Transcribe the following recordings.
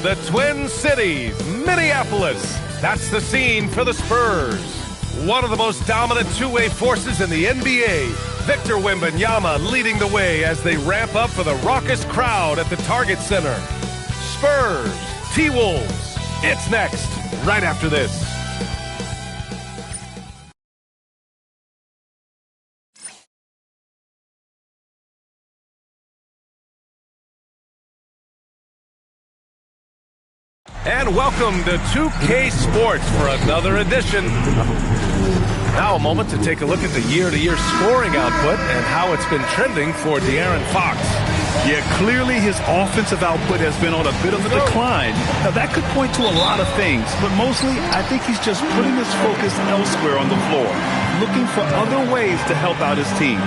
The Twin Cities, Minneapolis. That's the scene for the Spurs. One of the most dominant two-way forces in the NBA. Victor Wembanyama leading the way as they ramp up for the raucous crowd at the Target Center. Spurs, T-Wolves. It's next, right after this. And welcome to 2K Sports for another edition. Now a moment to take a look at the year-to-year scoring output and how it's been trending for De'Aaron Fox. Yeah, clearly his offensive output has been on a bit of a decline. Now that could point to a lot of things, but mostly I think he's just putting his focus elsewhere on the floor, looking for other ways to help out his team.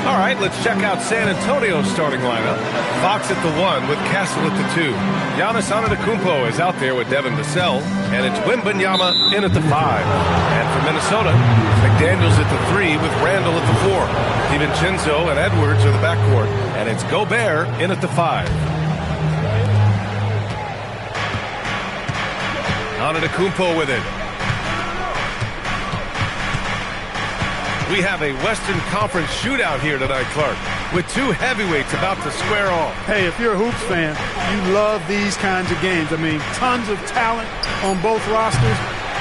All right, let's check out San Antonio's starting lineup. Fox at the 1 with Castle at the 2. Giannis Antetokounmpo is out there with Devin Vassell, and it's Wembanyama in at the 5. And for Minnesota, McDaniels at the 3 with Randall at the 4. DiVincenzo and Edwards are the backcourt, and it's Gobert in at the 5. Antetokounmpo with it. We have a Western Conference shootout here tonight, Clark, with two heavyweights about to square off. Hey, if you're a Hoops fan, you love these kinds of games. I mean, tons of talent on both rosters,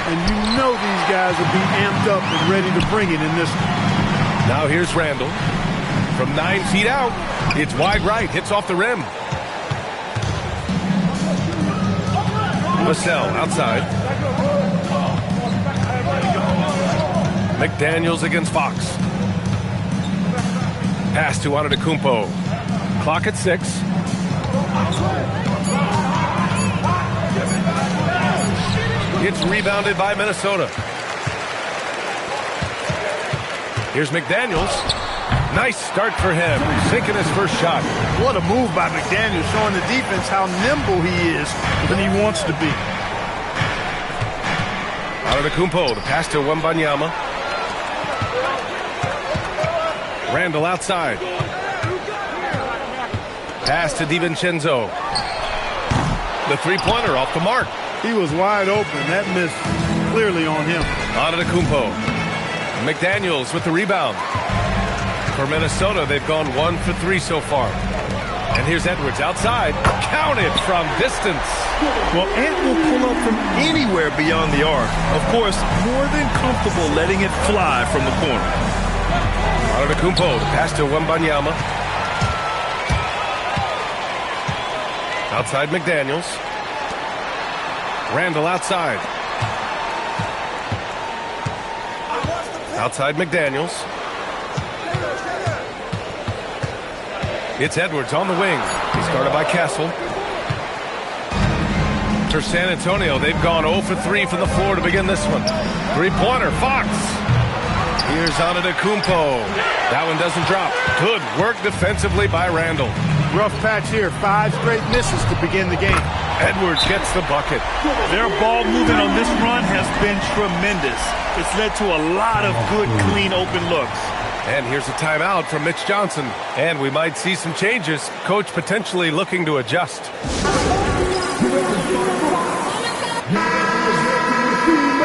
and you know these guys will be amped up and ready to bring it in this one. Now here's Randall. From 9 feet out, it's wide right, hits off the rim. Vassell outside. McDaniels against Fox. Pass to Antetokounmpo. Clock at 6. It's rebounded by Minnesota. Here's McDaniels. Nice start for him. Sinking his first shot. What a move by McDaniels, showing the defense how nimble he is when he wants to be. Antetokounmpo, the pass to Wembanyama. Randall outside. Pass to DiVincenzo. The three-pointer off the mark. He was wide open. That miss clearly on him. Antetokounmpo. McDaniels with the rebound. For Minnesota, they've gone 1 for 3 so far. And here's Edwards outside. Counted from distance. Well, Ant will pull up from anywhere beyond the arc. Of course, more than comfortable letting it fly from the corner. Antetokounmpo, the pass to Wembanyama. Outside McDaniels. Randall outside. Outside McDaniels. It's Edwards on the wing. He's guarded by Castle. For San Antonio, they've gone 0 for 3 from the floor to begin this one. Three-pointer, Fox. Here's Antetokounmpo. That one doesn't drop. Good work defensively by Randall. Rough patch here. 5 straight misses to begin the game. Edwards gets the bucket. Their ball movement on this run has been tremendous. It's led to a lot of good, clean, open looks. And here's a timeout from Mitch Johnson. And we might see some changes. Coach potentially looking to adjust.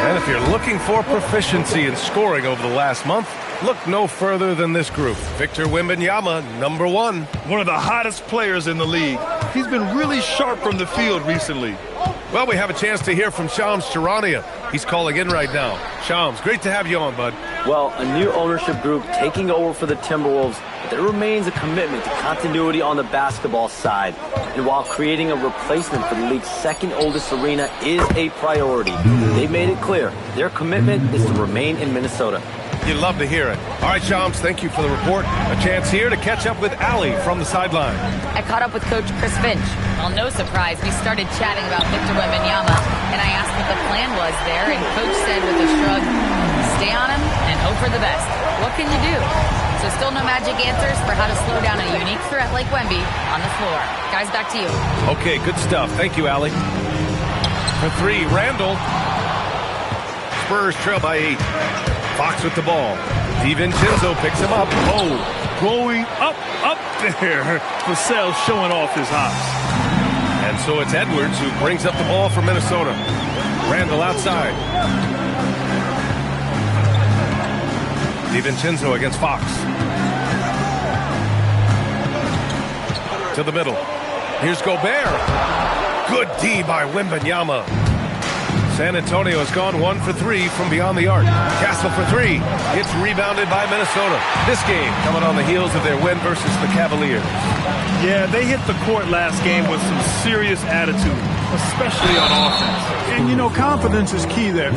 And if you're looking for proficiency in scoring over the last month, look no further than this group. Victor Wembanyama, number 1. One of the hottest players in the league. He's been really sharp from the field recently. Well, we have a chance to hear from Shams Charania. He's calling in right now. Shams, great to have you on, bud. Well, a new ownership group taking over for the Timberwolves, but there remains a commitment to continuity on the basketball side. And while creating a replacement for the league's second oldest arena is a priority, they've made it clear their commitment is to remain in Minnesota. You'd love to hear it. All right, Shams, thank you for the report. A chance here to catch up with Allie from the sideline. I caught up with Coach Chris Finch. Well, no surprise, we started chatting about Victor Wembanyama, and I asked what the plan was there, and Coach said with a shrug, stay on him and hope for the best. What can you do? So still no magic answers for how to slow down a unique threat like Wemby on the floor. Guys, back to you. Okay, good stuff. Thank you, Allie. For 3, Randall. Spurs trail by 8. Fox with the ball. DiVincenzo picks him up. Oh, going up there. Vassell showing off his hops. And So it's Edwards who brings up the ball for Minnesota. Randall outside. DiVincenzo against Fox. To the middle. Here's Gobert. Good D by Wembanyama. San Antonio has gone 1 for 3 from beyond the arc. Castle for 3. It's rebounded by Minnesota. This game coming on the heels of their win versus the Cavaliers. Yeah, they hit the court last game with some serious attitude, especially on offense. And, you know, confidence is key there.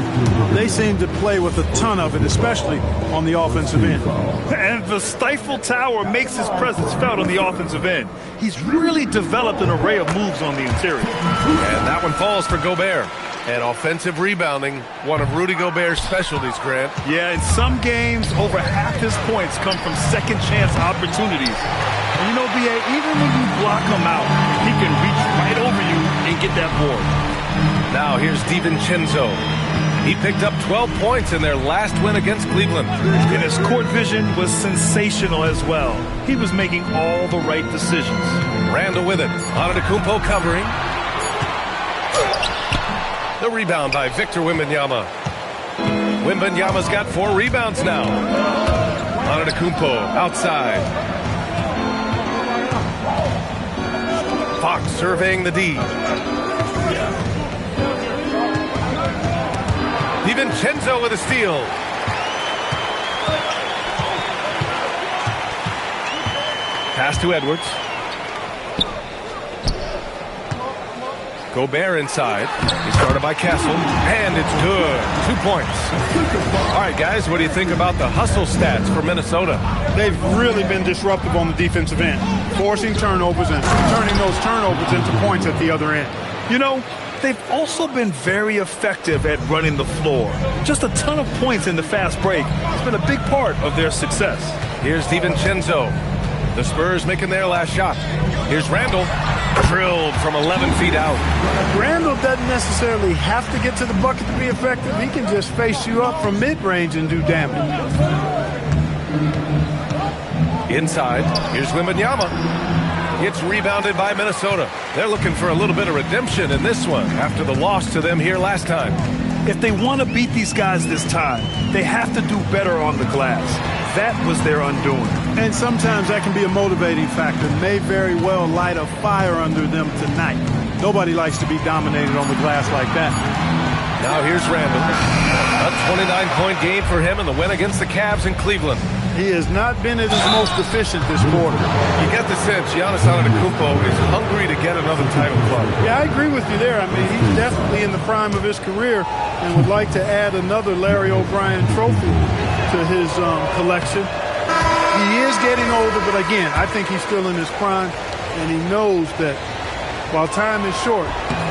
They seem to play with a ton of it, especially on the offensive end. And the Stifle Tower makes his presence felt on the offensive end. He's really developed an array of moves on the interior. And that one falls for Gobert. And offensive rebounding, one of Rudy Gobert's specialties, Grant. Yeah, in some games, over half his points come from second-chance opportunities. And you know, B.A., even when you block him out, he can reach right over you and get that board. Now here's DiVincenzo. He picked up 12 points in their last win against Cleveland. And his court vision was sensational as well. He was making all the right decisions. Randall with it. Antetokounmpo covering. The rebound by Victor Wembanyama. Wembanyama's got 4 rebounds now. Antetokounmpo outside. Fox surveying the D. DiVincenzo with a steal. Pass to Edwards. Gobert inside. He started by Castle, and it's good. 2 points. All right, guys, what do you think about the hustle stats for Minnesota? They've really been disruptive on the defensive end, forcing turnovers and turning those turnovers into points at the other end. You know, they've also been very effective at running the floor. Just a ton of points in the fast break has been a big part of their success. Here's DiVincenzo. The Spurs making their last shot. Here's Randall. Drilled from 11 feet out. Randall doesn't necessarily have to get to the bucket to be effective. He can just face you up from mid-range and do damage. Inside, here's Wembanyama. It's rebounded by Minnesota. They're looking for a little bit of redemption in this one after the loss to them here last time. If they want to beat these guys this time, they have to do better on the glass. That was their undoing. And sometimes that can be a motivating factor. May very well light a fire under them tonight. Nobody likes to be dominated on the glass like that. Now here's Randall. A 29-point game for him in the win against the Cavs in Cleveland. He has not been at his most efficient this quarter. You get the sense Giannis Antetokounmpo is hungry to get another title club. Yeah, I agree with you there. I mean, he's definitely in the prime of his career and would like to add another Larry O'Brien trophy to his collection. He is getting older, but again, I think he's still in his prime, and he knows that while time is short,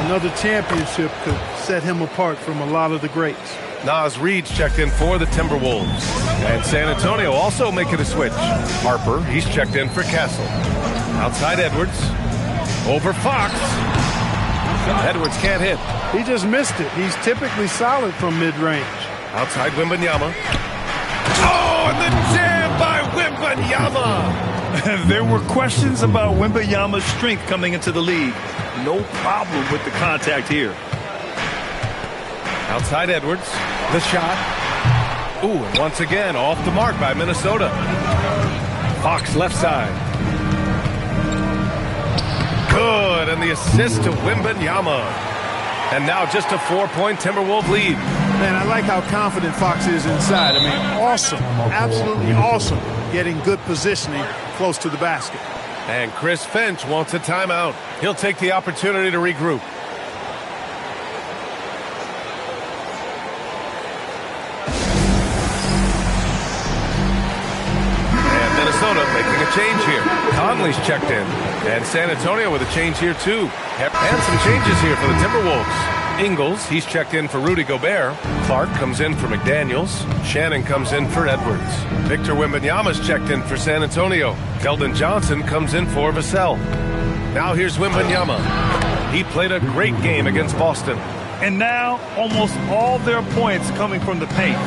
another championship could set him apart from a lot of the greats. Naz Reid's checked in for the Timberwolves. And San Antonio also making a switch. Harper, he's checked in for Castle. Outside Edwards. Over Fox. Edwards can't hit. He just missed it. He's typically solid from mid-range. Outside Wembanyama. Oh, and the jam by Wembanyama. There were questions about Wembanyama's strength coming into the league. No problem with the contact here. Outside Edwards. The shot. Ooh, and once again, off the mark by Minnesota. Fox left side. Good, and the assist to Wembanyama. And now just a 4-point Timberwolves lead. Man, I like how confident Fox is inside. I mean, awesome, absolutely awesome, getting good positioning close to the basket. And Chris Finch wants a timeout. He'll take the opportunity to regroup. And Minnesota making a change here. Conley's checked in. And San Antonio with a change here, too. And some changes here for the Timberwolves. Ingles, he's checked in for Rudy Gobert. Clark comes in for McDaniels. Shannon comes in for Edwards. Victor Wembanyama's checked in for San Antonio. Keldon Johnson comes in for Vassell. Now here's Wembanyama. He played a great game against Boston. And now almost all their points coming from the paint.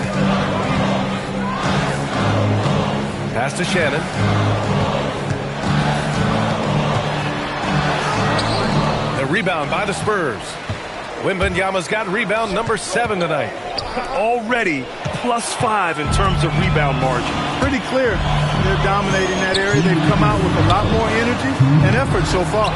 Pass to Shannon. The The rebound by the Spurs. Wembanyama's got rebound number 7 tonight. Already +5 in terms of rebound margin. Pretty clear they're dominating that area. They've come out with a lot more energy and effort so far.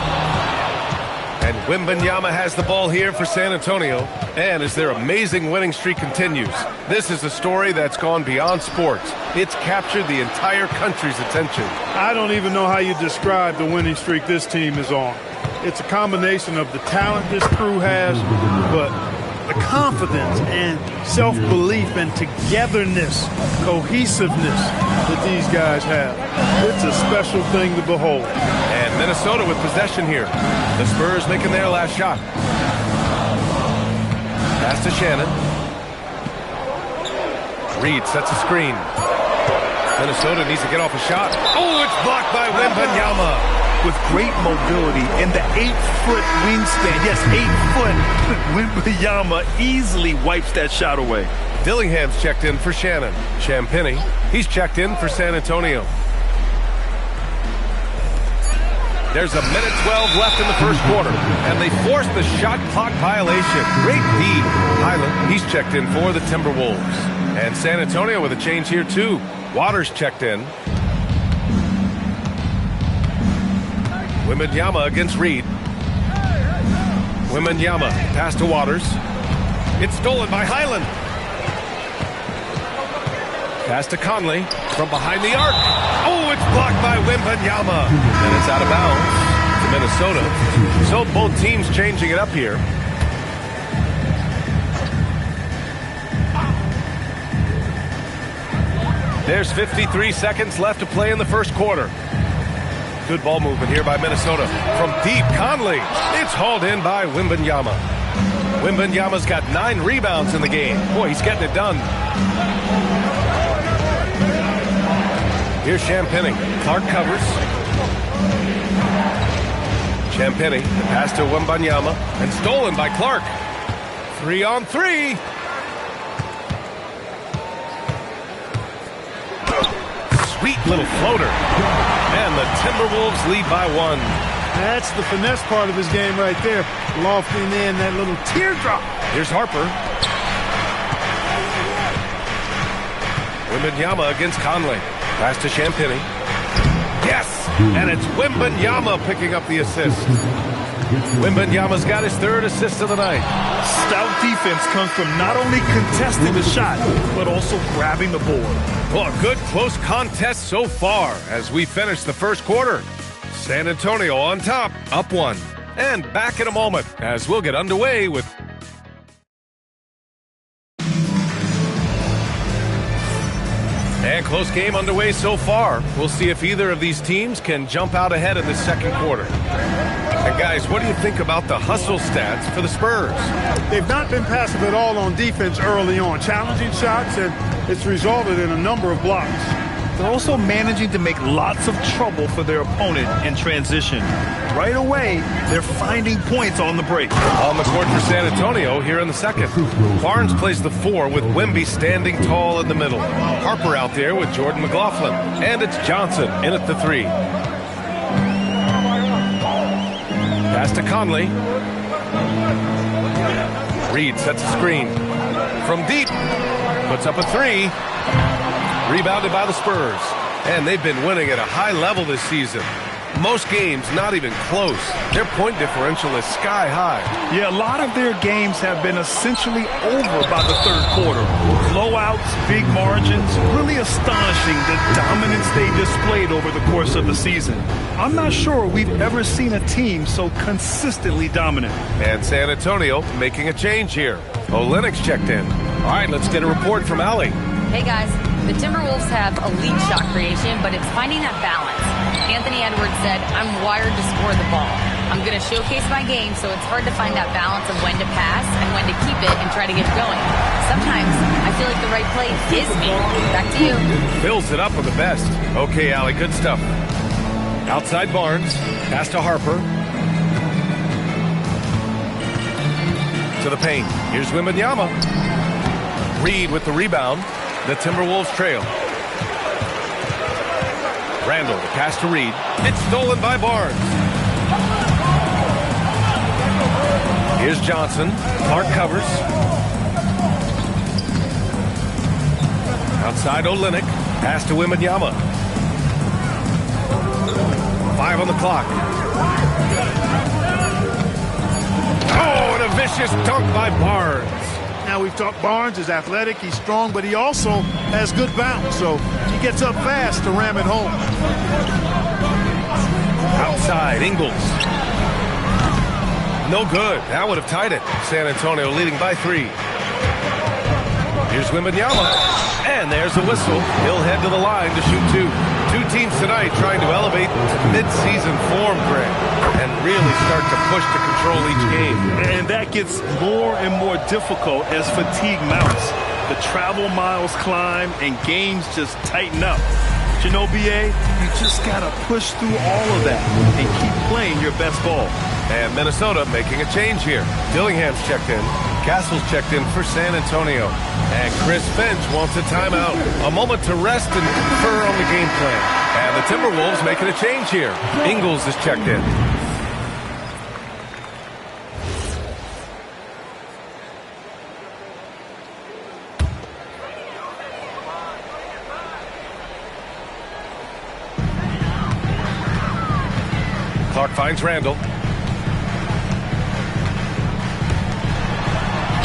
And Wembanyama has the ball here for San Antonio. And as their amazing winning streak continues, this is a story that's gone beyond sports. It's captured the entire country's attention. I don't even know how you describe the winning streak this team is on. It's a combination of the talent this crew has, but the confidence and self-belief and togetherness, cohesiveness that these guys have. It's a special thing to behold. And Minnesota with possession here. The Spurs making their last shot. Pass to Shannon. Reed sets a screen. Minnesota needs to get off a shot. Oh, it's blocked by Wembanyama. With great mobility and the 8-foot wingspan. Yes, 8 foot. Wembanyama easily wipes that shot away. Dillingham's checked in for Shannon. Champagnie, he's checked in for San Antonio. There's a minute 12 left in the first quarter, and they force the shot clock violation. Great D. Highland, he's checked in for the Timberwolves. And San Antonio with a change here, too. Waters checked in. Wembanyama against Reed. Wembanyama, pass to Waters. It's stolen by Highland. Pass to Conley from behind the arc. Oh, it's blocked by Wembanyama. And it's out of bounds to Minnesota. So both teams changing it up here. There's 53 seconds left to play in the first quarter. Good ball movement here by Minnesota. From deep, Conley. It's hauled in by Wembanyama. Wembanyama's got 9 rebounds in the game. Boy, he's getting it done. Here's Champagnie. Clark covers. Champagnie, the pass to Wembanyama, and stolen by Clark. 3-on-3. Sweet little floater. And the Timberwolves lead by 1. That's the finesse part of his game right there. Lofting in that little teardrop. Here's Harper. Wembanyama against Conley. Pass to Champagnie. Yes! And it's Wembanyama picking up the assist. Wembanyama's got his 3rd assist of the night. Stout defense comes from not only contesting the shot, but also grabbing the board. Well, a good close contest so far as we finish the first quarter. San Antonio on top, up 1. And back in a moment as we'll get underway with... And close game underway so far. We'll see if either of these teams can jump out ahead in the second quarter. And guys, what do you think about the hustle stats for the Spurs? They've not been passive at all on defense early on. Challenging shots, and it's resulted in a number of blocks. They're also managing to make lots of trouble for their opponent in transition. Right away, they're finding points on the break. On the court for San Antonio here in the second. Barnes plays the 4 with Wemby standing tall in the middle. Harper out there with Jordan McLaughlin. And it's Johnson in at the 3. Pass to Conley. Reed sets a screen. From deep. Puts up a 3. Rebounded by the Spurs. And they've been winning at a high level this season. Most games not even close. Their point differential is sky high. Yeah, a lot of their games have been essentially over by the 3rd quarter. Blowouts, big margins, really astonishing the dominance they displayed over the course of the season. I'm not sure we've ever seen a team so consistently dominant. And San Antonio making a change here. Olynyk's checked in. All right, let's get a report from Allie. Hey guys, the Timberwolves have elite shot creation, but it's finding that balance. Anthony Edwards said, I'm wired to score the ball. I'm going to showcase my game, so it's hard to find that balance of when to pass and when to keep it and try to get going. Sometimes I feel like the right play is me. Back to you. Fills it up with the best. Okay, Allie, good stuff. Outside Barnes, pass to Harper. To the paint. Here's Wembanyama. Reed with the rebound. The Timberwolves trail. Randall, the pass to Reed. It's stolen by Barnes. Here's Johnson. Clark covers. Outside Olynyk. Pass to Wembanyama. 5 on the clock. Oh, and a vicious dunk by Barnes. Now we've talked Barnes is athletic, he's strong, but he also has good bounce, so he gets up fast to ram it home. Outside, Ingles. No good. That would have tied it. San Antonio leading by 3. Here's Wembanyama. And there's a whistle. He'll head to the line to shoot 2. 2 teams tonight trying to elevate to mid-season form, Greg, and really start to push to control each game. And that gets more and more difficult as fatigue mounts. The travel miles climb and games just tighten up. But you know, BA, you just got to push through all of that and keep playing your best ball. And Minnesota making a change here. Dillingham's checked in. Castle's checked in for San Antonio. And Chris Finch wants a timeout. A moment to rest and confer on the game plan. And the Timberwolves making a change here. Ingles is checked in. Clark finds Randall.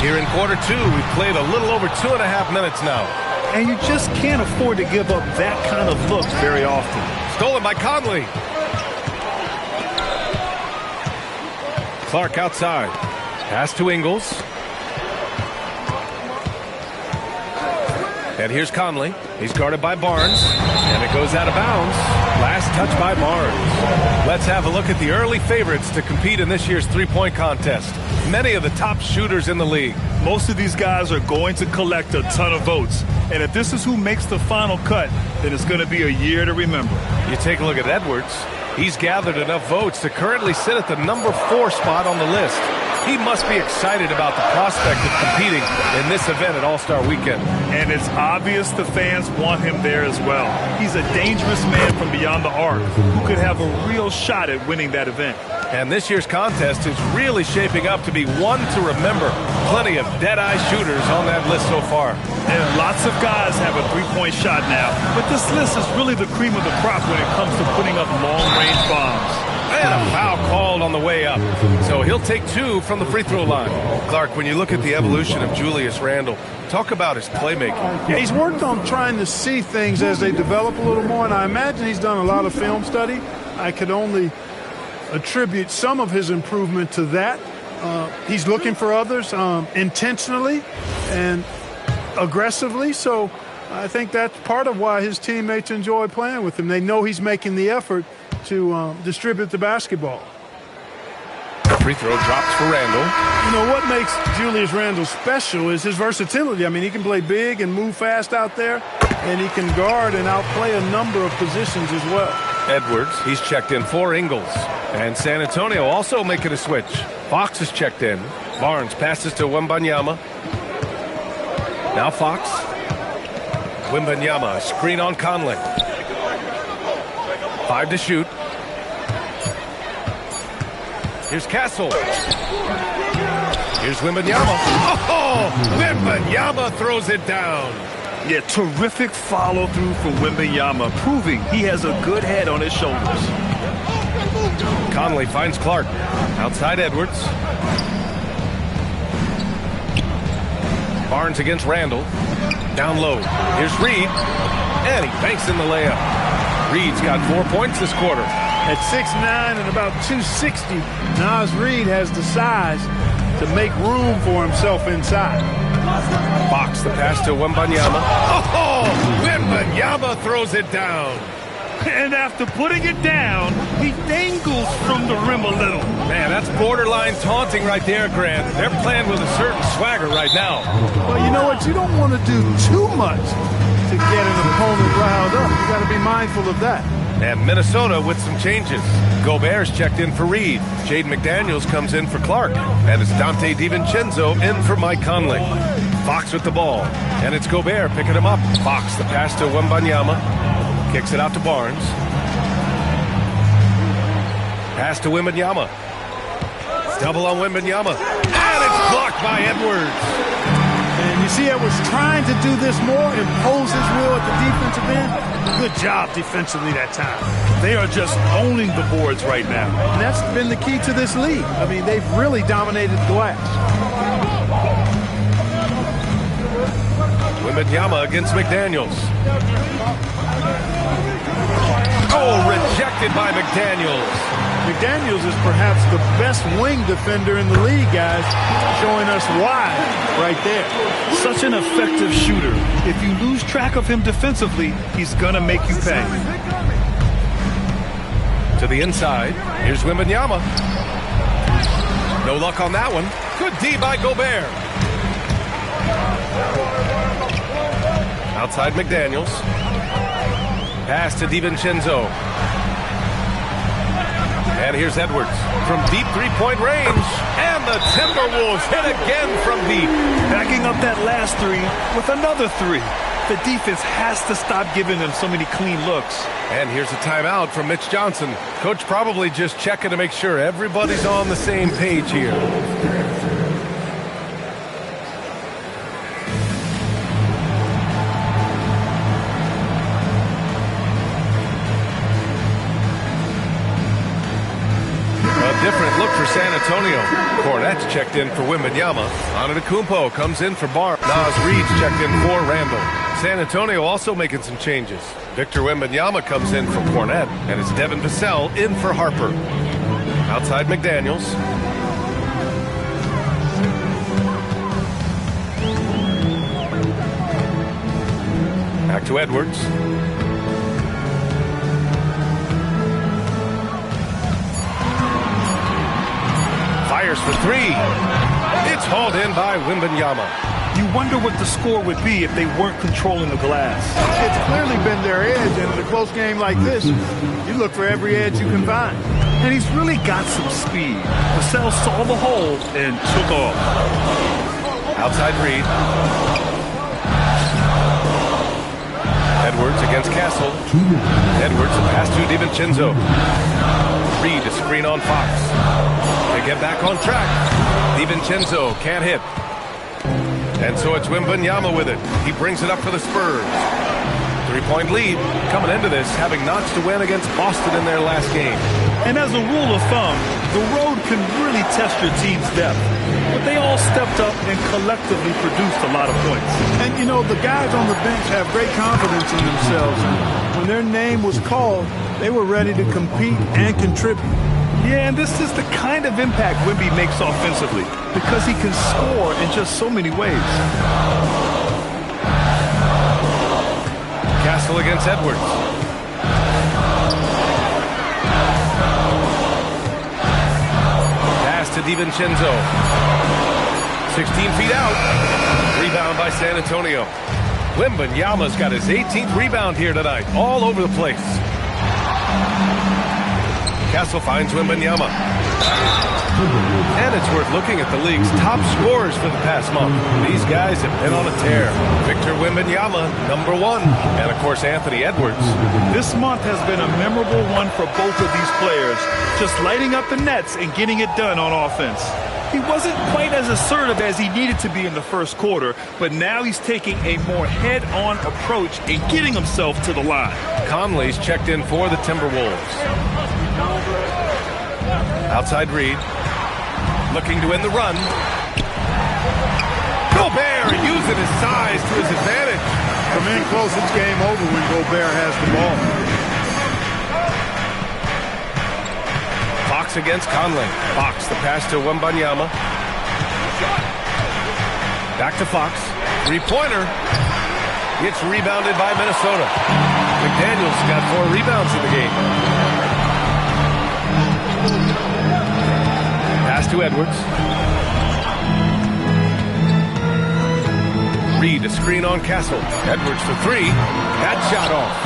Here in quarter 2, we've played a little over 2.5 minutes now. And you just can't afford to give up that kind of look very often. Stolen by Conley. Clark outside. Pass to Ingles. And here's Conley. He's guarded by Barnes. And it goes out of bounds. Last touch by Barnes. Let's have a look at the early favorites to compete in this year's three-point contest. Many of the top shooters in the league. Most of these guys are going to collect a ton of votes. And if this is who makes the final cut, then it's going to be a year to remember. You take a look at Edwards. He's gathered enough votes to currently sit at the number 4 spot on the list. He must be excited about the prospect of competing in this event at All-Star Weekend. And it's obvious the fans want him there as well. He's a dangerous man from beyond the arc who could have a real shot at winning that event. And this year's contest is really shaping up to be one to remember. Plenty of dead-eye shooters on that list so far. And lots of guys have a three-point shot now. But this list is really the cream of the crop when it comes to putting up long-range bombs. And a foul called on the way up. So he'll take 2 from the free throw line. Clark, when you look at the evolution of Julius Randle, talk about his playmaking. Yeah, he's worked on trying to see things as they develop a little more, and I imagine he's done a lot of film study. I could only attribute some of his improvement to that. He's looking for others intentionally and aggressively, so I think that's part of why his teammates enjoy playing with him. They know he's making the effort to distribute the basketball. Free throw drops for Randall. You know, what makes Julius Randle special is his versatility. I mean, he can play big and move fast out there, and he can guard and outplay a number of positions as well. Edwards, he's checked in for Ingles. And San Antonio also making a switch. Fox is checked in. Barnes passes to Wembanyama. Now Fox. Wembanyama, screen on Conley. 5 to shoot. Here's Castle. Here's Wembanyama. Oh, Wembanyama throws it down. Yeah, terrific follow-through from Wembanyama, proving he has a good head on his shoulders. Conley finds Clark. Outside Edwards. Barnes against Randall. Down low. Here's Reed. And he banks in the layup. Reed's got 4 points this quarter. At 6'9" and about 260, Naz Reid has the size to make room for himself inside. Fox, the pass to Wembanyama. Oh, Wembanyama throws it down. And after putting it down, he dangles from the rim a little. Man, that's borderline taunting right there, Grant. They're playing with a certain swagger right now. Well, you know what? You don't want to do too much to get an opponent riled up. You got to be mindful of that. And Minnesota with some changes. Gobert's checked in for Reed. Jaden McDaniels comes in for Clark. And it's Dante DiVincenzo in for Mike Conley. Fox with the ball. And it's Gobert picking him up. Fox, the pass to Wembanyama. Kicks it out to Barnes. Pass to Wembanyama. Double on Wembanyama. by Edwards. And you see Edwards trying to do this more, impose his will at the defensive end. Good job defensively that time. They are just owning the boards right now. And that's been the key to this league. I mean, they've really dominated the glass. Wembanyama against McDaniels. Oh, rejected by McDaniels. McDaniels is perhaps the best wing defender in the league, guys, showing us why right there. Such an effective shooter. If you lose track of him defensively, he's going to make you pay. To the inside. Here's Wembanyama. No luck on that one. Good D by Gobert. Outside McDaniels. Pass to DiVincenzo. And here's Edwards from deep three-point range. And the Timberwolves hit again from deep. Backing up that last three with another three. The defense has to stop giving them so many clean looks. And here's a timeout from Mitch Johnson. Coach probably just checking to make sure everybody's on the same page here. Different look for San Antonio. Kornet's checked in for Wembanyama. Antetokounmpo comes in for Barnes. Naz Reid's checked in for Randall. San Antonio also making some changes. Victor Wembanyama comes in for Kornet, and it's Devin Vassell in for Harper. Outside McDaniels. Back to Edwards. Fires for three. It's hauled in by Wembanyama. You wonder what the score would be if they weren't controlling the glass. It's clearly been their edge, and in a close game like this, you look for every edge you can find. And he's really got some speed. Vassell saw the hole and took off. Outside Reid. Edwards against Castle. Edwards, a pass to DiVincenzo. Reid, a screen on Fox. They get back on track. DiVincenzo can't hit. And so it's Wembanyama with it. He brings it up for the Spurs. 3-point lead coming into this, having notched a win against Boston in their last game. And as a rule of thumb, the road can really test your team's depth. But they all stepped up and collectively produced a lot of points. And, you know, the guys on the bench have great confidence in themselves. And when their name was called, they were ready to compete and contribute. Yeah, and this is the kind of impact Wemby makes offensively because he can score in just so many ways. Castle against Edwards. Pass to DiVincenzo. 16 feet out. Rebound by San Antonio. Wembanyama's got his 18th rebound here tonight. All over the place. Castle finds Wembanyama. And it's worth looking at the league's top scorers for the past month. These guys have been on a tear. Victor Wembanyama, #1. And, of course, Anthony Edwards. This month has been a memorable one for both of these players, just lighting up the nets and getting it done on offense. He wasn't quite as assertive as he needed to be in the first quarter, but now he's taking a more head-on approach and getting himself to the line. Conley's checked in for the Timberwolves. Outside Reid. Looking to win the run. Gobert using his size to his advantage. Come in close, it's game over when Gobert has the ball. Fox against Conley. Fox, the pass to Wembanyama. Back to Fox. Three-pointer. It's rebounded by Minnesota. McDaniels got 4 rebounds in the game. Pass to Edwards. Reid, a screen on Castle. Edwards for 3. That shot off.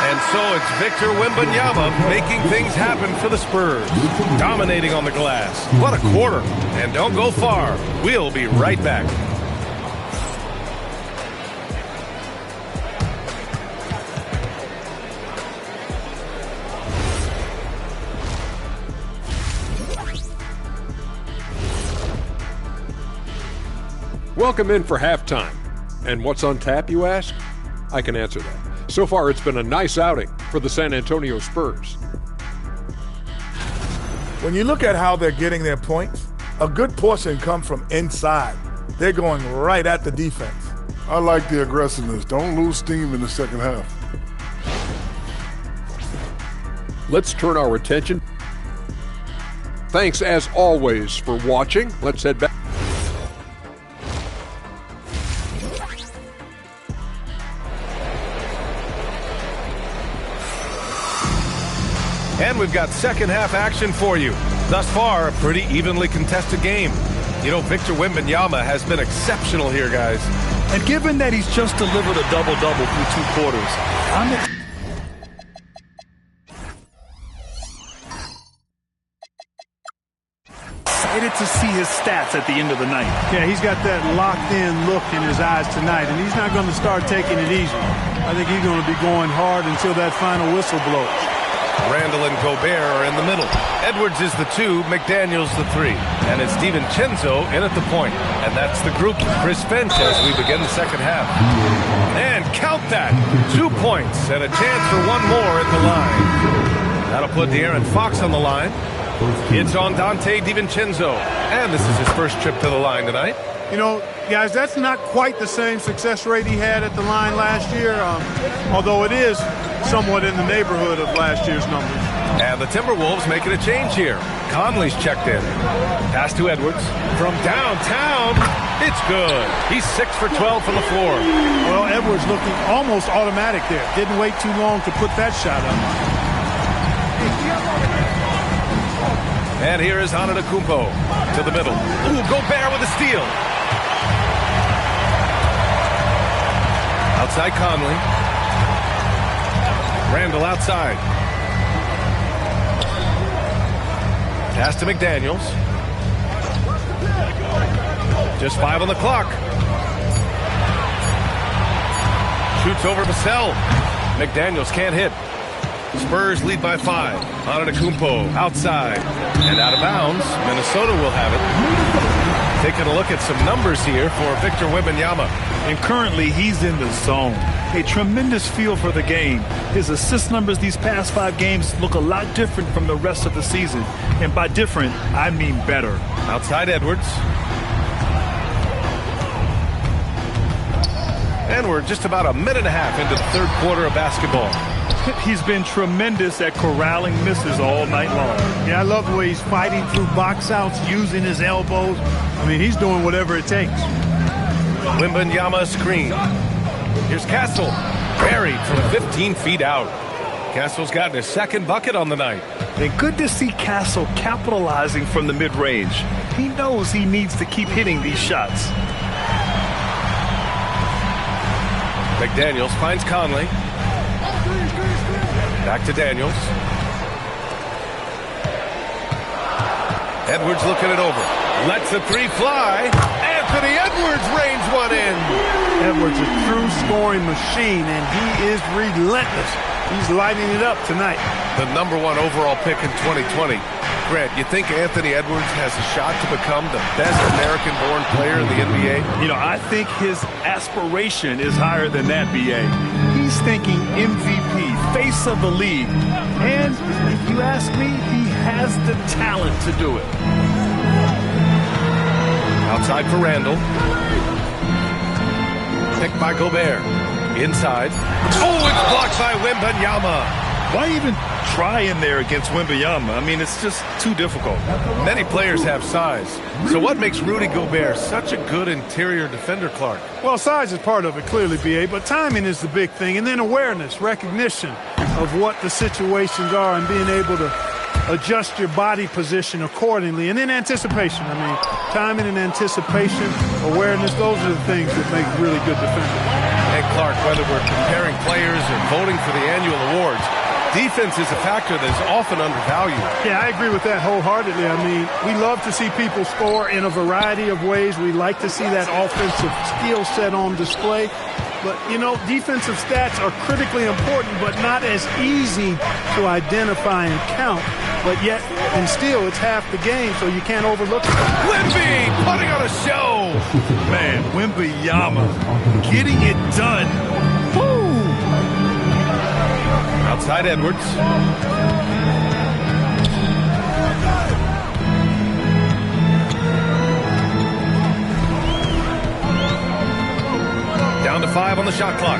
And so it's Victor Wembanyama making things happen for the Spurs. Dominating on the glass. What a quarter. And don't go far. We'll be right back. Welcome in for halftime. And what's on tap, you ask? I can answer that. So far, it's been a nice outing for the San Antonio Spurs. When you look at how they're getting their points, a good portion come from inside. They're going right at the defense. I like the aggressiveness. Don't lose steam in the second half. Let's turn our attention. Thanks, as always, for watching. Let's head back. And we've got second half action for you. Thus far, a pretty evenly contested game. You know, Victor Wembanyama has been exceptional here, guys. And given that he's just delivered a double-double through 2 quarters, I'm excited to see his stats at the end of the night. Yeah, he's got that locked-in look in his eyes tonight, and he's not going to start taking it easy. I think he's going to be going hard until that final whistle blows. Randall and Gobert are in the middle. Edwards is the 2, McDaniels the 3. And it's DiVincenzo in at the point. And that's the group of Chris Finch as we begin the second half. And count that! 2 points and a chance for one more at the line. That'll put De'Aaron Fox on the line. It's on Dante DiVincenzo. And this is his first trip to the line tonight. You know, guys, that's not quite the same success rate he had at the line last year, although it is somewhat in the neighborhood of last year's numbers. And the Timberwolves making a change here. Conley's checked in. Pass to Edwards. From downtown, it's good. He's 6 for 12 from the floor. Well, Edwards looking almost automatic there. Didn't wait too long to put that shot up. And here is Antetokounmpo to the middle. Ooh, Gobert with a steal. Outside Conley. Randall outside. Pass to McDaniels. Just 5 on the clock. Shoots over Vassell. McDaniels can't hit. Spurs lead by 5. Antetokounmpo outside and out of bounds. Minnesota will have it. Taking a look at some numbers here for Victor Wembanyama. And currently, he's in the zone. A tremendous feel for the game. His assist numbers these past 5 games look a lot different from the rest of the season. And by different, I mean better. Outside Edwards. And we're just about a minute and a half into the third quarter of basketball. He's been tremendous at corralling misses all night long. Yeah, I love the way he's fighting through box outs, using his elbows. I mean, he's doing whatever it takes. Wembanyama screen. Here's Castle. Buried from 15 feet out. Castle's gotten his second bucket on the night. And good to see Castle capitalizing from the mid-range. He knows he needs to keep hitting these shots. McDaniels finds Conley. Back to Daniels. Edwards looking it over. Lets the 3 fly. Anthony Edwards rains one in. Edwards, a true scoring machine, and he is relentless. He's lighting it up tonight. The #1 overall pick in 2020. Grant, you think Anthony Edwards has a shot to become the best American-born player in the NBA? You know, I think his aspiration is higher than that, B.A. He's thinking MVP, face of the league. And if you ask me, he has the talent to do it. Outside for Randall. Picked by Gobert. Inside. Oh, it's blocked by Wembanyama. Why even try in there against Wembanyama? I mean, it's just too difficult. Many players have size. So what makes Rudy Gobert such a good interior defender, Clark? Well, size is part of it, clearly, B.A., but timing is the big thing. And then awareness, recognition of what the situations are and being able to adjust your body position accordingly. And then anticipation. I mean, timing and anticipation, awareness, those are the things that make really good defenders. Hey, Clark, whether we're comparing players or voting for the annual awards, defense is a factor that is often undervalued. Yeah, I agree with that wholeheartedly. I mean, we love to see people score in a variety of ways. We like to see that offensive skill set on display. But, you know, defensive stats are critically important, but not as easy to identify and count. But yet, and still, it's half the game, so you can't overlook it. Wemby putting on a show. Man, Wembanyama getting it done. Woo! Outside Edwards. Down to 5 on the shot clock.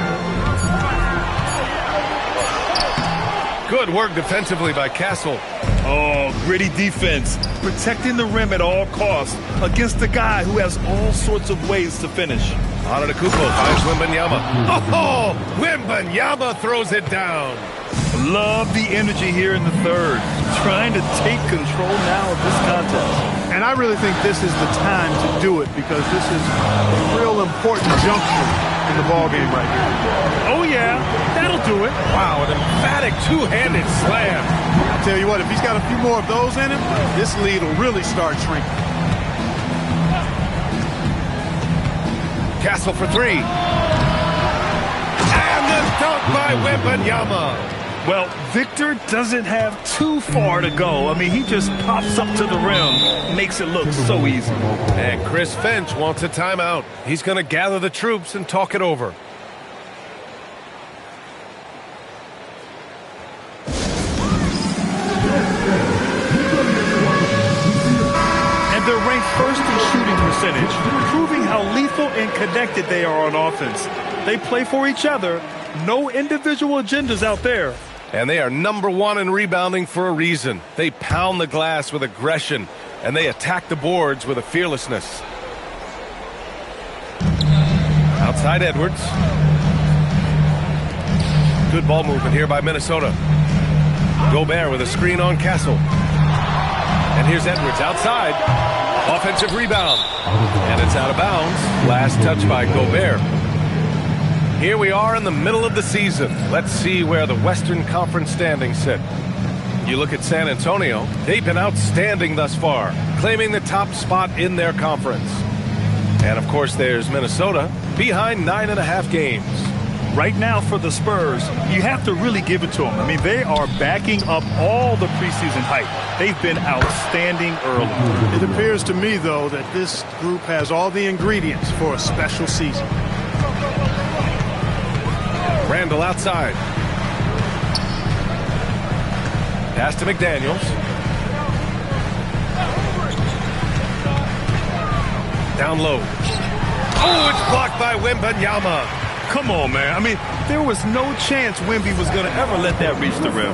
Good work defensively by Castle. Oh, gritty defense. Protecting the rim at all costs against a guy who has all sorts of ways to finish. Antetokounmpo finds Wembanyama. Oh, Wembanyama throws it down. Love the energy here in the third. Trying to take control now of this contest. And I really think this is the time to do it because this is a real important juncture in the ballgame right here. Oh, yeah. That'll do it. Wow, an emphatic two-handed slam. I'll tell you what, if he's got a few more of those in him, this lead will really start shrinking. Castle for 3. And the dunk by Wembanyama. Well, Victor doesn't have too far to go. I mean, he just pops up to the rim, makes it look so easy. And Chris Finch wants a timeout. He's going to gather the troops and talk it over. And they're ranked first in shooting percentage, proving how lethal and connected they are on offense. They play for each other. No individual agendas out there. And they are number 1 in rebounding for a reason. They pound the glass with aggression, and they attack the boards with a fearlessness. Outside Edwards. Good ball movement here by Minnesota. Gobert with a screen on Castle. And here's Edwards outside. Offensive rebound. And it's out of bounds. Last touch by Gobert. Here we are in the middle of the season. Let's see where the Western Conference standings sit. You look at San Antonio, they've been outstanding thus far, claiming the top spot in their conference. And of course there's Minnesota, behind 9.5 games. Right now for the Spurs, you have to really give it to them. I mean, they are backing up all the preseason hype. They've been outstanding early. It appears to me, though, that this group has all the ingredients for a special season. Randall outside. Pass to McDaniels. Down low. Oh, it's blocked by Wembanyama. Come on, man. I mean, there was no chance Wemby was going to ever let that reach the rim.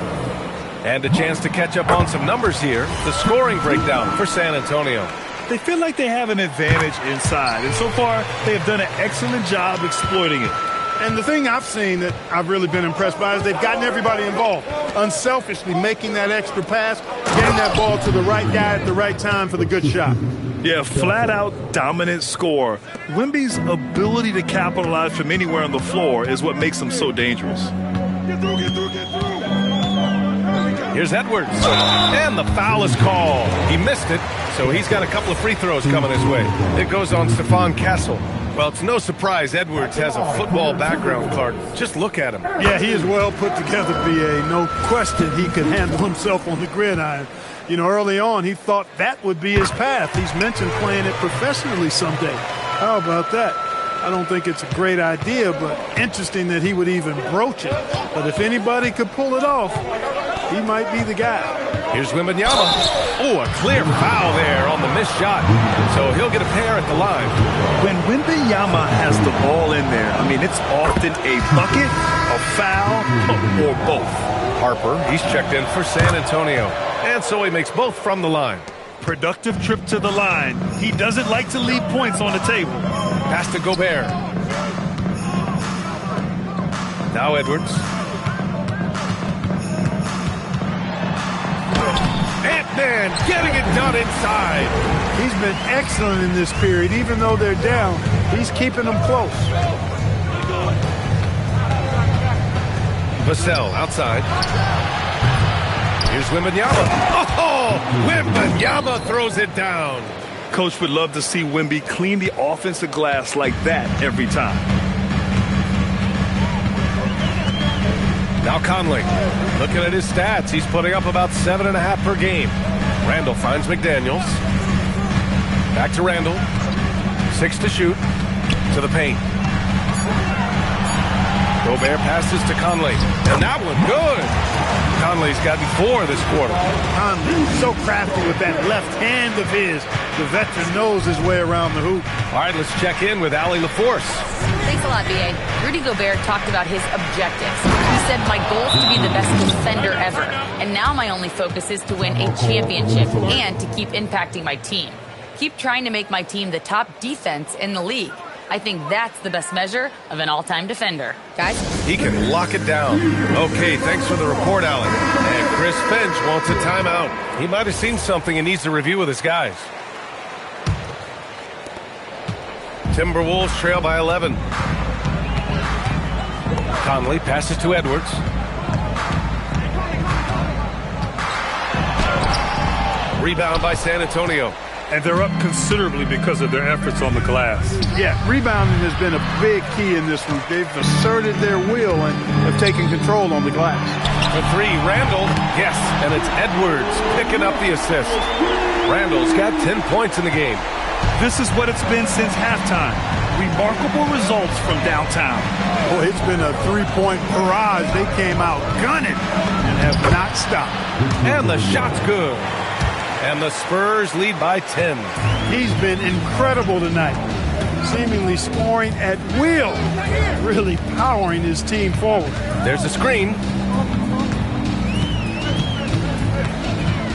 And a chance to catch up on some numbers here. The scoring breakdown for San Antonio. They feel like they have an advantage inside, and so far they have done an excellent job exploiting it. And the thing I've seen that I've really been impressed by is they've gotten everybody involved, unselfishly making that extra pass, getting that ball to the right guy at the right time for the good shot. Yeah, flat-out dominant score. Wemby's ability to capitalize from anywhere on the floor is what makes him so dangerous. Here's Edwards, and the foul is called. He missed it, so he's got a couple of free throws coming his way. It goes on Stephon Castle. Well, it's no surprise Edwards has a football background, Clark. Just look at him. Yeah, he is well put together, B.A. No question he could handle himself on the gridiron. You know, early on, he thought that would be his path. He's mentioned playing it professionally someday. How about that? I don't think it's a great idea, but interesting that he would even broach it. But if anybody could pull it off, he might be the guy. Here's Wembanyama. Oh, a clear foul there on the missed shot. So he'll get a pair at the line. When Wembanyama has the ball in there, I mean, it's often a bucket, a foul, or both. Harper, he's checked in for San Antonio. And so he makes both from the line. Productive trip to the line. He doesn't like to leave points on the table. Pass to Gobert. Now Edwards. Ant-Man getting it done inside. He's been excellent in this period. Even though they're down, he's keeping them close. Vassell outside. Here's Wembanyama. Oh, Wembanyama throws it down. Coach would love to see Wemby clean the offensive glass like that every time. Now Conley, looking at his stats, he's putting up about 7.5 per game. Randall finds McDaniels. Back to Randall. 6 to shoot. To the paint. Gobert passes to Conley. And that one, good. Conley's gotten 4 this quarter. Conley, so crafty with that left hand of his. The veteran knows his way around the hoop. All right, let's check in with Allie LaForce. Thanks a lot, B.A. Rudy Gobert talked about his objectives. He said, my goal is to be the best defender ever. And now my only focus is to win a championship and to keep impacting my team. Keep trying to make my team the top defense in the league. I think that's the best measure of an all-time defender. Guys? He can lock it down. Okay, thanks for the report, Allie. And Chris Finch wants a timeout. He might have seen something and needs to review with his guys. Timberwolves trail by 11. Conley passes to Edwards. Rebound by San Antonio. And they're up considerably because of their efforts on the glass. Yeah, rebounding has been a big key in this one. They've asserted their will and have taken control on the glass. For 3, Randall. Yes, and it's Edwards picking up the assist. Randall's got 10 points in the game. This is what it's been since halftime. Remarkable results from downtown. Boy, it's been a 3-point barrage. They came out gunning and have not stopped. And the shot's good. And the Spurs lead by 10. He's been incredible tonight. Seemingly scoring at will. Really powering his team forward. There's a screen.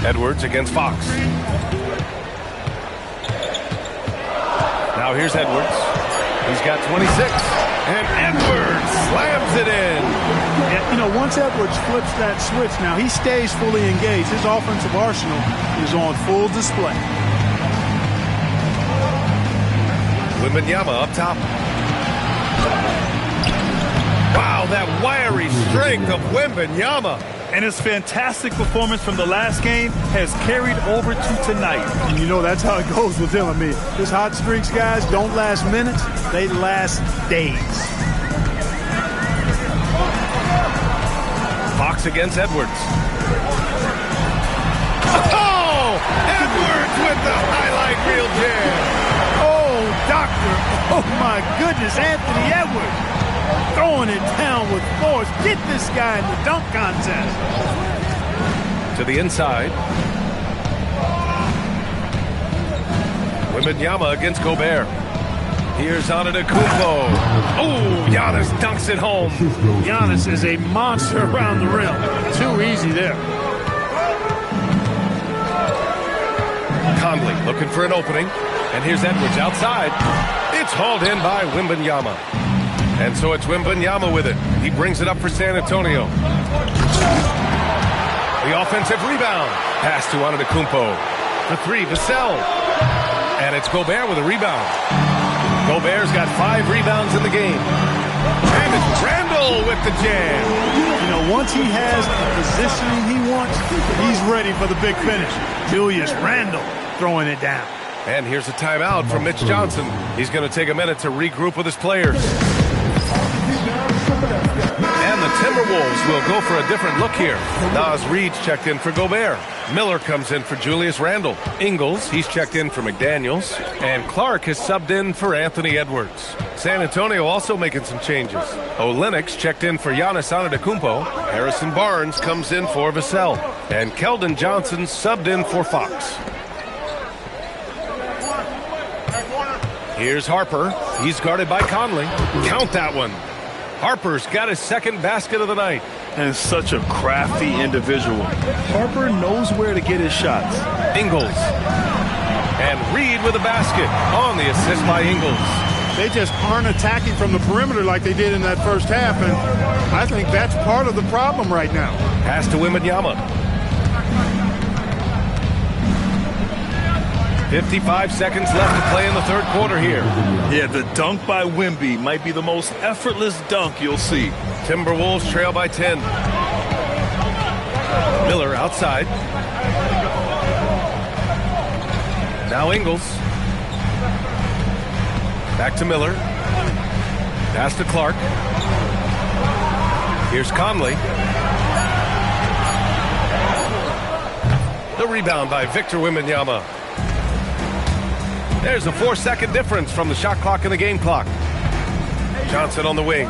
Edwards against Fox. Now here's Edwards. He's got 26. And Edwards slams it in. Yeah, you know, once Edwards flips that switch, now he stays fully engaged. His offensive arsenal is on full display. Wembanyama up top. Wow, that wiry strength of Wembanyama. And his fantastic performance from the last game has carried over to tonight. And you know, that's how it goes with him. I mean, his hot streaks, guys, don't last minutes. They last days. Fox against Edwards. Oh! Edwards with the highlight reel jam. Oh, doctor. Oh, my goodness, Anthony Edwards. Throwing it down with force. Get this guy in the dunk contest. To the inside. Wembanyama against Gobert. Here's Antetokounmpo. Oh, Giannis dunks it home. Giannis is a monster around the rim. Too easy there. Conley looking for an opening. And here's Edwards outside. It's hauled in by Wembanyama. And so it's Wembanyama with it. He brings it up for San Antonio. The offensive rebound. Pass to Antetokounmpo. The 3, Vassell. And it's Gobert with a rebound. Gobert's got 5 rebounds in the game. And it's Randall with the jam. You know, once he has the positioning he wants, he's ready for the big finish. Julius Randall throwing it down. And here's a timeout from Mitch Johnson. He's going to take a minute to regroup with his players. And the Timberwolves will go for a different look here. Naz Reid's checked in for Gobert. Miller comes in for Julius Randle. Ingles, he's checked in for McDaniels. And Clark has subbed in for Anthony Edwards. San Antonio also making some changes. Olynyk checked in for Giannis Antetokounmpo. Harrison Barnes comes in for Vassell. And Keldon Johnson subbed in for Fox. Here's Harper. He's guarded by Conley. Count that one. Harper's got his second basket of the night. And such a crafty individual. Harper knows where to get his shots. Ingles. And Reid with a basket on the assist by Ingles. They just aren't attacking from the perimeter like they did in that first half, and I think that's part of the problem right now. Pass to Wembanyama. 55 seconds left to play in the third quarter here. Yeah, the dunk by Wemby might be the most effortless dunk you'll see. Timberwolves trail by 10. Miller outside. Now Ingles. Back to Miller. Pass to Clark. Here's Conley. The rebound by Victor Wembanyama. There's a 4-second difference from the shot clock and the game clock. Johnson on the wing.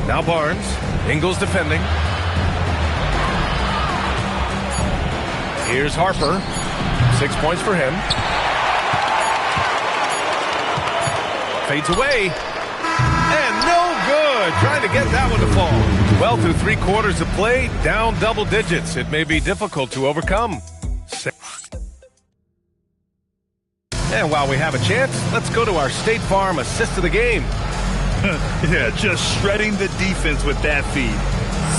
Now Barnes. Ingles defending. Here's Harper. 6 points for him. Fades away. And no good. Trying to get that one to fall. Well, through 3 quarters of play, down double digits. It may be difficult to overcome. And while we have a chance, let's go to our State Farm assist of the game. Yeah, just shredding the defense with that feed.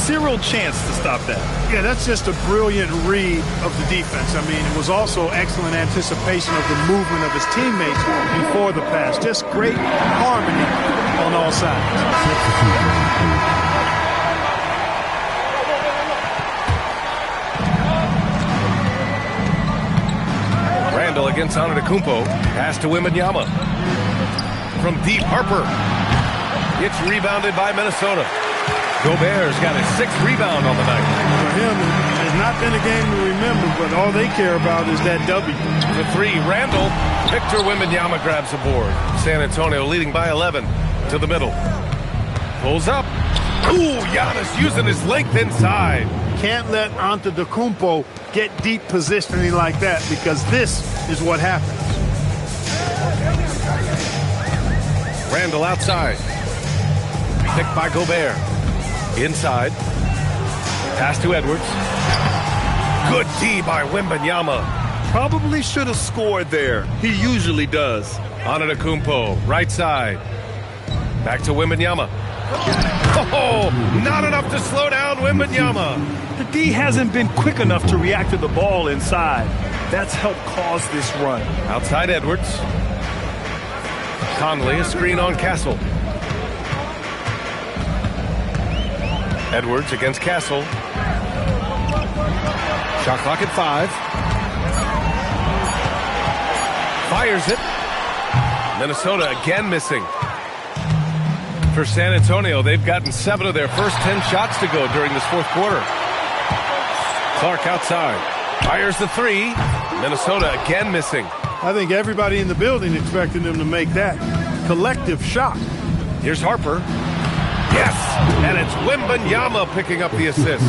Zero chance to stop that. Yeah, that's just a brilliant read of the defense. I mean, it was also excellent anticipation of the movement of his teammates before the pass. Just great harmony on all sides. Randall against Antetokounmpo. Pass to Wembanyama. From deep, Harper. It's rebounded by Minnesota. Gobert's got his 6th rebound on the night. For him, it has not been a game to remember, but all they care about is that W. The 3, Randall. Victor Wembanyama grabs the board. San Antonio leading by 11 to the middle. Pulls up. Ooh, Giannis using his length inside. Can't let Antetokounmpo get deep positioning like that, because this is what happens. Randall outside. Picked by Gobert. Inside. Pass to Edwards. Good D by Wembanyama. Probably should have scored there. He usually does. Antetokounmpo, right side. Back to Wembanyama. Oh, not enough to slow down Wembanyama. The D hasn't been quick enough to react to the ball inside. That's helped cause this run. Outside Edwards. Conley, a screen on Castle. Edwards against Castle. Shot clock at 5. Fires it. Minnesota again missing. For San Antonio, they've gotten 7 of their first 10 shots to go during this 4th quarter. Clark outside. Fires the 3. Minnesota again missing. I think everybody in the building expected them to make that collective shot. Here's Harper. Yes! And it's Wembanyama picking up the assist.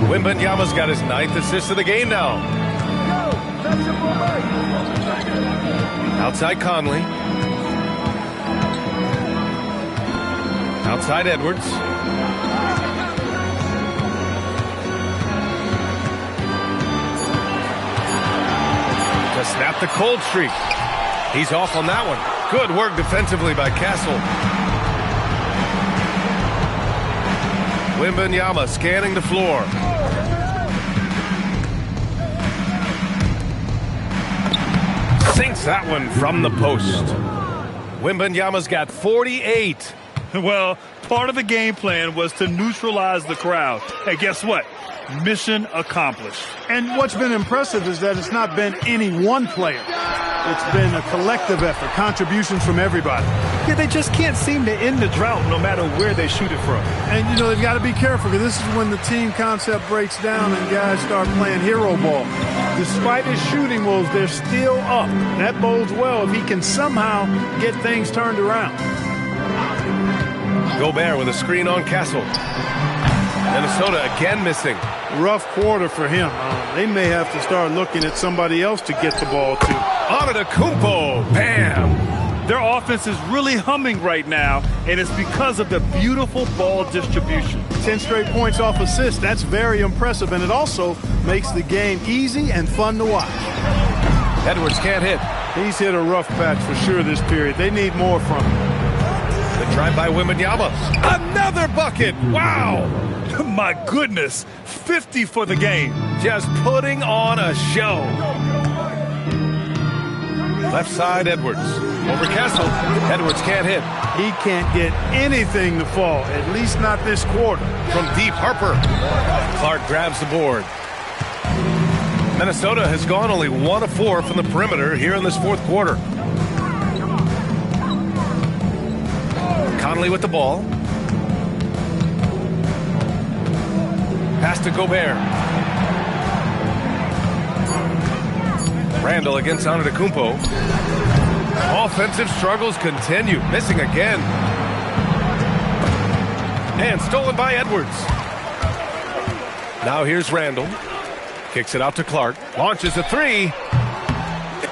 Wembanyama's got his 9th assist of the game now. Outside Conley. Outside Edwards. To snap the cold streak. He's off on that one. Good work defensively by Castle. Wembanyama scanning the floor. Sinks that one from the post. Wembanyama's got 48. Well, part of the game plan was to neutralize the crowd. Hey, guess what? Mission accomplished. And what's been impressive is that it's not been any one player. It's been a collective effort, contributions from everybody. Yeah, they just can't seem to end the drought no matter where they shoot it from. And, you know, they've got to be careful, because this is when the team concept breaks down and guys start playing hero ball. Despite his shooting woes, they're still up. That bodes well if he can somehow get things turned around. Gobert with a screen on Castle. Minnesota again missing. Rough quarter for him. They may have to start looking at somebody else to get the ball to. Antetokounmpo, bam! Their offense is really humming right now, and it's because of the beautiful ball distribution. 10 straight points off assists. That's very impressive, and it also makes the game easy and fun to watch. Edwards can't hit. He's hit a rough patch for sure this period. They need more from him. The drive by Wembanyama. Another bucket! Wow! My goodness, 50 for the game. Just putting on a show. Left side, Edwards. Over Castle. Edwards can't hit. He can't get anything to fall, at least not this quarter. From deep, Harper. Clark grabs the board. Minnesota has gone only 1 of 4 from the perimeter here in this 4th quarter. Conley with the ball. Pass to Gobert. Randall against Antetokounmpo. Offensive struggles continue. Missing again. And stolen by Edwards. Now here's Randall. Kicks it out to Clark. Launches a three.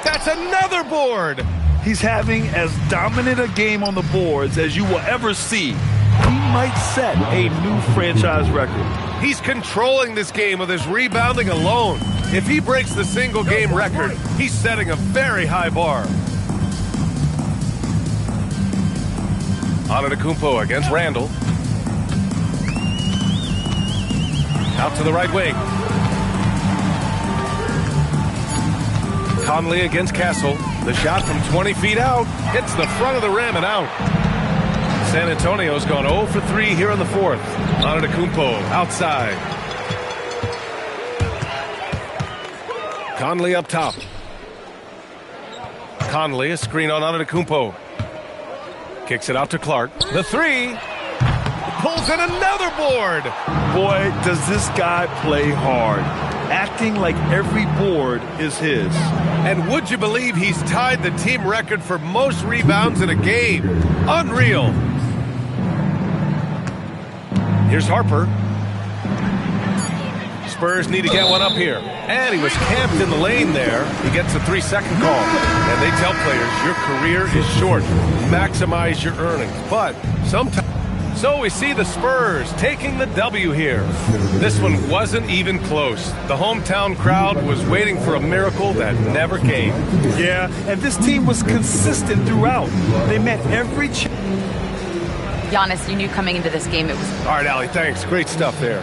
That's another board. He's having as dominant a game on the boards as you will ever see. He might set a new franchise record. He's controlling this game with his rebounding alone. If he breaks the single game record, he's setting a very high bar. Antetokounmpo against Randall. Out to the right wing. Conley against Castle. The shot from 20 feet out hits the front of the rim and out. San Antonio's gone 0 for 3 here in the fourth. Antetokounmpo outside. Conley up top. Conley, a screen on Antetokounmpo. Kicks it out to Clark. The three. Pulls in another board. Boy, does this guy play hard. Acting like every board is his. And would you believe he's tied the team record for most rebounds in a game? Unreal. Here's Harper. Spurs need to get one up here. And he was camped in the lane there. He gets a 3-second call. And they tell players, your career is short. Maximize your earnings. But sometimes... So we see the Spurs taking the W here. This one wasn't even close. The hometown crowd was waiting for a miracle that never came. Yeah, and this team was consistent throughout. They met every chance. Giannis, you knew coming into this game it was... All right, Allie, thanks. Great stuff there.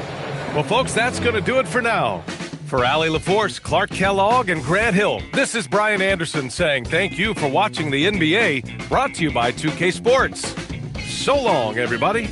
Well, folks, that's going to do it for now. For Allie LaForce, Clark Kellogg, and Grant Hill, this is Brian Anderson saying thank you for watching the NBA, brought to you by 2K Sports. So long, everybody.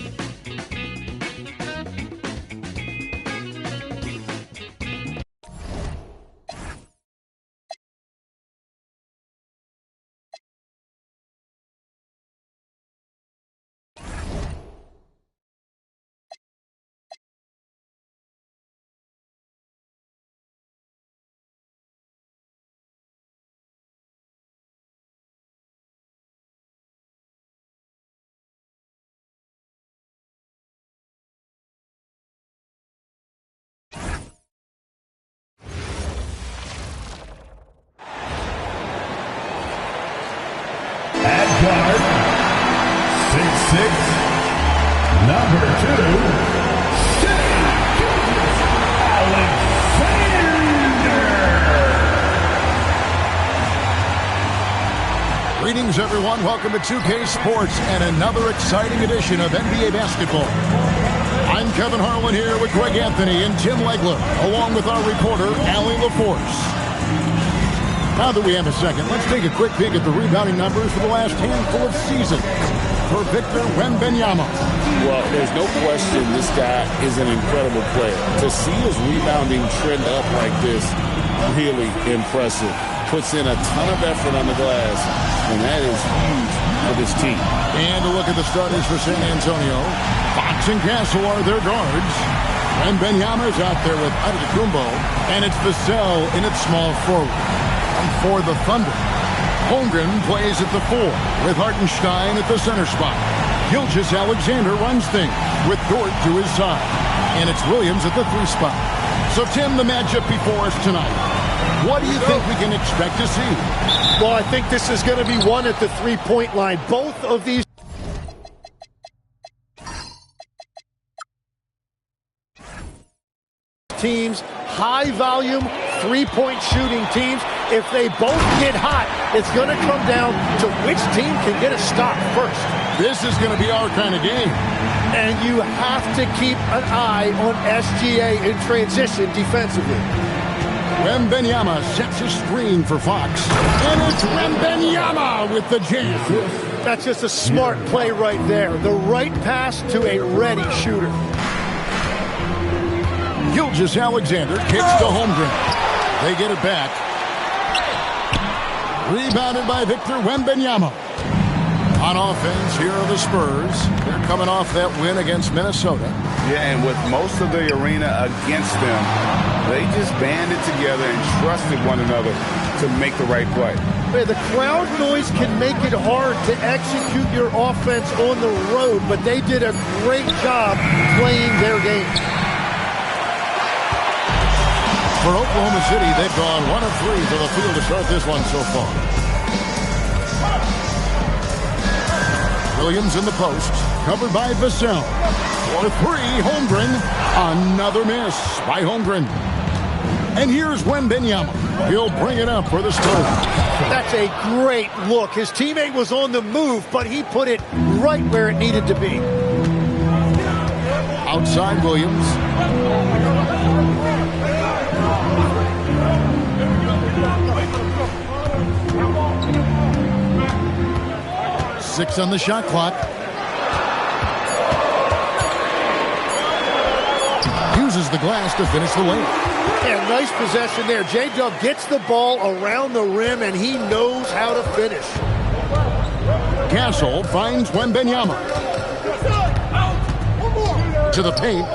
Guard, 6'6", number 2, Shai Alexander. Greetings, everyone. Welcome to 2K Sports and another exciting edition of NBA basketball. I'm Kevin Harlan here with Greg Anthony and Tim Legler, along with our reporter, Allie LaForce. Now that we have a second, let's take a quick peek at the rebounding numbers for the last handful of seasons for Victor Wembanyama. Well, there's no question this guy is an incredible player. To see his rebounding trend up like this, really impressive. Puts in a ton of effort on the glass, and that is huge for this team. And a look at the starters for San Antonio. Fox and Castle are their guards. Wembanyama's out there with Antetokounmpo, and it's Vassell in its small forward. For the Thunder, Holmgren plays at the 4 with Hartenstein at the center spot. Gilgeous-Alexander runs things with Dort to his side. And it's Williams at the 3 spot. So, Tim, the matchup before us tonight. What do you think we can expect to see? Well, I think this is going to be one at the three-point line. Both of these teams, high-volume, three-point shooting teams. If they both get hot, it's going to come down to which team can get a stop first. This is going to be our kind of game. And you have to keep an eye on SGA in transition defensively. Wembanyama sets a screen for Fox. And it's Wembanyama with the jam. That's just a smart play right there. The right pass to a ready shooter. Gilgeous-Alexander kicks to Holmgren. They get it back. Rebounded by Victor Wembanyama. On offense, here are the Spurs. They're coming off that win against Minnesota. Yeah, and with most of the arena against them, they just banded together and trusted one another to make the right play. The crowd noise can make it hard to execute your offense on the road, but they did a great job playing their game. For Oklahoma City, they've gone 1 of 3 to the field to start this one so far. Williams in the post, covered by Vassell. For 3, Holmgren. Another miss by Holmgren. And here's Wembanyama. He'll bring it up for the Spurs. That's a great look. His teammate was on the move, but he put it right where it needed to be. Outside Williams. Six on the shot clock. Uses the glass to finish the lane. Yeah, nice possession there. J-Dub gets the ball around the rim, and he knows how to finish. Castle finds Wembanyama. To the paint.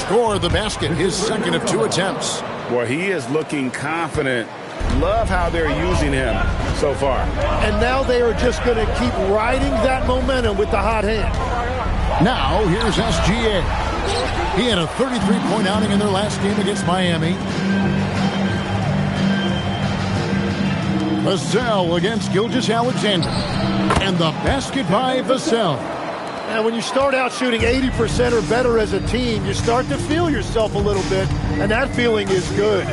Score the basket, his second of 2 attempts. Boy, he is looking confident. Love how they're using him so far. And now they are just going to keep riding that momentum with the hot hand. Now, here's SGA. He had a 33-point outing in their last game against Miami. Vassell against Gilgeous-Alexander. And the basket by Vassell. Now, when you start out shooting 80% or better as a team, you start to feel yourself a little bit, and that feeling is good.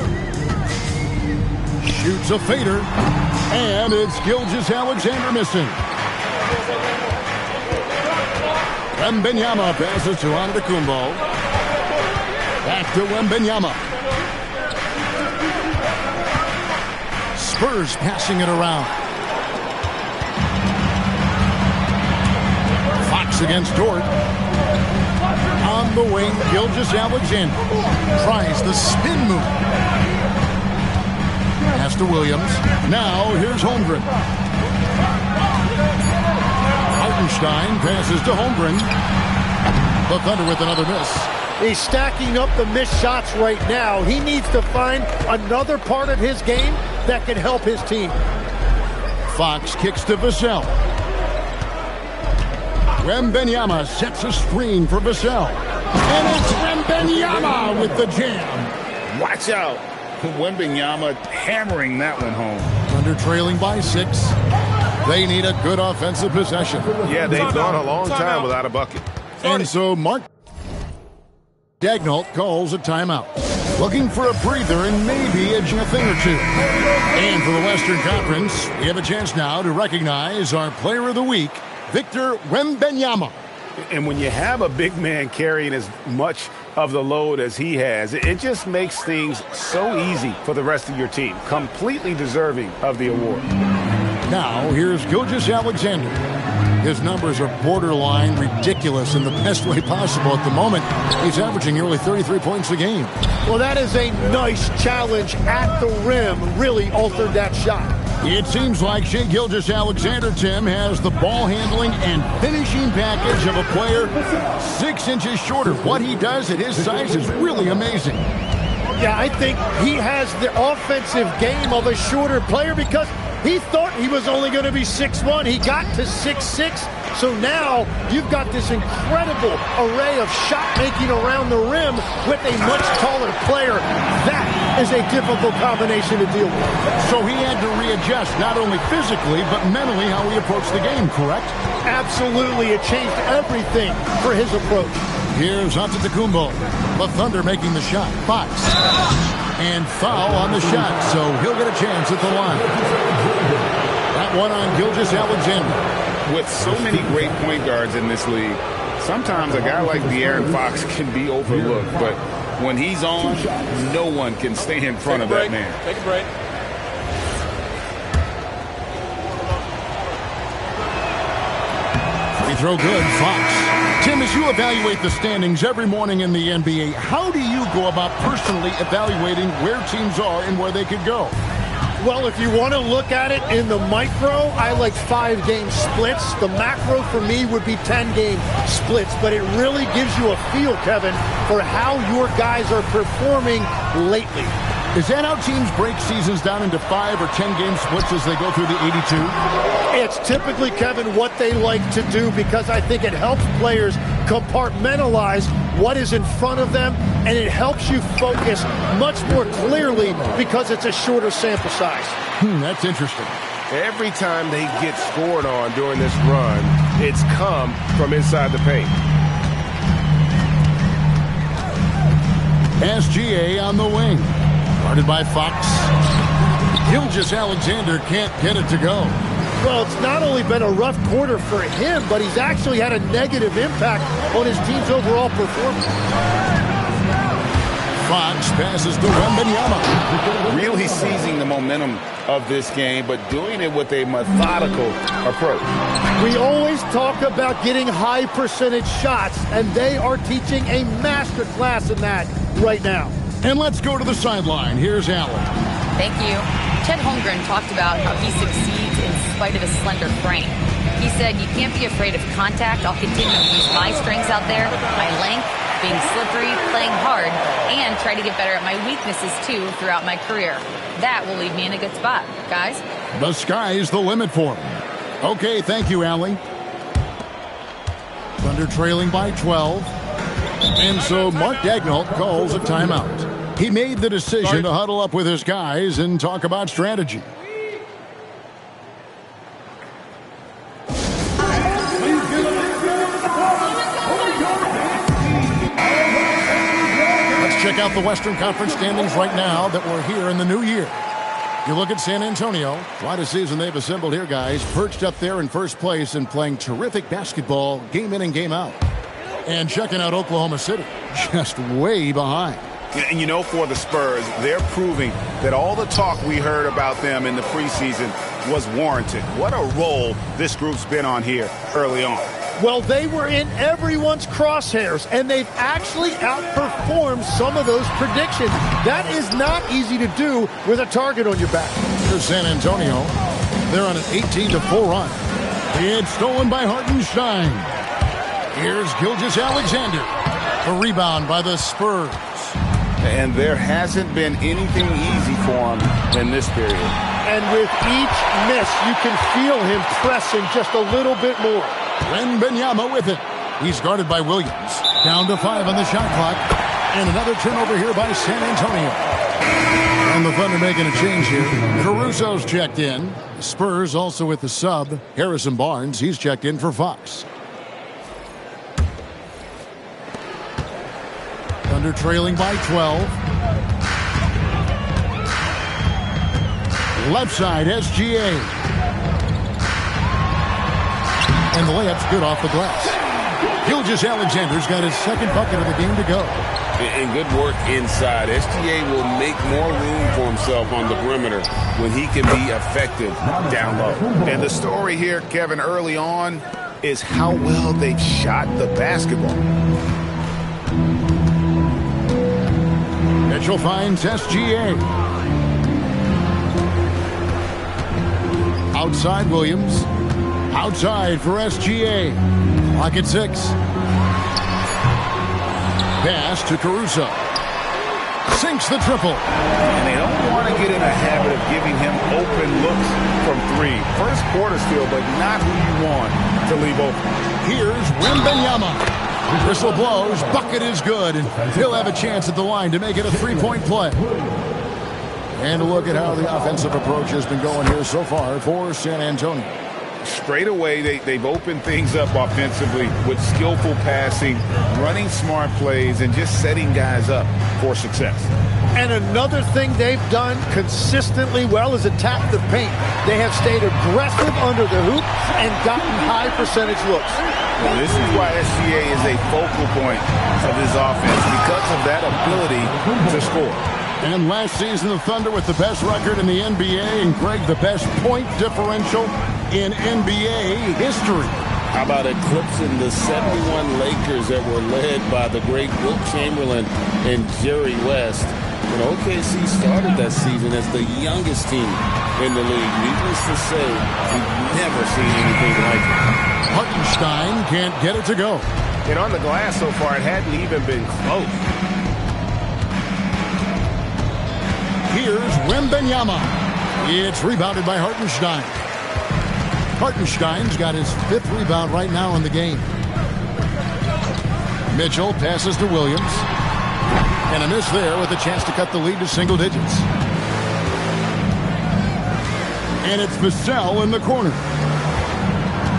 Shoots a fader, and it's Gilgeous-Alexander missing. Wembanyama passes to Antetokounmpo. Back to Wembanyama. Spurs passing it around. Fox against Dort. On the wing, Gilgeous-Alexander tries the spin move. Pass to Williams. Now here's Holmgren. Hartenstein passes to Holmgren. The Thunder with another miss. He's stacking up the missed shots right now. He needs to find another part of his game that can help his team. Fox kicks to Vassell. Wembanyama sets a screen for Vassell. And it's Wembanyama with the jam. Watch out. Wembanyama hammering that one home. Thunder trailing by 6. They need a good offensive possession. Yeah, they've gone a long time without a bucket. And so Mark Daigneault calls a timeout. Looking for a breather and maybe edging a thing or two. And for the Western Conference, we have a chance now to recognize our Player of the Week, Victor Wembanyama. And when you have a big man carrying as much of the load as he has, it just makes things so easy for the rest of your team. Completely deserving of the award. Now, here's Gilgeous-Alexander. His numbers are borderline ridiculous in the best way possible at the moment. He's averaging nearly 33 points a game. Well, that is a nice challenge at the rim. Really altered that shot. It seems like Shai Gilgeous-Alexander, Tim, has the ball handling and finishing package of a player 6 inches shorter. What he does at his size is really amazing. Yeah, I think he has the offensive game of a shorter player because he thought he was only going to be 6'1". He got to 6'6". So now you've got this incredible array of shot making around the rim with a much taller player. That is a difficult combination to deal with. So he had to readjust not only physically but mentally how he approached the game, correct? Absolutely. It changed everything for his approach. Here's Antetokounmpo. The Thunder making the shot. Fox. And foul on the shot, so he'll get a chance at the line. That one on Gilgeous-Alexander. With so many great point guards in this league, sometimes a guy like De'Aaron Fox can be overlooked, but when he's on, no one can stay in front of that man. Take a break. Free throw good, Fox. Tim, as you evaluate the standings every morning in the NBA, how do you go about personally evaluating where teams are and where they could go? Well, if you want to look at it in the micro, I like 5-game splits. The macro for me would be 10-game splits, but it really gives you a feel, Kevin, for how your guys are performing lately. Is that how teams break seasons down into 5 or 10-game splits as they go through the 82? It's typically, Kevin, what they like to do because I think it helps players compartmentalize what is in front of them, and it helps you focus much more clearly because it's a shorter sample size. That's interesting. Every time they get scored on during this run, it's come from inside the paint. SGA on the wing. Guarded by Fox. Gilgeous-Alexander can't get it to go. Well, it's not only been a rough quarter for him, but he's actually had a negative impact on his team's overall performance. Fox passes to Wembanyama. Really seizing the momentum of this game, but doing it with a methodical approach. We always talk about getting high percentage shots, and they are teaching a master class in that right now. And let's go to the sideline. Here's Allen. Thank you. Chet Holmgren talked about how he succeeds in spite of his slender frame. He said, "You can't be afraid of contact. I'll continue to use my strengths out there, my length, being slippery, playing hard, and try to get better at my weaknesses, too, throughout my career. That will leave me in a good spot." Guys? The sky's the limit for him. Okay, thank you, Allie. Thunder trailing by 12. And so Mark Daigneault calls a timeout. He made the decision to huddle up with his guys and talk about strategy. Let's check out the Western Conference standings right now that we're here in the new year. You look at San Antonio. Quite a season they've assembled here, guys. Perched up there in first place and playing terrific basketball game in and game out. And checking out Oklahoma City, just way behind. And you know, for the Spurs, they're proving that all the talk we heard about them in the preseason was warranted. What a role this group's been on here early on. Well, they were in everyone's crosshairs, and they've actually outperformed some of those predictions. That is not easy to do with a target on your back. Here's San Antonio. They're on an 18-4 run. It's stolen by Hartenstein. Here's Gilgeous-Alexander. A rebound by the Spurs. And there hasn't been anything easy for him in this period. And with each miss, you can feel him pressing just a little bit more. Wembanyama with it. He's guarded by Williams. Down to 5 on the shot clock. And another turnover here by San Antonio. And the Thunder making a change here. Caruso's checked in. The Spurs also with the sub. Harrison Barnes, he's checked in for Fox. Thunder trailing by 12. Left side, SGA. And the layup's good off the glass. Gilgeous-Alexander's got his second bucket of the game to go. And good work inside. SGA will make more room for himself on the perimeter when he can be effective down low. And the story here, Kevin, early on is how well they've shot the basketball. Mitchell finds SGA. Outside Williams. Outside for SGA. Clock at 6. Pass to Caruso. Sinks the triple. And they don't want to get in a habit of giving him open looks from 3. First quarter still, but not who you want to leave open. Here's Wembanyama. Whistle blows, bucket is good, and he'll have a chance at the line to make it a 3-point play. And a look at how the offensive approach has been going here so far for San Antonio. Straight away, they've opened things up offensively with skillful passing, running smart plays, and just setting guys up for success. And another thing they've done consistently well is attack the paint. They have stayed aggressive under the hoop and gotten high percentage looks. Well, this is why SGA is a focal point of this offense, because of that ability to score. And last season, the Thunder with the best record in the NBA, and Greg, the best point differential in NBA history. How about eclipsing the 71 Lakers that were led by the great Wilt Chamberlain and Jerry West? And OKC started that season as the youngest team in the league. Needless to say, we've never seen anything like it. Hartenstein can't get it to go. And on the glass so far, it hadn't even been close. Here's Wembanyama. It's rebounded by Hartenstein. Hartenstein's got his 5th rebound right now in the game. Mitchell passes to Williams. And a miss there with a chance to cut the lead to single digits. And it's Vassell in the corner.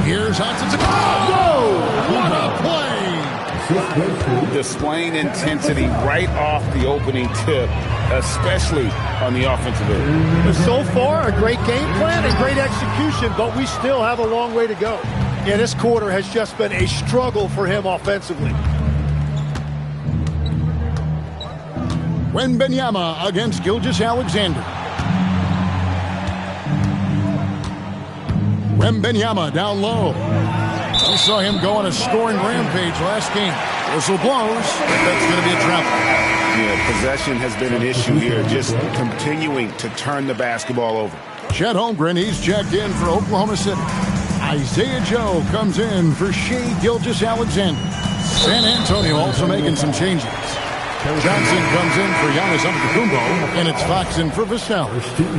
Here's Hudson. Oh, what a play! Displaying intensity right off the opening tip, especially on the offensive end. But so far, a great game plan and great execution, but we still have a long way to go. Yeah, this quarter has just been a struggle for him offensively. Wembanyama against Gilgeous-Alexander. Wembanyama down low. We saw him go on a scoring rampage last game. Whistle blows, but that's going to be a travel. Yeah, possession has been an issue here, just continuing to turn the basketball over. Chet Holmgren, he's checked in for Oklahoma City. Isaiah Joe comes in for Shai Gilgeous-Alexander. San Antonio also making some changes. Johnson comes in for Giannis Antetokounmpo, and it's Fox in for Vassell.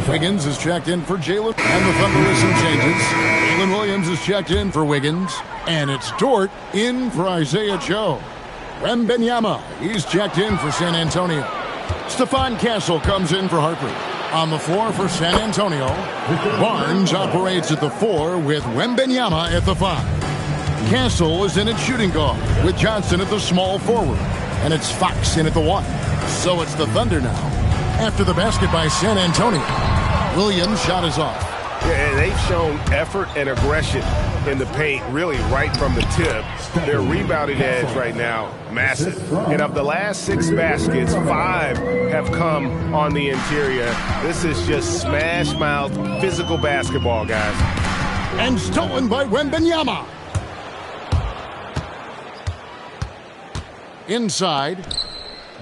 Wiggins is checked in for Jalen, and the Thunder with some changes. Jalen Williams is checked in for Wiggins, and it's Dort in for Isaiah Joe. Wembanyama, he's checked in for San Antonio. Stephon Castle comes in for Harper. On the floor for San Antonio, Barnes operates at the 4 with Wembanyama at the 5. Castle is in at shooting guard with Johnson at the small forward. And it's Fox in at the 1. So it's the Thunder now. After the basket by San Antonio, Williams' shot is off. Yeah, and they've shown effort and aggression in the paint, really right from the tip. Their rebounding edge right now, massive. And of the last 6 baskets, 5 have come on the interior. This is just smash-mouth, physical basketball, guys. And stolen by Wembanyama. Inside,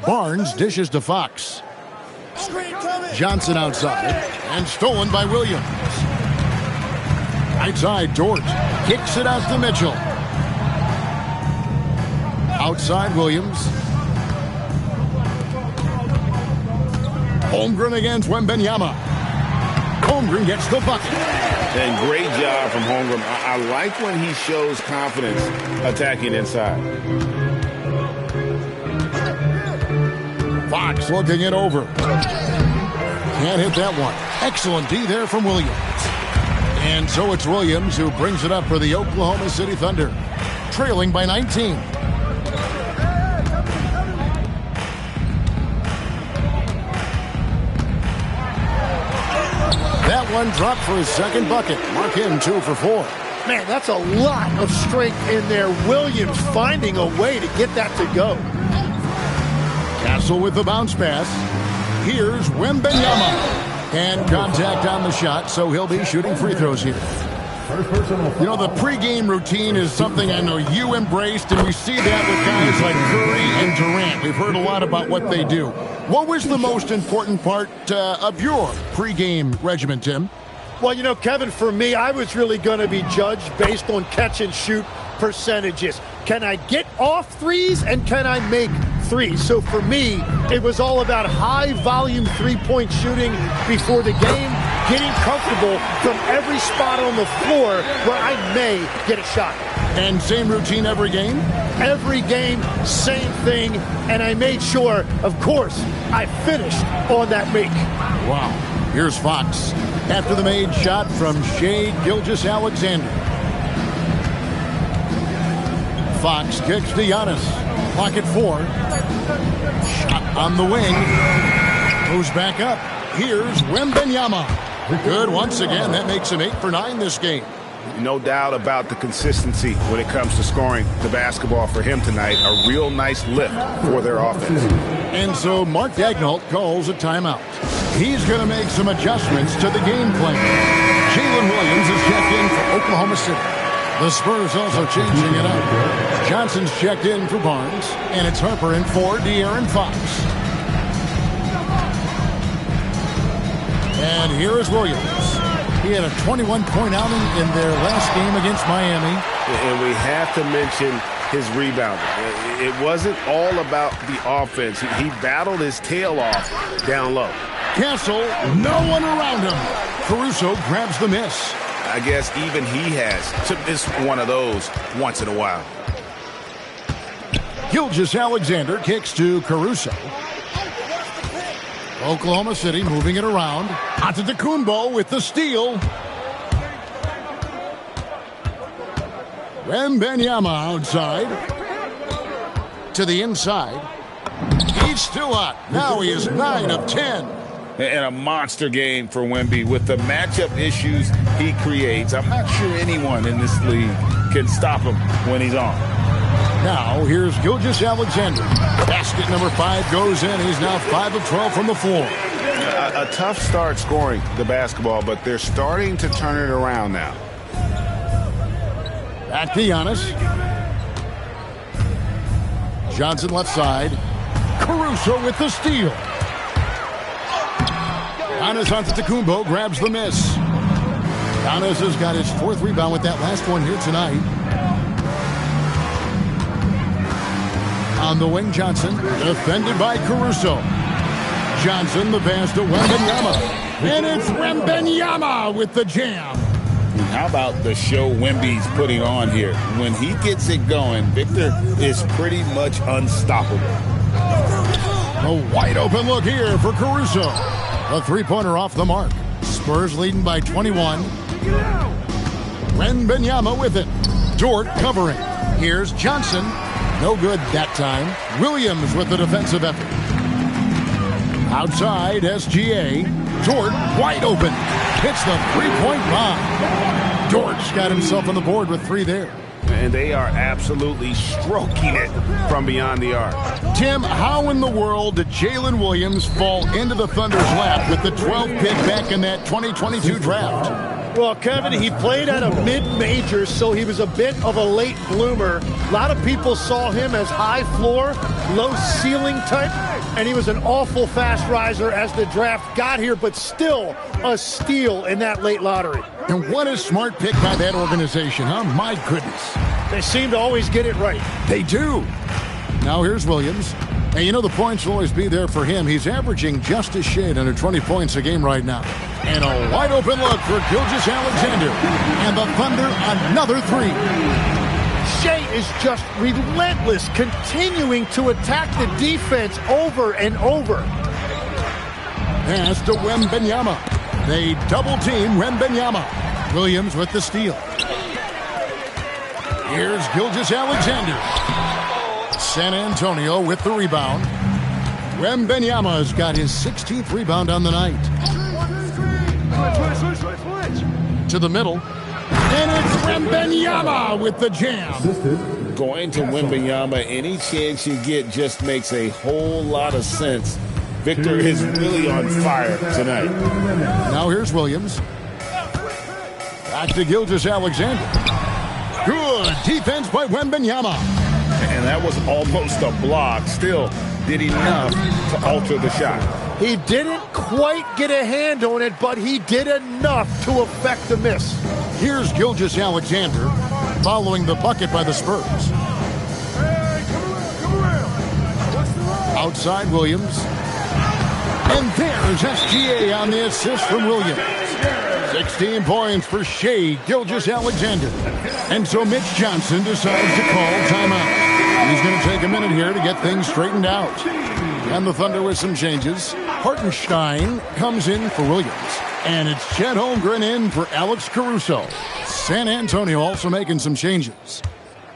Barnes dishes to Fox. Johnson outside, and stolen by Williams. Right side, Dort kicks it out to Mitchell. Outside, Williams. Holmgren against Wembanyama. Holmgren gets the bucket. And great job from Holmgren. I like when he shows confidence attacking inside. Fox looking it over. Can't hit that one. Excellent D there from Williams. And so it's Williams who brings it up for the Oklahoma City Thunder, trailing by 19. That one dropped for his second bucket. Mark him 2 for 4. Man, that's a lot of strength in there. Williams finding a way to get that to go. Castle with the bounce pass. Here's Wembanyama. And contact on the shot, so he'll be shooting free throws here. You know, the pregame routine is something I know you embraced, and we see that with guys like Curry and Durant. We've heard a lot about what they do. What was the most important part of your pregame regimen, Tim? Well, you know, Kevin, for me, I was really going to be judged based on catch-and-shoot percentages. Can I get off threes, and can I make threes? So for me, it was all about high-volume three-point shooting before the game, getting comfortable from every spot on the floor where I may get a shot. And same routine every game? Every game, same thing, and I made sure, of course, I finished on that make. Wow. Here's Fox after the made shot from Shai Gilgeous-Alexander. Fox kicks to Giannis. Clock at 4. Shot on the wing. Moves back up. Here's Wembanyama. Good once again. That makes him 8 for 9 this game. No doubt about the consistency when it comes to scoring the basketball for him tonight. A real nice lift for their offense. And so Mark Daigneault calls a timeout. He's going to make some adjustments to the game plan. Jalen Williams is checked in for Oklahoma City. The Spurs also changing it up. Johnson's checked in for Barnes, and it's Harper in for De'Aaron Fox. And here is Williams. He had a 21-point outing in their last game against Miami. And we have to mention his rebounding. It wasn't all about the offense. He battled his tail off down low. Castle, no one around him. Caruso grabs the miss. I guess even he has to miss one of those once in a while. Gilgeous-Alexander kicks to Caruso. Oklahoma City moving it around. Antetokounmpo with the steal. Wembanyama outside. To the inside. He's still hot. Now he is 9 of 10. And a monster game for Wemby with the matchup issues he creates. I'm not sure anyone in this league can stop him when he's on. Now, here's Gilgeous-Alexander. Basket number 5 goes in. He's now 5 of 12 from the floor. A tough start scoring the basketball, but they're starting to turn it around now. Back to Giannis. Johnson left side. Caruso with the steal. Giannis Antetokounmpo grabs the miss. Giannis has got his 4th rebound with that last one here tonight. On the wing, Johnson, defended by Caruso. Johnson, the pass to Wembanyama. And it's Wembanyama with the jam. How about the show Wemby's putting on here? When he gets it going, Victor is pretty much unstoppable. A wide open look here for Caruso. A 3-pointer off the mark. Spurs leading by 21. Wembanyama with it. Dort covering. Here's Johnson. No good that time. Williams with the defensive effort. Outside, SGA. Dort wide open. Hits the 3-point bomb. Dort's got himself on the board with 3 there. And they are absolutely stroking it from beyond the arc. Tim, how in the world did Jalen Williams fall into the Thunder's lap with the 12th pick back in that 2022 draft? Well, Kevin, he played at a mid-major, so he was a bit of a late bloomer. A lot of people saw him as high floor, low ceiling type, and he was an awful fast riser as the draft got here, but still a steal in that late lottery. And what a smart pick by that organization, huh? My goodness. They seem to always get it right. They do. Now here's Williams. And you know the points will always be there for him. He's averaging just a shade under 20 points a game right now. And a wide open look for Gilgeous-Alexander. And the Thunder another 3. Shea is just relentless, continuing to attack the defense over and over. Pass to Wembanyama. They double team Wembanyama. Williams with the steal. Here's Gilgeous-Alexander. San Antonio with the rebound. Wembanyama's got his 16th rebound on the night. To the middle. And it's Wembanyama with the jam. Going to Wembanyama, any chance you get just makes a whole lot of sense. Victor is really on fire tonight. Now here's Williams. Back to Gilgeous-Alexander. Good defense by Wembanyama. And that was almost a block. Still did enough to alter the shot. He didn't quite get a hand on it, but he did enough to affect the miss. Here's Gilgeous-Alexander following the bucket by the Spurs. Outside Williams. And there's SGA on the assist from Williams. 16 points for Shea Gilgeous-Alexander. And so Mitch Johnson decides to call timeout. He's going to take a minute here to get things straightened out. And the Thunder with some changes. Hartenstein comes in for Williams. And it's Chet Holmgren in for Alex Caruso. San Antonio also making some changes.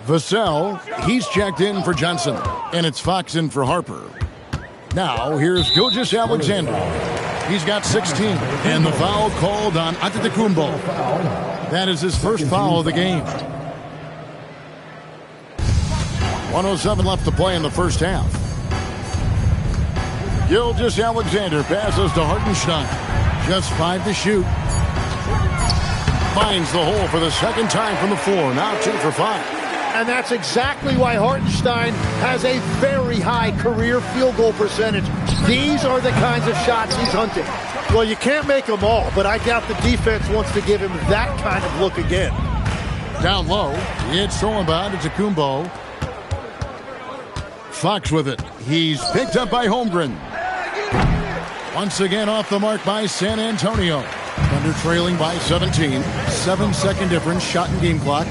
Vassell, he's checked in for Johnson. And it's Fox in for Harper. Now, here's Gilgeous-Alexander. He's got 16. And the foul called on Antetokounmpo. That is his first foul of the game. 1:07 left to play in the first half. Gilgeous-Alexander passes to Hartenstein. Just 5 to shoot. Finds the hole for the second time from the floor. Now 2 for 5. And that's exactly why Hartenstein has a very high career field goal percentage. These are the kinds of shots he's hunting. Well, you can't make them all, but I doubt the defense wants to give him that kind of look again. Down low, it's stolen by Antetokounmpo. Fox with it. He's picked up by Holmgren. Once again off the mark by San Antonio. Thunder trailing by 17. 7-second difference, shot and game clock.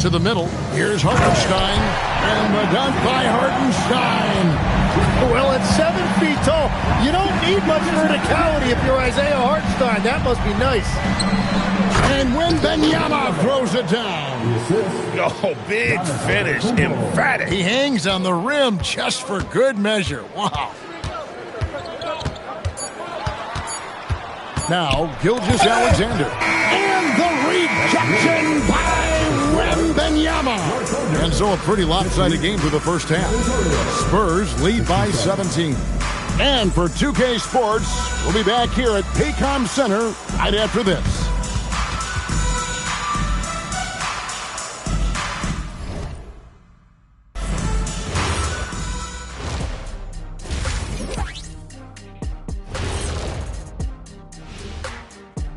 To the middle, here's Hartenstein. And the dunk by Hartenstein. Well, at 7 feet tall, you don't need much verticality if you're Isaiah Hartenstein. That must be nice. And Wembanyama throws it down. Oh, big finish, emphatic. He hangs on the rim just for good measure. Wow. Now, Gilgeous-Alexander. And the rejection by Wembanyama. And so a pretty lopsided game for the first half. Spurs lead by 17. And for 2K Sports, we'll be back here at Paycom Center right after this.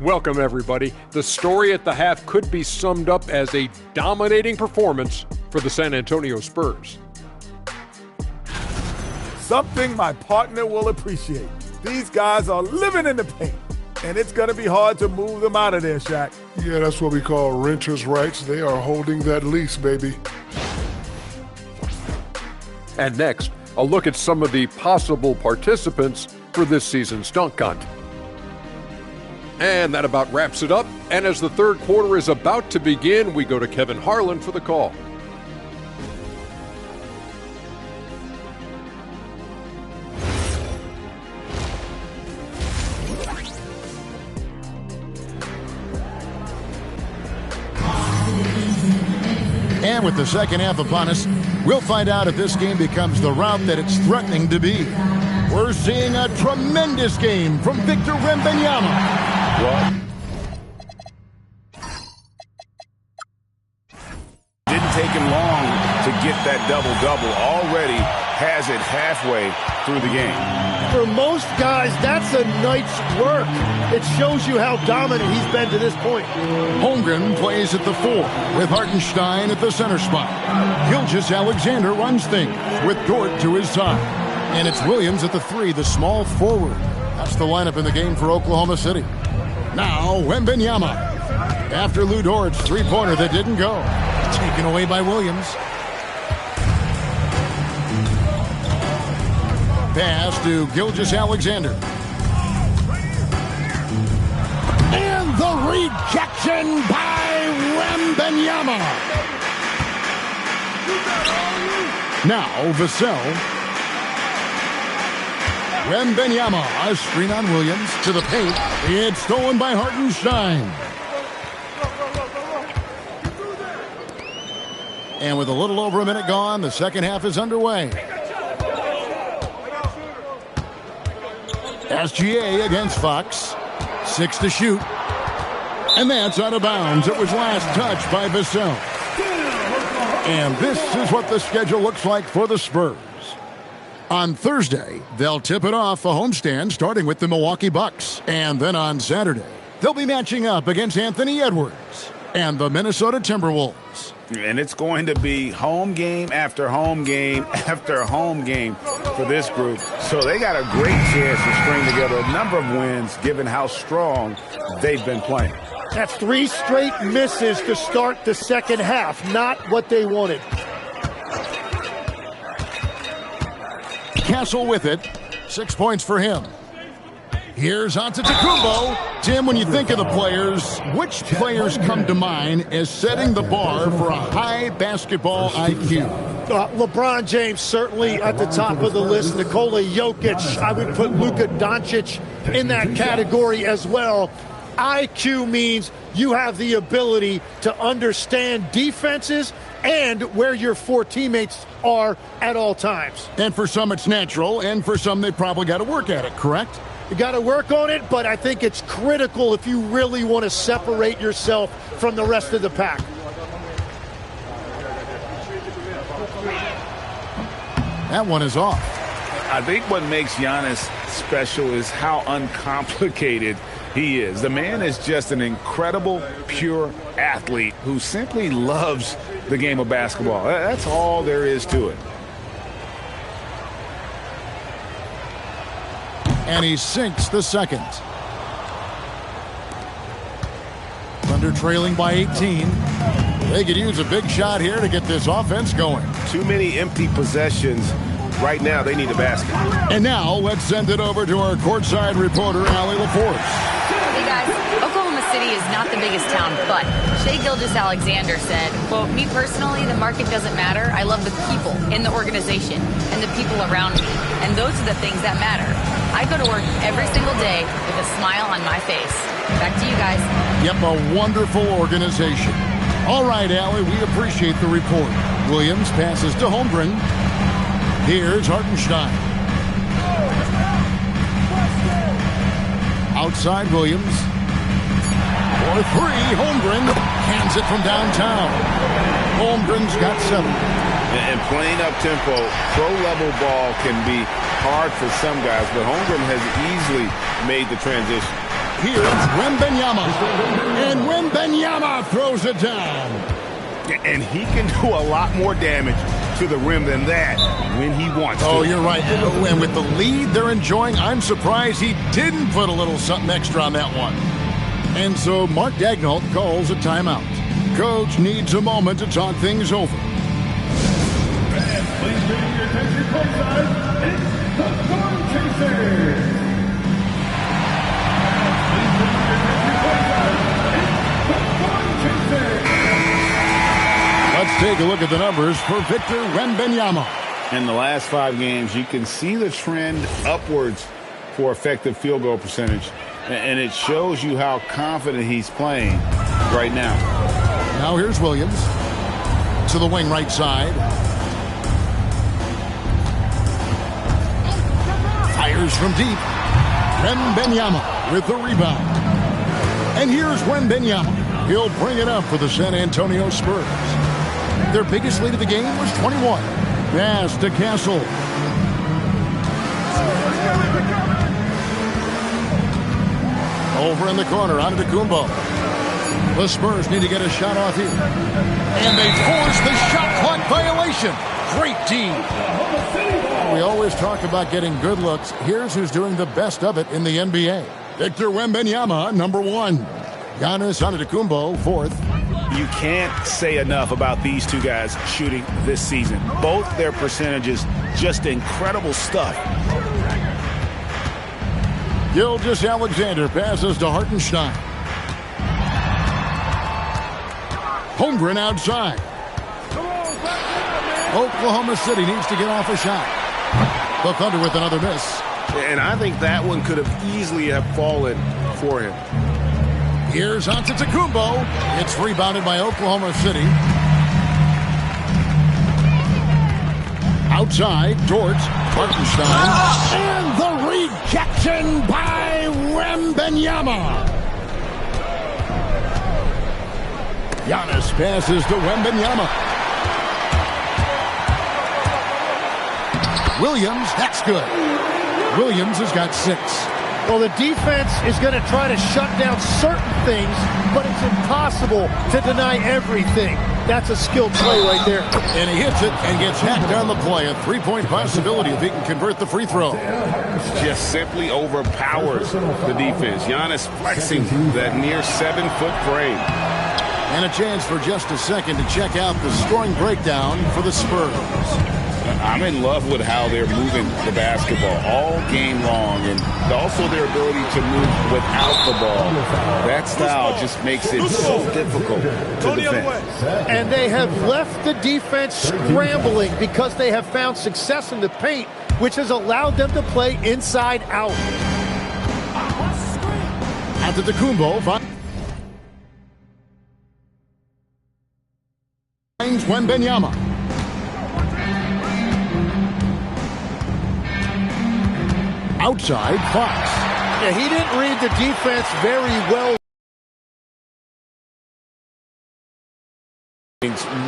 Welcome, everybody. The story at the half could be summed up as a dominating performance for the San Antonio Spurs. Something my partner will appreciate. These guys are living in the paint, and it's going to be hard to move them out of there, Shaq. Yeah, that's what we call renters' rights. They are holding that lease, baby. And next, a look at some of the possible participants for this season's dunk contest. And that about wraps it up. And as the third quarter is about to begin, we go to Kevin Harlan for the call. And with the second half upon us, we'll find out if this game becomes the route that it's threatening to be. We're seeing a tremendous game from Victor Wembanyama. Didn't take him long to get that double-double. Already has it halfway through the game. For most guys, that's a night's work. It shows you how dominant he's been to this point. Holmgren plays at the 4 with Hartenstein at the center spot. Gilgeous-Alexander runs things with Dort to his side. And it's Williams at the 3, the small forward. That's the lineup in the game for Oklahoma City. Now, Wembanyama. After Lou Dort's three-pointer that didn't go. Taken away by Williams. Pass to Gilgeous-Alexander. And the rejection by Wembanyama. Now, Vassell. Wembanyama, a screen on Williams to the paint. It's stolen by Hartenstein. And with a little over a minute gone, the second half is underway. SGA against Fox. 6 to shoot. And that's out of bounds. It was last touched by Vassell. And this is what the schedule looks like for the Spurs. On Thursday, they'll tip it off a homestand starting with the Milwaukee Bucks. And then on Saturday, they'll be matching up against Anthony Edwards and the Minnesota Timberwolves. And it's going to be home game after home game after home game for this group. So they got a great chance to string together a number of wins given how strong they've been playing. That's 3 straight misses to start the second half. Not what they wanted. Castle with it. 6 points for him. Here's Antetokounmpo. Tim, when you think of the players, which players come to mind as setting the bar for a high basketball IQ? LeBron James certainly at the top of the list. Nikola Jokic. I would put Luka Doncic in that category as well. IQ means you have the ability to understand defenses and where your 4 teammates are at all times. And for some it's natural, and for some they probably got to work at it, correct? You got to work on it, but I think it's critical if you really want to separate yourself from the rest of the pack. That one is off. I think what makes Giannis special is how uncomplicated he is. The man is just an incredible, pure athlete who simply loves the game of basketball. That's all there is to it. And he sinks the second. Thunder trailing by 18. They could use a big shot here to get this offense going. Too many empty possessions. Right now, they need a basket. And now, let's send it over to our courtside reporter, Allie LaForce. Hey, guys. Oklahoma City is not the biggest town, but Shai Gilgeous-Alexander said, quote, "Me personally, the market doesn't matter. I love the people in the organization and the people around me. And those are the things that matter. I go to work every single day with a smile on my face." Back to you guys. Yep, a wonderful organization. All right, Allie, we appreciate the report. Williams passes to Holmgren. Here's Hartenstein. Outside Williams. For three, Holmgren hands it from downtown. Holmgren's got 7. And playing up-tempo, pro-level ball can be hard for some guys, but Holmgren has easily made the transition. Here's Wembanyama. And Wembanyama throws it down. And he can do a lot more damage to the rim than that when he wants to. Oh, you're right. And with the lead they're enjoying, I'm surprised he didn't put a little something extra on that one. And so Mark Daigneault calls a timeout. Coach needs a moment to talk things over. And please bring your attention courtside. It's the Storm Chasers. Let's take a look at the numbers for Victor Wembanyama. In the last 5 games, you can see the trend upwards for effective field goal percentage. And it shows you how confident he's playing right now. Now here's Williams to the wing right side. Fires from deep. Wembanyama with the rebound. And here's Wembanyama. He'll bring it up for the San Antonio Spurs. Their biggest lead of the game was 21. Pass to Castle. Over in the corner, Antetokounmpo. The Spurs need to get a shot off here. And they force the shot clock violation. Great D. We always talk about getting good looks. Here's who's doing the best of it in the NBA. Victor Wembanyama, number 1. Giannis Antetokounmpo, 4th. You can't say enough about these two guys shooting this season. Both their percentages, just incredible stuff. Gilgeous-Alexander passes to Hartenstein. Holmgren outside. Oklahoma City needs to get off a shot. The Thunder with another miss. And I think that one could have easily have fallen for him. Here's Antetokounmpo. It's rebounded by Oklahoma City. Outside, Dort, Hartenstein. And the rejection by Wembanyama. Giannis passes to Wembanyama. Williams, that's good. Williams has got 6. Well, the defense is going to try to shut down certain things, but it's impossible to deny everything. That's a skilled play right there. And he hits it and gets hacked on the play. A 3-point possibility if he can convert the free throw. Just simply overpowers the defense. Giannis flexing that near 7-foot frame. And a chance for just a second to check out the scoring breakdown for the Spurs. I'm in love with how they're moving the basketball all game long, and also their ability to move without the ball. That style just makes it so difficult to defend. And they have left the defense scrambling because they have found success in the paint, which has allowed them to play inside out. Antetokounmpo finds Wembanyama. Outside, Fox. Yeah, he didn't read the defense very well.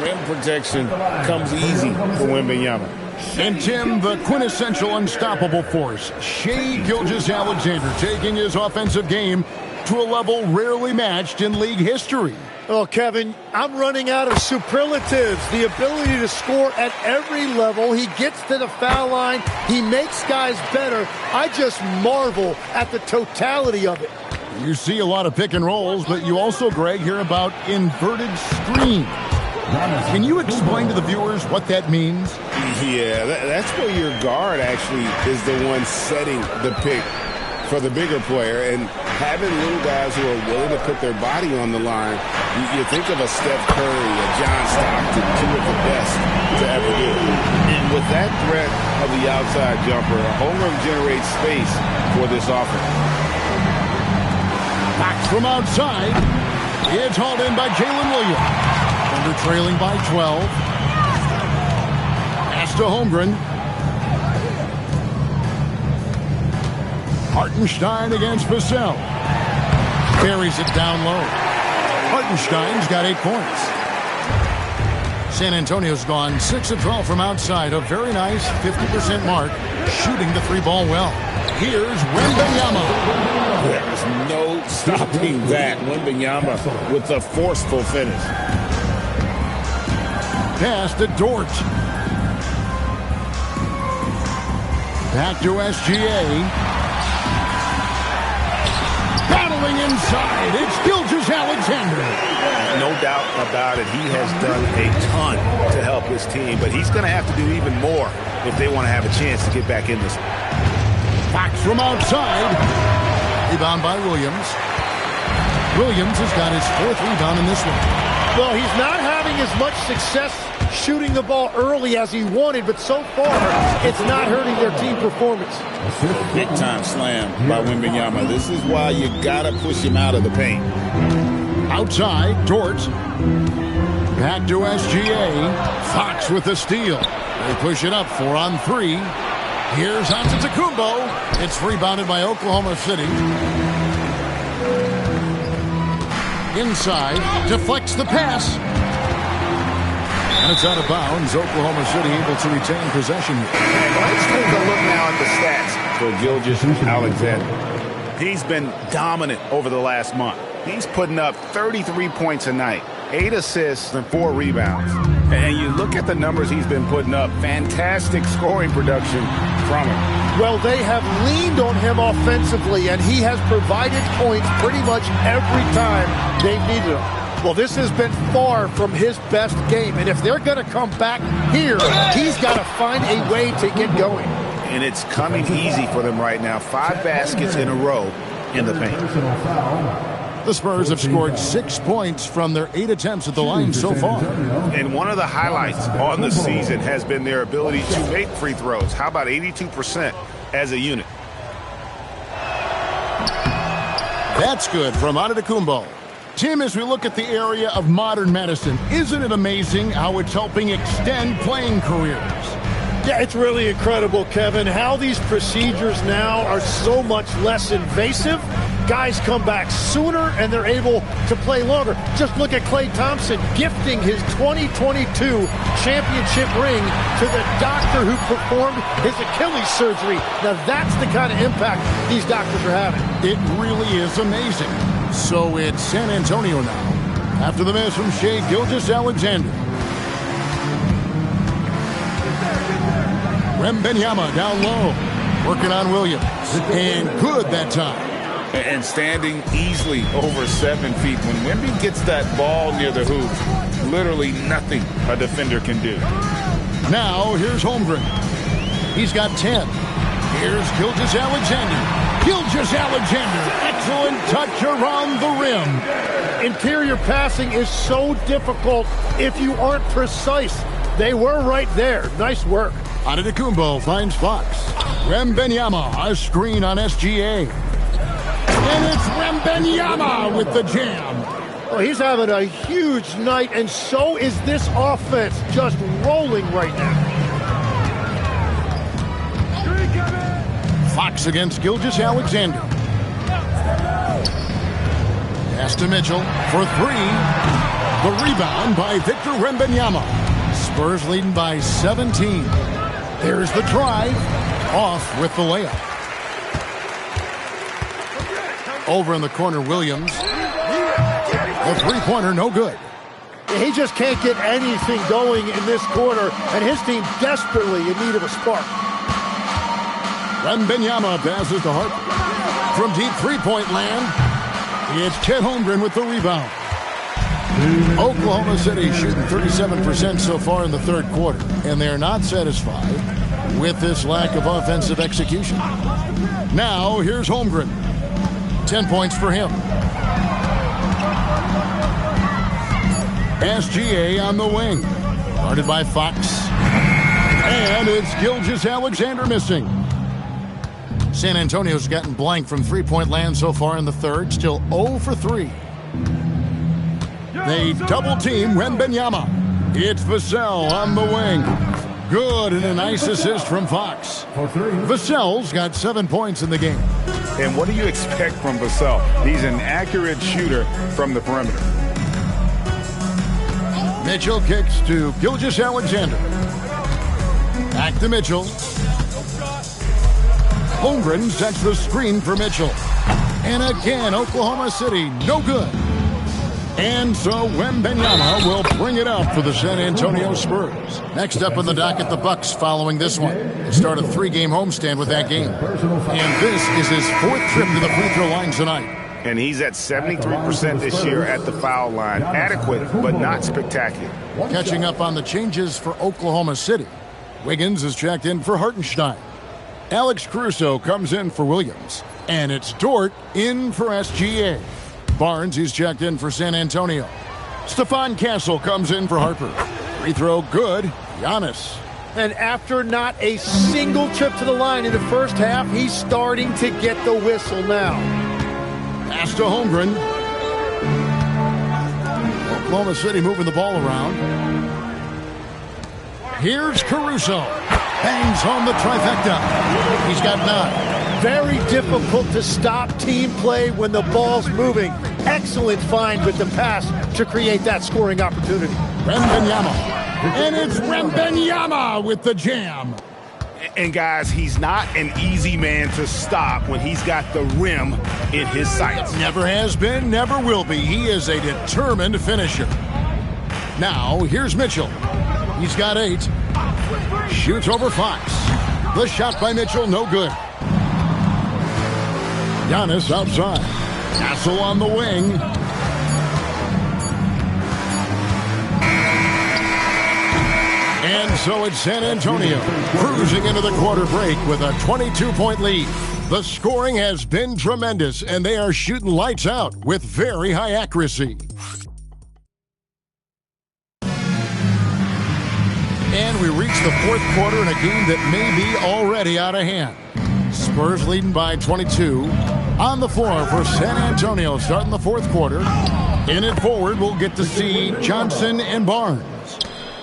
Rim protection comes easy for Wembanyama. And Tim, the quintessential unstoppable force, Shai Gilgeous-Alexander, taking his offensive game to a level rarely matched in league history. Oh, Kevin, I'm running out of superlatives. The ability to score at every level. He gets to the foul line. He makes guys better. I just marvel at the totality of it. You see a lot of pick and rolls, but you also, Greg, hear about inverted screen. Can you explain to the viewers what that means? Yeah, that's where your guard actually is the one setting the pick for the bigger player, and having little guys who are willing to put their body on the line. You think of a Steph Curry, a John Stockton, two of the best to ever do it. And with that threat of the outside jumper, Holmgren generates space for this offense. Back from outside, it's hauled in by Jalen Williams. Under trailing by 12. Pass to Holmgren. Hartenstein against Vassell. Carries it down low. Hartenstein's got 8 points. San Antonio's gone 6 of 12 from outside. A very nice 50% mark. Shooting the 3-ball well. Here's Wembanyama. There's no stopping that. Wembanyama with a forceful finish. Pass to Dort. Back to SGA. Battling inside, it's Gilgeous-Alexander. No doubt about it. He has done a ton to help his team, but he's going to have to do even more if they want to have a chance to get back in this. Fox from outside. Rebound by Williams. Williams has got his 4th rebound in this one. Well, he's not having as much success shooting the ball early as he wanted, but so far, it's not hurting their team performance. Big time slam by Wembanyama. This is why you got to push him out of the paint. Outside, Dort. Back to SGA. Fox with the steal. They push it up 4 on 3. Here's Antetokounmpo. It's rebounded by Oklahoma City. Inside, deflects the pass. And it's out of bounds. Oklahoma City able to retain possession. Let's take a look now at the stats for Gilgeous-Alexander. He's been dominant over the last month. He's putting up 33 points a night, 8 assists, and 4 rebounds. And you look at the numbers he's been putting up, fantastic scoring production from him. Well, they have leaned on him offensively, and he has provided points pretty much every time they've needed him. Well, this has been far from his best game, and if they're going to come back here, he's got to find a way to get going. And it's coming easy for them right now. 5 baskets in a row in the paint. The Spurs have scored 6 points from their 8 attempts at the line so far. And one of the highlights on the season has been their ability to make free throws. How about 82% as a unit? That's good from Antetokounmpo. Tim, as we look at the area of modern medicine, isn't it amazing how it's helping extend playing careers? Yeah, it's really incredible, Kevin, how these procedures now are so much less invasive. Guys come back sooner, and they're able to play longer. Just look at Klay Thompson gifting his 2022 championship ring to the doctor who performed his Achilles surgery. Now, that's the kind of impact these doctors are having. It really is amazing. So it's San Antonio now, after the miss from Shai Gilgeous-Alexander. Wembanyama down low, working on Williams, and good that time. And standing easily over 7 feet. When Wemby gets that ball near the hoop, literally nothing a defender can do. Now here's Holmgren. He's got 10. Here's Gilgeous-Alexander. Gilgeous-Alexander, excellent touch around the rim. Interior passing is so difficult if you aren't precise. They were right there. Nice work. Antetokounmpo finds Fox. Wembanyama, a screen on SGA. And it's Wembanyama with the jam. Well, he's having a huge night, and so is this offense, just rolling right now. Fox against Gilgeous-Alexander. Pass to Mitchell for 3. The rebound by Victor Wembanyama. Spurs leading by 17. There's the drive. Off with the layup. Over in the corner, Williams. The three-pointer, no good. He just can't get anything going in this quarter, and his team desperately in need of a spark. Wembanyama passes to Harper. From deep three-point land, it's Chet Holmgren with the rebound. Oklahoma City shooting 37% so far in the third quarter, and they're not satisfied with this lack of offensive execution. Now, here's Holmgren. 10 points for him. SGA on the wing. Guarded by Fox. And it's Gilgeous-Alexander missing. San Antonio's gotten blank from three-point land so far in the third. Still 0 for 3. They double-team Wembanyama. It's Vassell on the wing. Good, and a nice assist from Fox. Vassell's got 7 points in the game. And what do you expect from Vassell? He's an accurate shooter from the perimeter. Mitchell kicks to Gilgeous-Alexander. Back to Mitchell. Holmgren sets the screen for Mitchell. And again, Oklahoma City, no good. And so Wembanyama will bring it up for the San Antonio Spurs. Next up on the docket, the Bucks following this one. They start a 3-game homestand with that game. And this is his 4th trip to the free throw line tonight. And he's at 73% this year at the foul line. Adequate, but not spectacular. Catching up on the changes for Oklahoma City. Wiggins is checked in for Hartenstein. Alex Caruso comes in for Williams. And it's Dort in for SGA. Barnes, he's checked in for San Antonio. Stephon Castle comes in for Harper. Free throw good. Giannis. And after not a single trip to the line in the first half, he's starting to get the whistle now. Pass to Holmgren. Oklahoma City moving the ball around. Here's Caruso. Bangs home the trifecta. He's got 9. Very difficult to stop team play when the ball's moving. Excellent find with the pass to create that scoring opportunity. Wembanyama. And it's Wembanyama with the jam. And guys, he's not an easy man to stop when he's got the rim in his sights. Never has been, never will be. He is a determined finisher. Now, here's Mitchell. He's got 8. Shoots over Fox. The shot by Mitchell, no good. Giannis outside. Castle on the wing. And so it's San Antonio cruising into the quarter break with a 22-point lead. The scoring has been tremendous, and they are shooting lights out with very high accuracy. And we reach the fourth quarter in a game that may be already out of hand. Spurs leading by 22. On the floor for San Antonio starting the fourth quarter. In it forward, we'll get to see Johnson and Barnes.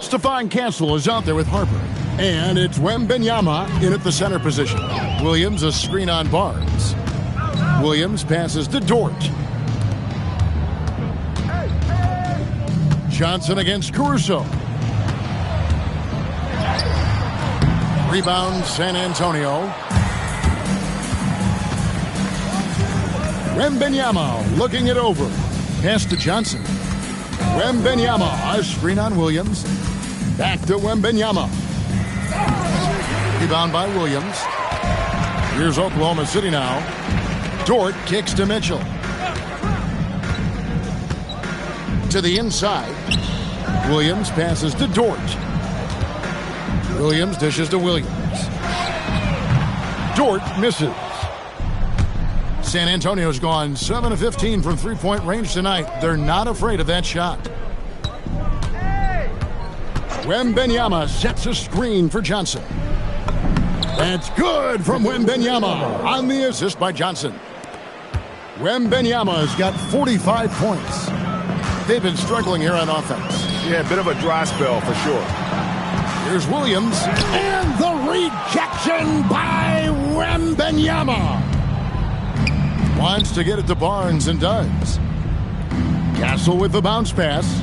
Stephon Castle is out there with Harper. And it's Wembanyama in at the center position. Williams a screen on Barnes. Williams passes to Dort. Johnson against Caruso. Rebound San Antonio. Wembanyama looking it over. Pass to Johnson. Wembanyama, a screen on Williams. Back to Wembanyama. Rebound by Williams. Here's Oklahoma City now. Dort kicks to Mitchell. To the inside. Williams passes to Dort. Williams dishes to Williams. Dort misses. San Antonio's gone 7 of 15 from three-point range tonight. They're not afraid of that shot. Wembanyama sets a screen for Johnson. That's good from Wembanyama on the assist by Johnson. Wembanyama's got 45 points. They've been struggling here on offense. Yeah, a bit of a dry spell for sure. Here's Williams. And the rejection by Wembanyama. Wants to get it to Barnes and does. Castle with the bounce pass.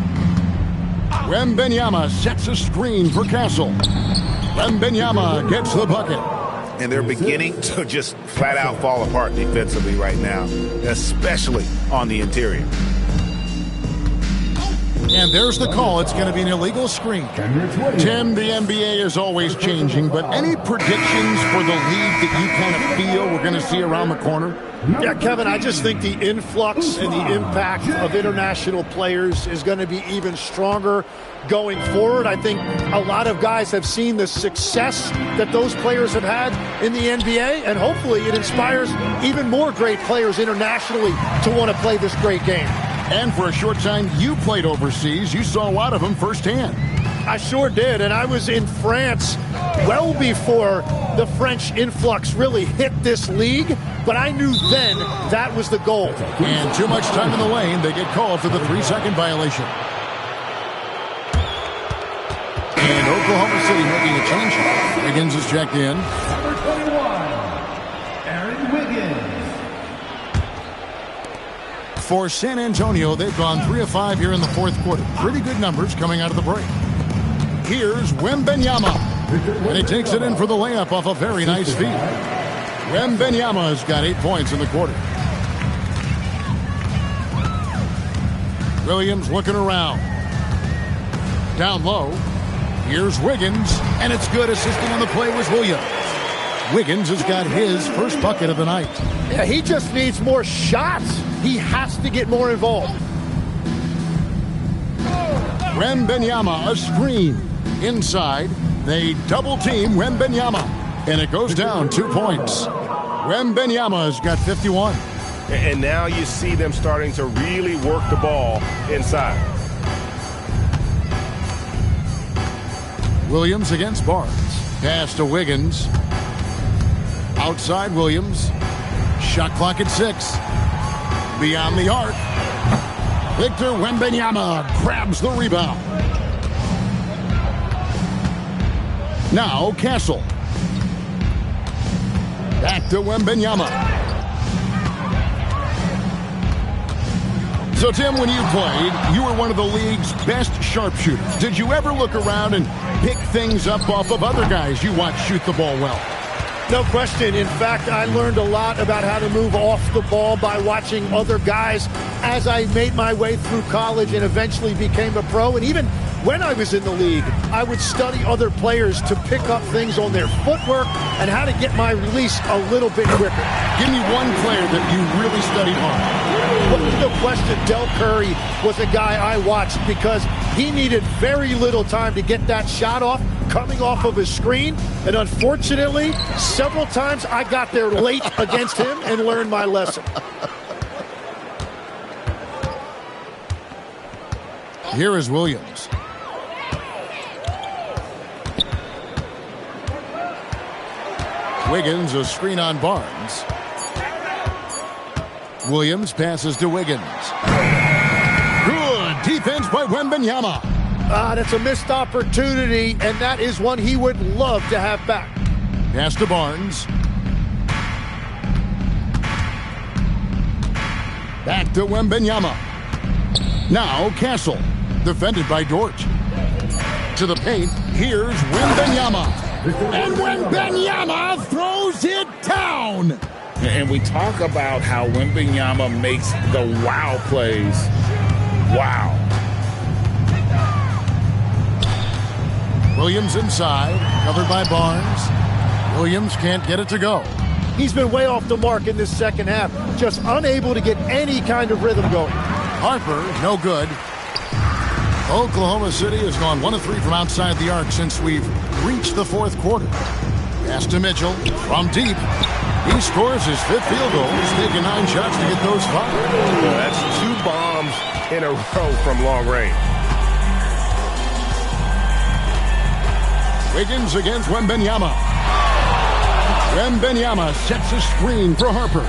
Wembanyama sets a screen for Castle. Wembanyama gets the bucket. And they're beginning to just flat out fall apart defensively right now, especially on the interior. And there's the call. It's going to be an illegal screen. Tim, the NBA is always changing, but any predictions for the league that you kind of feel we're going to see around the corner? Yeah, Kevin, I just think the influx and the impact of international players is going to be even stronger going forward. I think a lot of guys have seen the success that those players have had in the NBA, and hopefully it inspires even more great players internationally to want to play this great game. And for a short time, you played overseas. You saw a lot of them firsthand. I sure did, and I was in France well before the French influx really hit this league, but I knew then that was the goal. And too much time in the lane. They get called for the 3-second violation. And Oklahoma City making a change. Wiggins is checked in. Number 21, Aaron Wiggins. For San Antonio, they've gone 3 of 5 here in the fourth quarter. Pretty good numbers coming out of the break. Here's Wembanyama. And he takes it in for the layup off a very nice feed. Wembanyama has got 8 points in the quarter. Williams looking around. Down low. Here's Wiggins. And it's good. Assisting on the play was Williams. Wiggins has got his first bucket of the night. Yeah, he just needs more shots. He has to get more involved. Wembanyama, a screen. Inside, they double team Wembanyama. And it goes down 2 points. Wembanyama has got 51. And now you see them starting to really work the ball inside. Williams against Barnes. Pass to Wiggins. Outside Williams. Shot clock at 6. Beyond the arc. Victor Wembanyama grabs the rebound. Now Castle. Back to Wembanyama. So, Tim, when you played, you were one of the league's best sharpshooters. Did you ever look around and pick things up off of other guys you watched shoot the ball well? No question. In fact, I learned a lot about how to move off the ball by watching other guys as I made my way through college and eventually became a pro. And even when I was in the league, I would study other players to pick up things on their footwork and how to get my release a little bit quicker. Give me one player that you really studied on. Well, there's no question Del Curry was a guy I watched because he needed very little time to get that shot off coming off of his screen. And unfortunately, several times I got there late against him and learned my lesson. Here is Williams. Wiggins, a screen on Barnes. Williams passes to Wiggins. Good defense by Wembanyama. That's a missed opportunity, and that is one he would love to have back. Pass to Barnes. Back to Wembanyama. Now Castle, defended by Dort. To the paint, here's Wembanyama. And Wembanyama throws it down. And we talk about how Wembanyama makes the wow plays. Wow. Williams inside, covered by Barnes. Williams can't get it to go. He's been way off the mark in this second half, just unable to get any kind of rhythm going. Harper, no good. Oklahoma City has gone 1 of 3 from outside the arc since we've reached the fourth quarter. Pass to Mitchell from deep. He scores his 5th field goal. He's taken 9 shots to get those 5. That's 2 bombs in a row from long range. Wiggins against Wembanyama. Wembanyama sets a screen for Harper.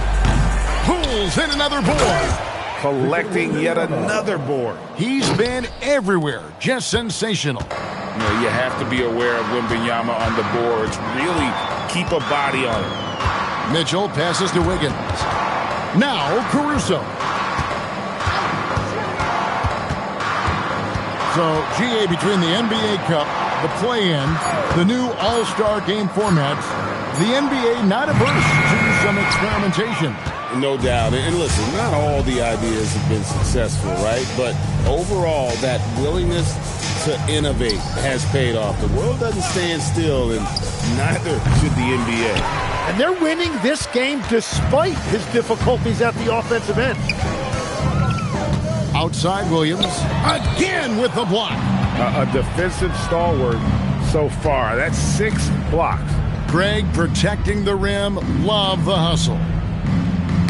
Pulls in another board. Collecting yet another board. He's been everywhere. Just sensational. You know, you have to be aware of Wembanyama on the boards. Really keep a body on him. Mitchell passes to Wiggins. Now Caruso. So, GA, between the NBA Cup the play-in, the new All-Star game formats, the NBA not averse to some experimentation. No doubt. And listen, not all the ideas have been successful, right? But overall, that willingness to innovate has paid off. The world doesn't stand still, and neither should the NBA. And they're winning this game despite his difficulties at the offensive end. Outside Williams, again with the block. A defensive stalwart so far. That's 6 blocks. Greg protecting the rim. Love the hustle.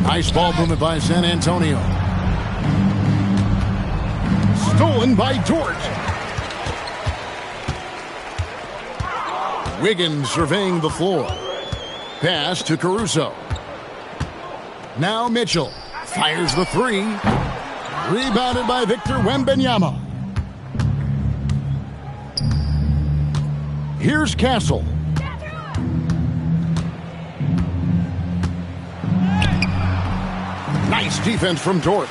Nice ball movement by San Antonio. Stolen by Dort. Wiggins surveying the floor. Pass to Caruso. Now Mitchell fires the three. Rebounded by Victor Wembanyama. Here's Castle. Nice defense from Dort.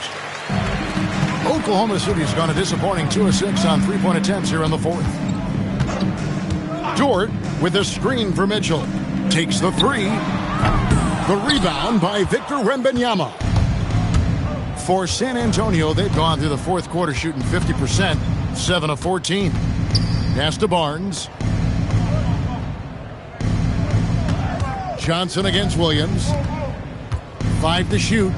Oklahoma City's gone a disappointing 2 of 6 on three-point attempts here in the fourth. Dort with a screen for Mitchell. Takes the three. The rebound by Victor Wembanyama. For San Antonio, they've gone through the fourth quarter shooting 50%, 7 of 14. Pass to Barnes. Johnson against Williams. 5 to shoot.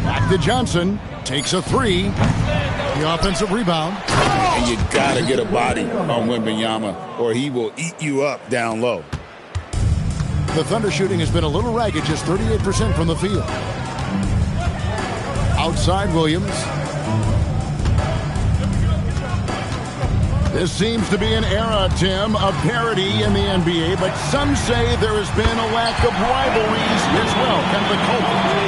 Back to Johnson. Takes a three. The offensive rebound. And you got to get a body on Wembanyama or he will eat you up down low. The Thunder shooting has been a little ragged, just 38% from the field. Outside Williams. This seems to be an era, Tim, of parity in the NBA, but some say there has been a lack of rivalries as well. Kind of a culture.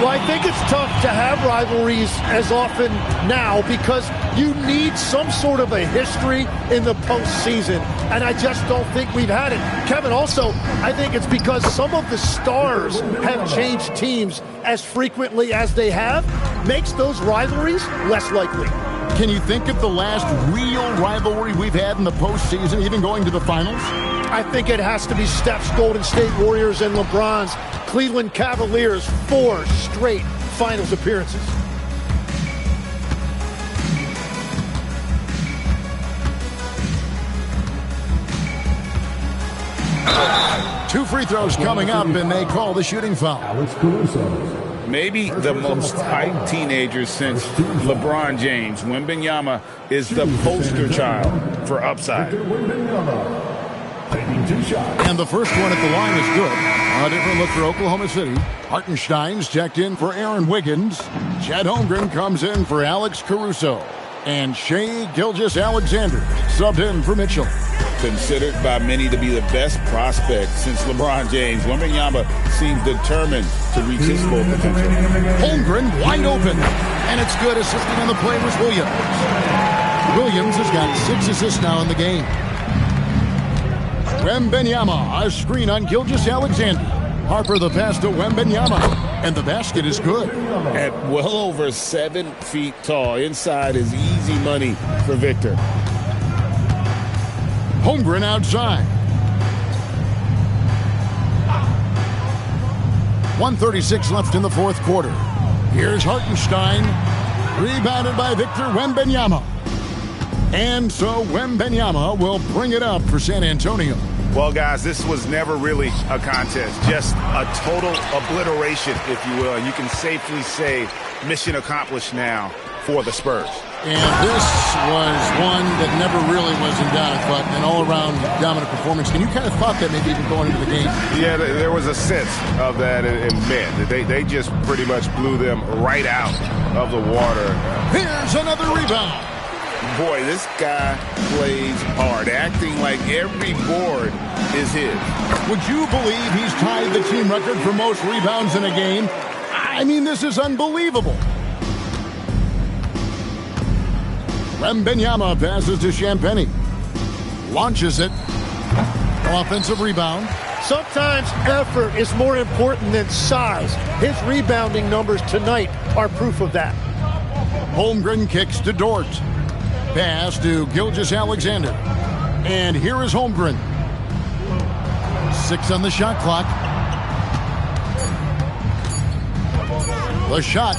Well, I think it's tough to have rivalries as often now because you need some sort of a history in the postseason, and I just don't think we've had it. Kevin, also, I think it's because some of the stars have changed teams as frequently as they have, makes those rivalries less likely. Can you think of the last real rivalry we've had in the postseason, even going to the finals? I think it has to be Steph's Golden State Warriors and LeBron's Cleveland Cavaliers, 4 straight finals appearances. Two free throws coming up, and they call the shooting foul. Alex Caruso. Maybe the most hyped teenager since LeBron James. Wembanyama is the poster child for upside. And the first one at the line is good. A different look for Oklahoma City. Hartenstein's checked in for Aaron Wiggins. Chet Holmgren comes in for Alex Caruso. And Shai Gilgeous-Alexander subbed in for Mitchell. Considered by many to be the best prospect since LeBron James, Wembanyama seems determined to reach his full potential. Holmgren wide open. And it's good. Assisting on the play was Williams. Williams has got 6 assists now in the game. Wembanyama, a screen on Gilgeous-Alexander. Harper the pass to Wembanyama. And the basket is good. At well over 7 feet tall. Inside is easy money for Victor. Holmgren outside. 1:36 left in the fourth quarter. Here's Hartenstein. Rebounded by Victor Wembanyama. And so Wembanyama will bring it up for San Antonio. Well, guys, this was never really a contest. Just a total obliteration, if you will. And you can safely say mission accomplished now for the Spurs. And this was one that never really was in doubt, but an all-around dominant performance. And you kind of thought that maybe even going into the game. Yeah, there was a sense of that in men. They just pretty much blew them right out of the water. Here's another rebound. Boy, this guy plays hard, acting like every board is his. Would you believe he's tied the team record for most rebounds in a game? I mean, this is unbelievable. Wembanyama passes to Champagnie. Launches it. Offensive rebound. Sometimes effort is more important than size. His rebounding numbers tonight are proof of that. Holmgren kicks to Dort. pass to Gilgeous-Alexander. And here is Holmgren. 6 on the shot clock. The shot.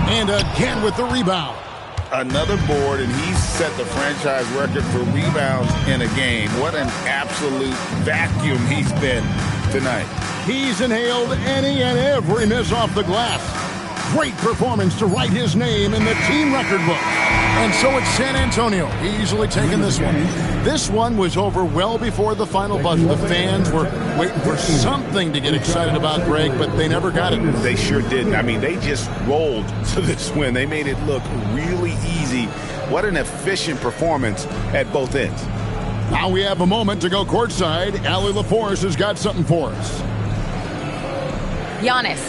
And again with the rebound. Another board, and he's set the franchise record for rebounds in a game. What an absolute vacuum he's been tonight. He's inhaled any and every miss off the glass. Great performance to write his name in the team record book. And so it's San Antonio easily taking this one. This one was over well before the final buzzer. The fans were waiting for something to get excited about, Greg, but they never got it. They sure didn't. I mean, they just rolled to this win. They made it look really easy. What an efficient performance at both ends. Now we have a moment to go courtside. Allie LaForce has got something for us. Giannis,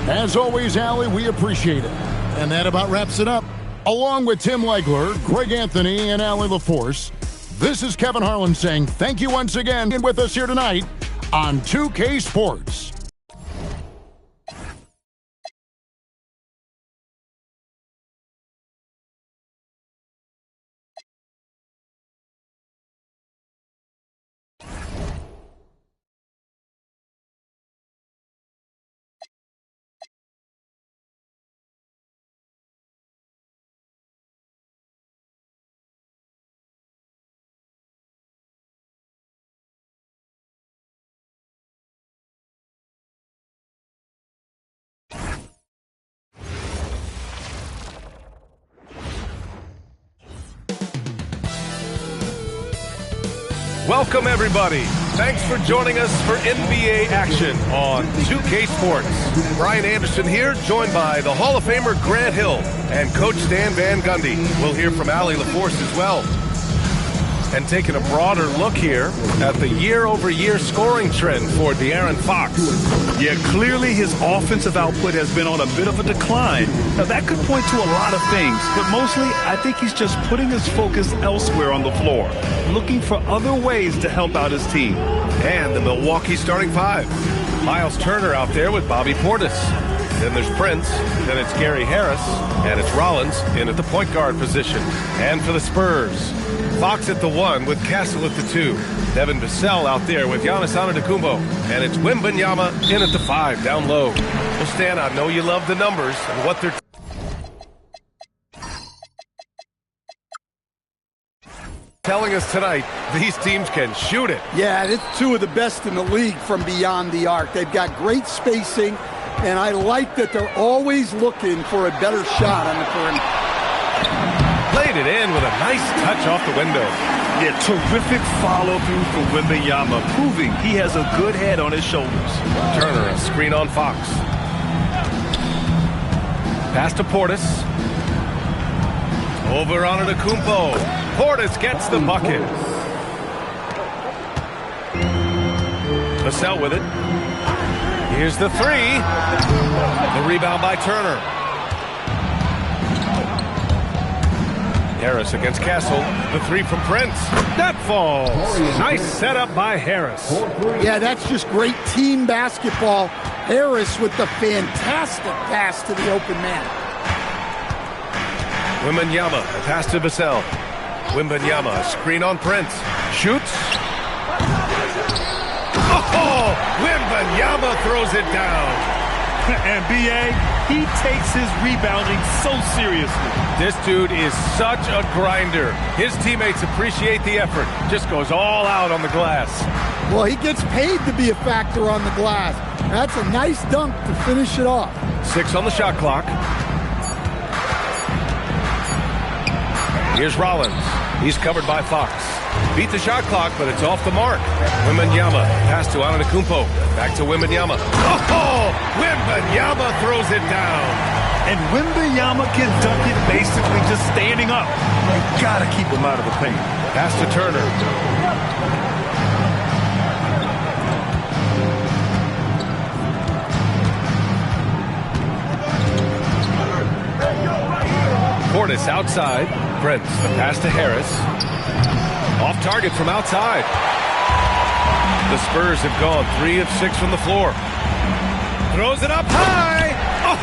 As always, Allie, we appreciate it. And that about wraps it up. Along with Tim Legler, Greg Anthony, and Allie LaForce, this is Kevin Harlan saying thank you once again with us here tonight on 2K Sports. Welcome, everybody. Thanks for joining us for NBA action on 2K Sports. Brian Anderson here, joined by the Hall of Famer Grant Hill and Coach Stan Van Gundy. We'll hear from Allie LaForce as well. And taking a broader look here at the year-over-year scoring trend for De'Aaron Fox. Yeah, clearly his offensive output has been on a bit of a decline. Now, that could point to a lot of things, but mostly I think he's just putting his focus elsewhere on the floor, looking for other ways to help out his team. And the Milwaukee starting five. Miles Turner out there with Bobby Portis. Then there's Prince, then it's Gary Harris, and it's Rollins in at the point guard position. And for the Spurs, Fox at the 1 with Castle at the 2. Devin Vassell out there with Giannis Antetokounmpo. And it's Wembanyama in at the 5 down low. Well, Stan, I know you love the numbers and what they're telling us tonight. These teams can shoot it. Yeah, it's two of the best in the league from beyond the arc. They've got great spacing, and I like that they're always looking for a better shot on the perimeter. Played it in with a nice touch off the window. Yeah, terrific follow-through for Wembanyama, proving he has a good head on his shoulders. Turner, a screen on Fox. Pass to Portis. Over on Antetokounmpo. Portis gets the bucket. Vassell with it. Here's the 3. The rebound by Turner. Harris against Castle. The 3 from Prince. That falls. Nice setup by Harris. Yeah, that's just great team basketball. Harris with the fantastic pass to the open man. Wembanyama, a pass to Vassell. Wembanyama, a screen on Prince. Shoots. Oh, Wembanyama throws it down. And B.A., he takes his rebounding so seriously. This dude is such a grinder. His teammates appreciate the effort. Just goes all out on the glass. Well, he gets paid to be a factor on the glass. That's a nice dunk to finish it off. 6 on the shot clock. Here's Rollins. He's covered by Fox. Beat the shot clock, but it's off the mark. Wembanyama, pass to Antetokounmpo. Back to Wembanyama. Oh, Wembanyama throws it down. And Wembanyama can dunk it basically just standing up. You gotta keep him out of the paint. Pass to Turner. Portis outside. Prince, the pass to Harris. Off target from outside. The Spurs have gone 3 of 6 from the floor. Throws it up high.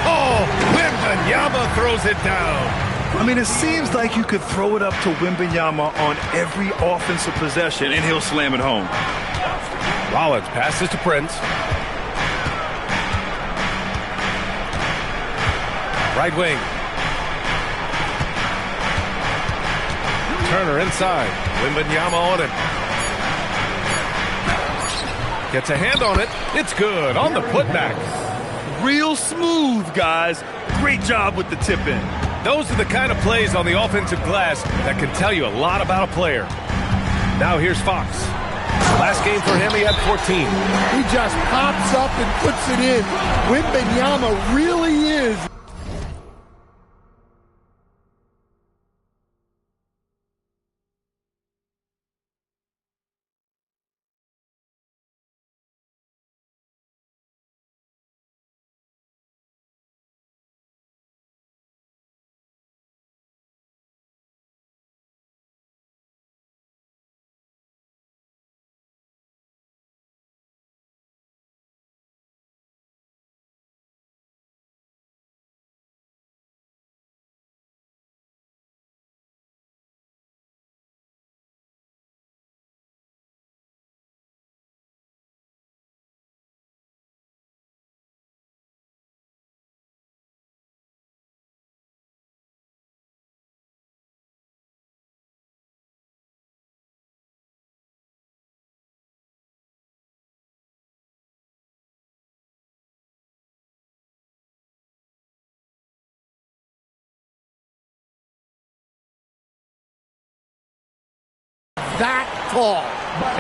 Oh, Wembanyama throws it down. I mean, it seems like you could throw it up to Wembanyama on every offensive possession, and he'll slam it home. Rollins passes to Prince. Right wing. Turner inside. Wembanyama on him. Gets a hand on it. It's good on the putback. Real smooth, guys. Great job with the tip in. Those are the kind of plays on the offensive glass that can tell you a lot about a player. Now here's Fox. Last game for him, he had 14. He just pops up and puts it in. Wembanyama really is. That tall.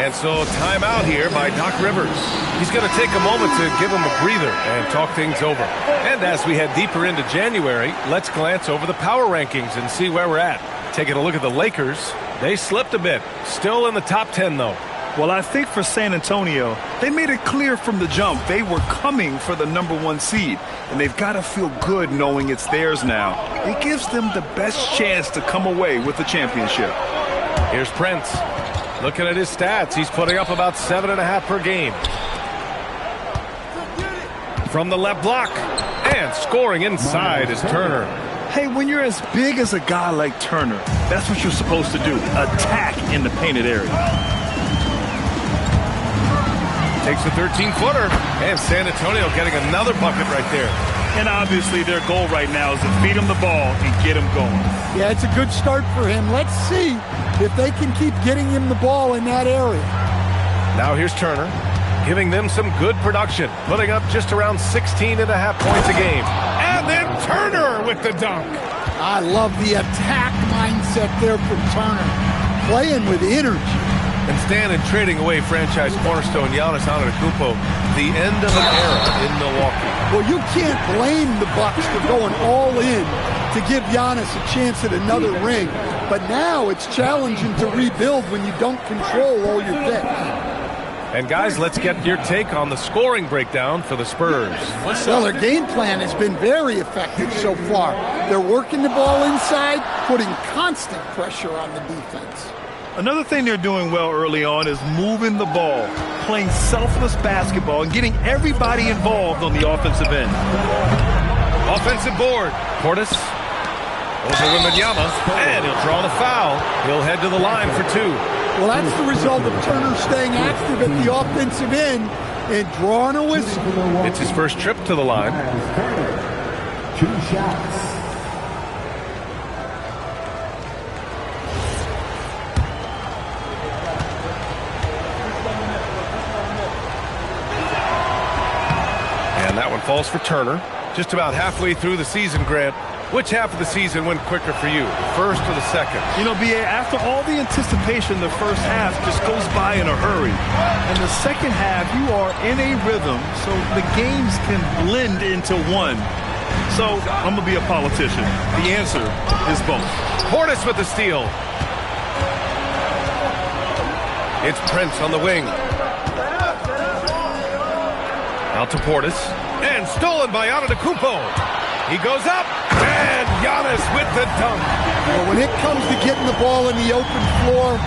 And so timeout here by Doc Rivers. He's going to take a moment to give him a breather and talk things over. And as we head deeper into January, let's glance over the power rankings and see where we're at. Taking a look at the Lakers, they slipped a bit. Still in the top 10, though. Well, I think for San Antonio, they made it clear from the jump they were coming for the #1 seed. And they've got to feel good knowing it's theirs now. It gives them the best chance to come away with the championship. Here's Prince. Looking at his stats, he's putting up about 7.5 per game. From the left block. And scoring inside is Turner. Hey, when you're as big as a guy like Turner, that's what you're supposed to do. Attack in the painted area. Takes a 13-footer. And San Antonio getting another bucket right there. And obviously their goal right now is to feed him the ball and get him going. Yeah, it's a good start for him. Let's see if they can keep getting him the ball in that area. Now here's Turner, giving them some good production, putting up just around 16.5 points a game. And then Turner with the dunk. I love the attack mindset there from Turner, playing with energy. And Stan, in trading away franchise cornerstone Giannis Antetokounmpo, the end of an era in Milwaukee. Well, you can't blame the Bucks for going all in to give Giannis a chance at another ring. But now it's challenging to rebuild when you don't control all your picks. And guys, let's get your take on the scoring breakdown for the Spurs. Well, their game plan has been very effective so far. They're working the ball inside, putting constant pressure on the defense. Another thing they're doing well early on is moving the ball, playing selfless basketball, and getting everybody involved on the offensive end. Offensive board. Portis over Wembanyama, and he'll draw the foul. He'll head to the line for two. Well, that's the result of Turner staying active at the offensive end and drawing a whistle. It's his first trip to the line. 2 shots. And that one falls for Turner. Just about halfway through the season, Grant. Which half of the season went quicker for you, first or the second? You know, B.A., after all the anticipation, the first half just goes by in a hurry. And the second half, you are in a rhythm, so the games can blend into one. So I'm going to be a politician. The answer is both. Portis with the steal. It's Prince on the wing. Out to Portis. And stolen by Antetokounmpo. He goes up. And Giannis with the dunk. Well, when it comes to getting the ball in the open floor,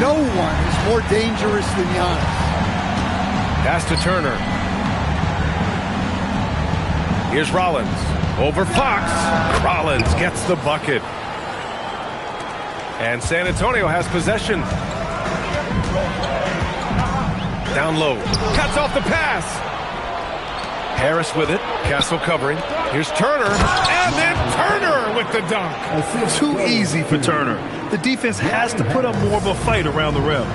no one is more dangerous than Giannis. Pass to Turner. Here's Rollins. Over Fox. Rollins gets the bucket. And San Antonio has possession. Down low. Cuts off the pass. Harris with it. Castle covering. Here's Turner. And then Turner with the dunk. Too easy for Turner. The defense has to put up more of a fight around the rim.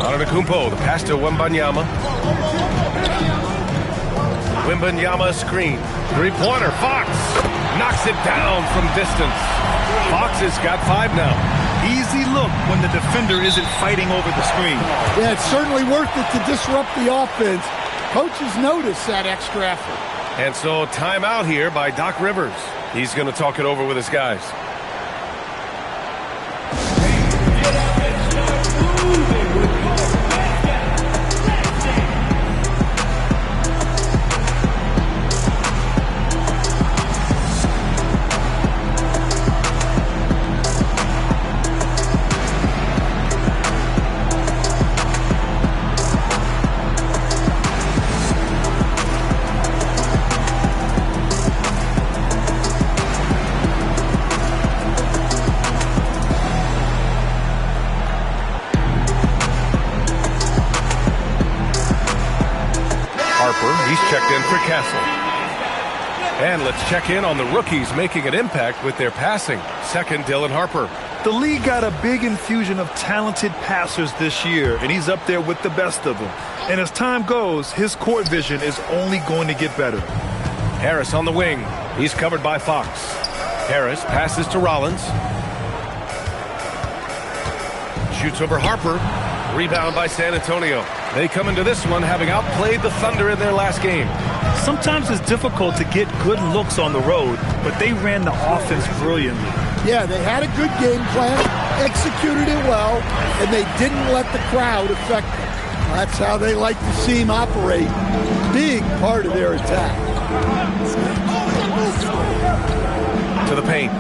Antetokounmpo, the pass to Wembanyama. Wembanyama screen. Three-pointer. Fox knocks it down from distance. Fox has got 5 now. Easy look when the defender isn't fighting over the screen. Yeah, it's certainly worth it to disrupt the offense. Coaches notice that extra effort. And so timeout here by Doc Rivers. He's going to talk it over with his guys. He's checked in for Castle. And let's check in on the rookies making an impact with their passing. Second, Dylan Harper. The league got a big infusion of talented passers this year, and he's up there with the best of them. And as time goes, his court vision is only going to get better. Harris on the wing. He's covered by Fox. Harris passes to Rollins. Shoots over Harper. Rebound by San Antonio. They come into this one having outplayed the Thunder in their last game. Sometimes it's difficult to get good looks on the road, but they ran the offense brilliantly. Yeah, they had a good game plan, executed it well, and they didn't let the crowd affect them. That's how they like to see him operate. Big part of their attack. To the paint.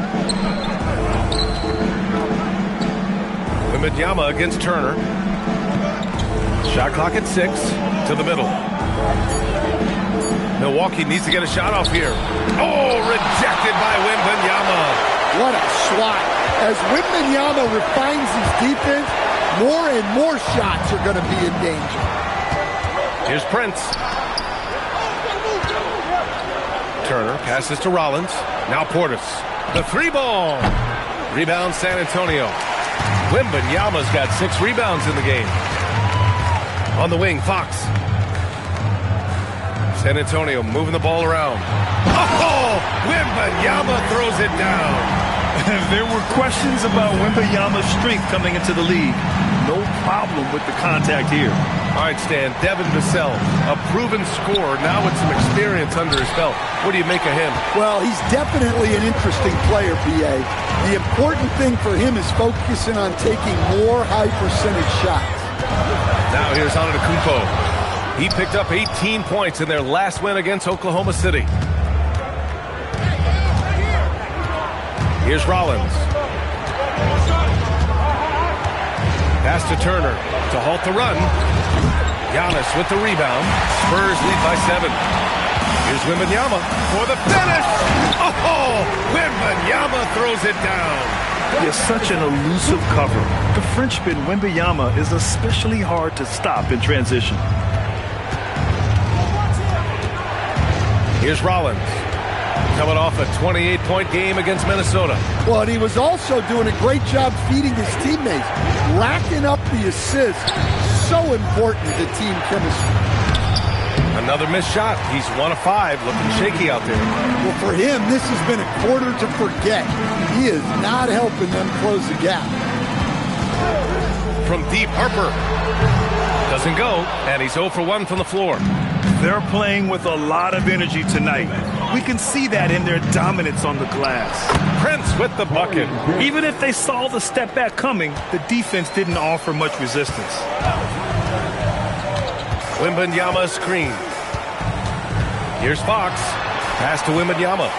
Wembanyama against Turner. Shot clock at 6. To the middle. Milwaukee needs to get a shot off here. Oh, rejected by Wembanyama. What a swat. As Wembanyama refines his defense, more and more shots are going to be in danger. Here's Prince. Turner passes to Rollins. Now Portis. The 3-ball. Rebound San Antonio. Wembanyama's got 6 rebounds in the game. On the wing, Fox. San Antonio moving the ball around. Oh! Wembanyama throws it down. There were questions about Wembanyama's strength coming into the league. No problem with the contact here. All right, Stan. Devin Vassell, a proven scorer, now with some experience under his belt. What do you make of him? Well, he's definitely an interesting player, B.A. The important thing for him is focusing on taking more high-percentage shots. Now here's Antetokounmpo. He picked up 18 points in their last win against Oklahoma City. Here's Rollins. Pass to Turner to halt the run. Giannis with the rebound. Spurs lead by 7. Here's Wembanyama for the finish. Oh, Wembanyama throws it down. He has such an elusive cover. The Frenchman Wembanyama is especially hard to stop in transition. Here's Rollins. Coming off a 28-point game against Minnesota. Well, and he was also doing a great job feeding his teammates, racking up the assists. So important to team chemistry. Another missed shot. He's 1 of 5, looking shaky out there. Well, for him, this has been a quarter to forget. He is not helping them close the gap. From deep, Harper. Doesn't go, and he's 0 for 1 from the floor. They're playing with a lot of energy tonight. We can see that in their dominance on the glass. Prince with the bucket. Even if they saw the step back coming, the defense didn't offer much resistance. Wembanyama screen. Here's Fox. Pass to Wembanyama.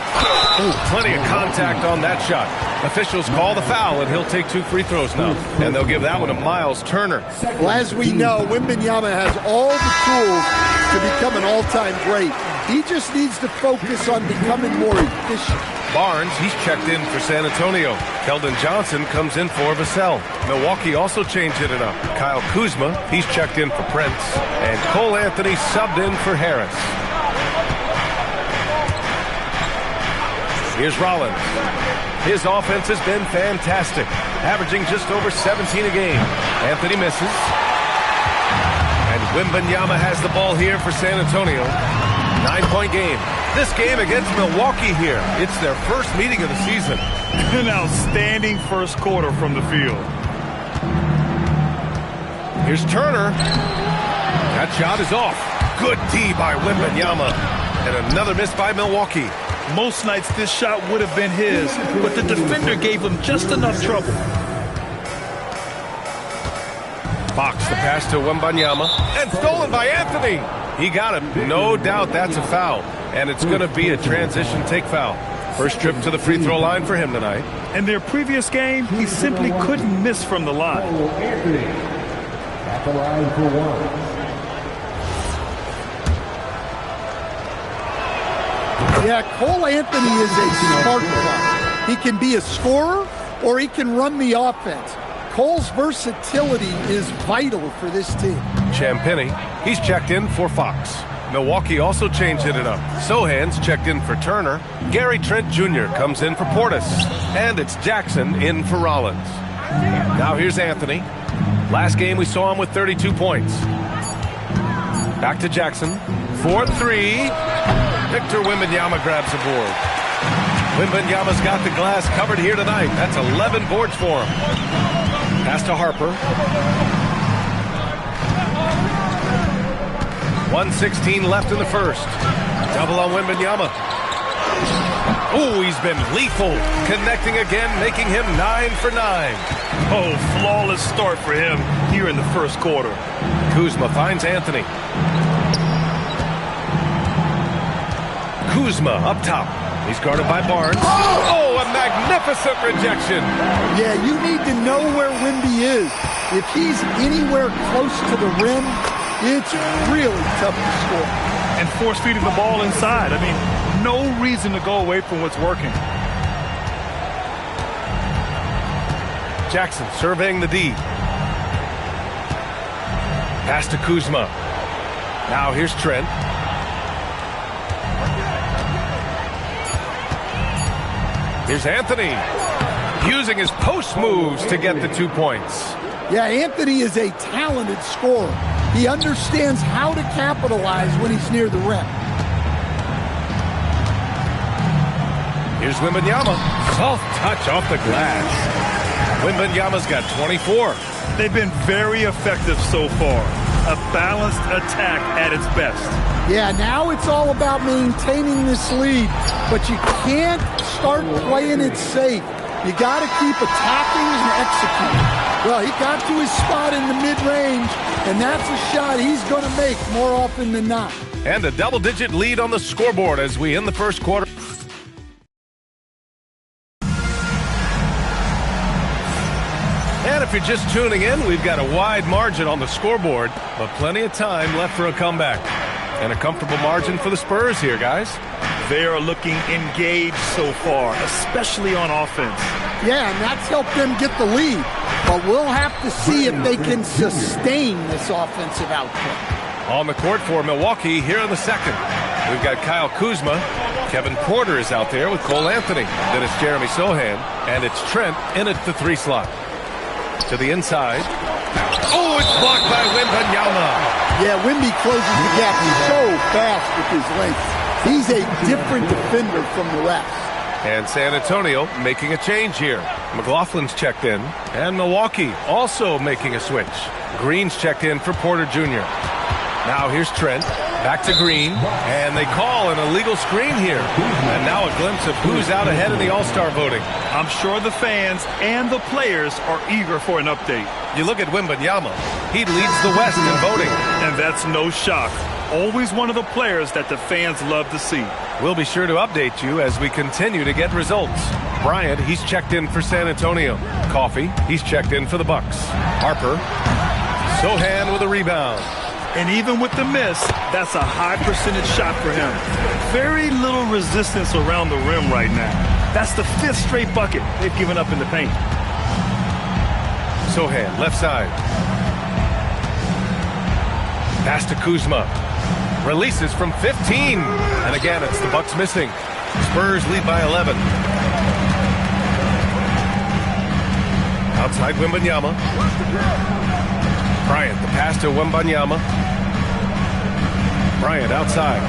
Plenty of contact on that shot. Officials call the foul, and he'll take 2 free throws now. And they'll give that one to Miles Turner. Well, as we know, Wembanyama has all the tools to become an all-time great. He just needs to focus on becoming more efficient. Barnes, he's checked in for San Antonio. Keldon Johnson comes in for Vassell. Milwaukee also changed it up. Kyle Kuzma, he's checked in for Prince. And Cole Anthony subbed in for Harris. Here's Rollins. His offense has been fantastic, averaging just over 17 a game. Anthony misses. And Wembanyama has the ball here for San Antonio. 9-point game. This game against Milwaukee here. It's their first meeting of the season. An outstanding first quarter from the field. Here's Turner. That shot is off. Good D by Wembanyama. And another miss by Milwaukee. Most nights this shot would have been his, but the defender gave him just enough trouble. Fox, the pass to Wembanyama. And stolen by Anthony. He got him. No doubt that's a foul. And it's going to be a transition take foul. First trip to the free throw line for him tonight. In their previous game, he simply couldn't miss from the line. Anthony at the line for one. Yeah, Cole Anthony is a spark plug. He can be a scorer or he can run the offense. Cole's versatility is vital for this team. Champagnie, he's checked in for Fox. Milwaukee also changed it up. Sohan's checked in for Turner. Gary Trent Jr. comes in for Portis. And it's Jackson in for Rollins. Now here's Anthony. Last game we saw him with 32 points. Back to Jackson. 4-3. Victor Wembanyama grabs the board. Wembanyama's got the glass covered here tonight. That's 11 boards for him. Pass to Harper. 1:16 left in the first. Double on Wembanyama. Oh, he's been lethal. Connecting again, making him 9 for 9. Oh, flawless start for him here in the first quarter. Kuzma finds Anthony. Kuzma up top. He's guarded by Barnes. Oh, a magnificent rejection. Yeah, you need to know where Wemby is. If he's anywhere close to the rim, it's really tough to score. And force feeding the ball inside. I mean, no reason to go away from what's working. Jackson surveying the D. Pass to Kuzma. Now here's Trent. Here's Anthony, using his post moves to get the 2 points. Yeah, Anthony is a talented scorer. He understands how to capitalize when he's near the rim. Here's Wembanyama. Soft touch off the glass. Wembanyama's got 24. They've been very effective so far. A balanced attack at its best. Yeah, now it's all about maintaining this lead, but you can't start playing it safe. You got to keep attacking and executing. Well, he got to his spot in the mid-range, and that's a shot he's going to make more often than not. And a double-digit lead on the scoreboard as we end the first quarter. And if you're just tuning in, we've got a wide margin on the scoreboard, but plenty of time left for a comeback. And a comfortable margin for the Spurs here, guys. They are looking engaged so far, especially on offense. Yeah, and that's helped them get the lead. But we'll have to see if they can sustain this offensive output. On the court for Milwaukee here in the second. We've got Kyle Kuzma. Kevin Porter is out there with Cole Anthony. Then it's Jeremy Sohan. And it's Trent in at the 3 slot. To the inside. Oh, it's blocked by Wembanyama. Yeah, Wemby closes the gap so fast with his length. He's a different defender from the rest. And San Antonio making a change here. McLaughlin's checked in. And Milwaukee also making a switch. Green's checked in for Porter Jr. Now here's Trent. Back to Green. And they call an illegal screen here. And now a glimpse of who's out ahead in the All-Star voting. I'm sure the fans and the players are eager for an update. You look at Wembanyama. He leads the West in voting. And that's no shock. Always one of the players that the fans love to see. We'll be sure to update you as we continue to get results. Bryant, he's checked in for San Antonio. Coffey, he's checked in for the Bucks. Harper. Sohan with a rebound. And even with the miss, that's a high percentage shot for him. Very little resistance around the rim right now. That's the 5th straight bucket they've given up in the paint. Sochan, left side. Pass to Kuzma. Releases from 15. And again, it's the Bucks missing. Spurs lead by 11. Outside Wembanyama. Bryant, the pass to Wembanyama. Bryant outside.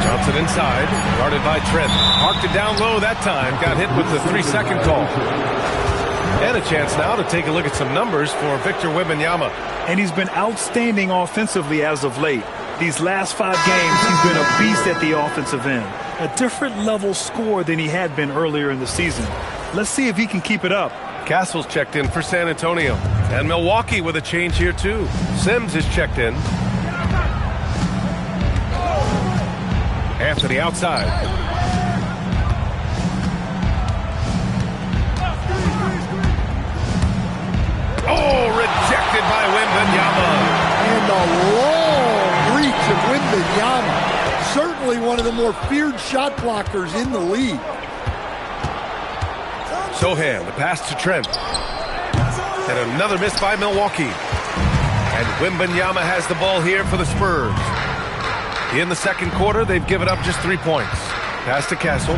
Johnson inside, guarded by Trent. Marked it down low that time. Got hit with the 3-second call. And a chance now to take a look at some numbers for Victor Wembanyama. And he's been outstanding offensively as of late. These last 5 games, he's been a beast at the offensive end. A different level score than he had been earlier in the season. Let's see if he can keep it up. Castle's checked in for San Antonio. And Milwaukee with a change here too. Sims is checked in. Anthony outside. Oh, rejected by Wembanyama. And the long reach of Wembanyama. Certainly one of the more feared shot blockers in the league. Sochan, the pass to Trent. And another miss by Milwaukee. And Wembanyama has the ball here for the Spurs. In the second quarter, they've given up just 3 points. Pass to Castle.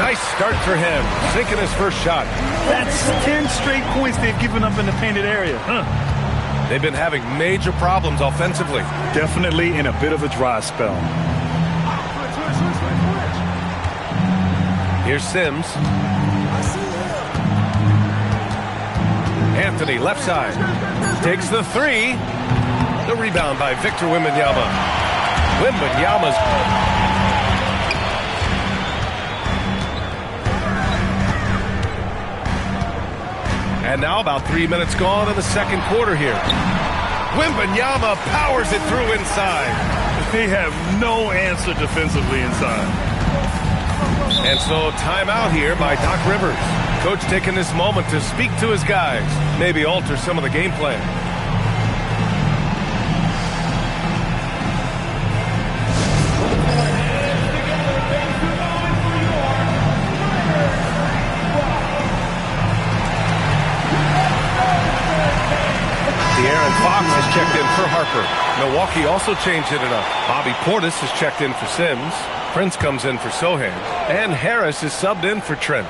Nice start for him. Sinking his first shot. That's 10 straight points they've given up in the painted area. They've been having major problems offensively. Definitely in a bit of a dry spell. Here's Sims. Anthony, left side. Takes the 3. The rebound by Victor Wembanyama. Wembanyama's... And now about 3 minutes gone in the second quarter here. Wembanyama powers it through inside. They have no answer defensively inside. And so timeout here by Doc Rivers. Coach taking this moment to speak to his guys. Maybe alter some of the game plan. De'Aaron Fox has checked in for Harper. Milwaukee also changed it up. Bobby Portis has checked in for Sims. Prince comes in for Sochan. And Harris is subbed in for Trent.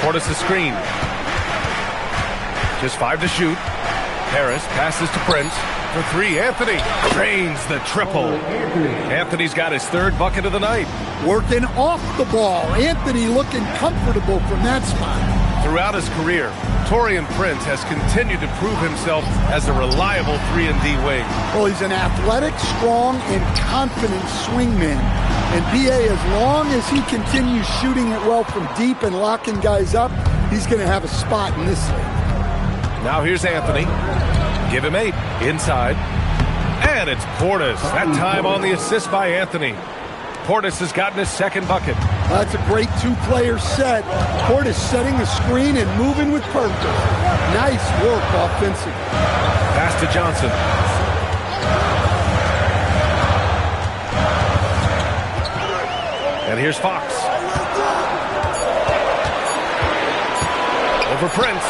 Portis the screen. Just 5 to shoot. Harris passes to Prince. For 3, Anthony drains the triple. Anthony's got his 3rd bucket of the night. Working off the ball. Anthony looking comfortable from that spot. Throughout his career, Taurean Prince has continued to prove himself as a reliable 3-and-D wing. Well, he's an athletic, strong, and confident swingman. And B.A., as long as he continues shooting it well from deep and locking guys up, he's going to have a spot in this league. Now here's Anthony. Give him 8. Inside. And it's Portis. That time on the assist by Anthony. Portis has gotten his 2nd bucket. That's a great 2-player set. Portis setting the screen and moving with purpose. Nice work offensively. Pass to Johnson. And here's Fox. Over Prince.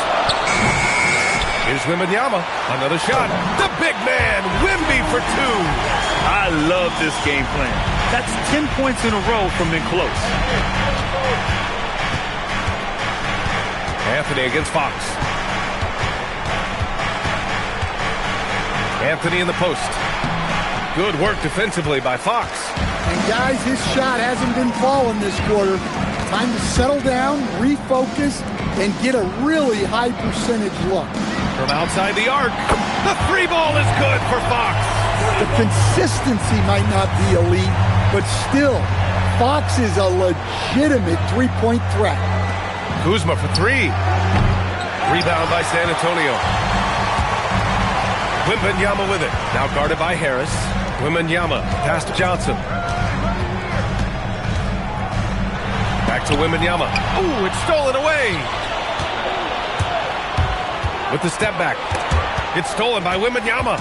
Here's Wembanyama. Another shot. The big man, Wemby for 2. I love this game plan. That's 10 points in a row from in close. Anthony against Fox. Anthony in the post. Good work defensively by Fox. And guys, his shot hasn't been falling this quarter. Time to settle down, refocus, and get a really high percentage look. From outside the arc, the 3 ball is good for Fox. The consistency might not be elite, but still, Fox is a legitimate 3-point threat. Kuzma for 3. Rebound by San Antonio. Wembanyama with it. Now guarded by Harris. Wembanyama, pass to Johnson. Back to Wembanyama. Ooh, it's stolen away. with the step back. It's stolen by Wembanyama.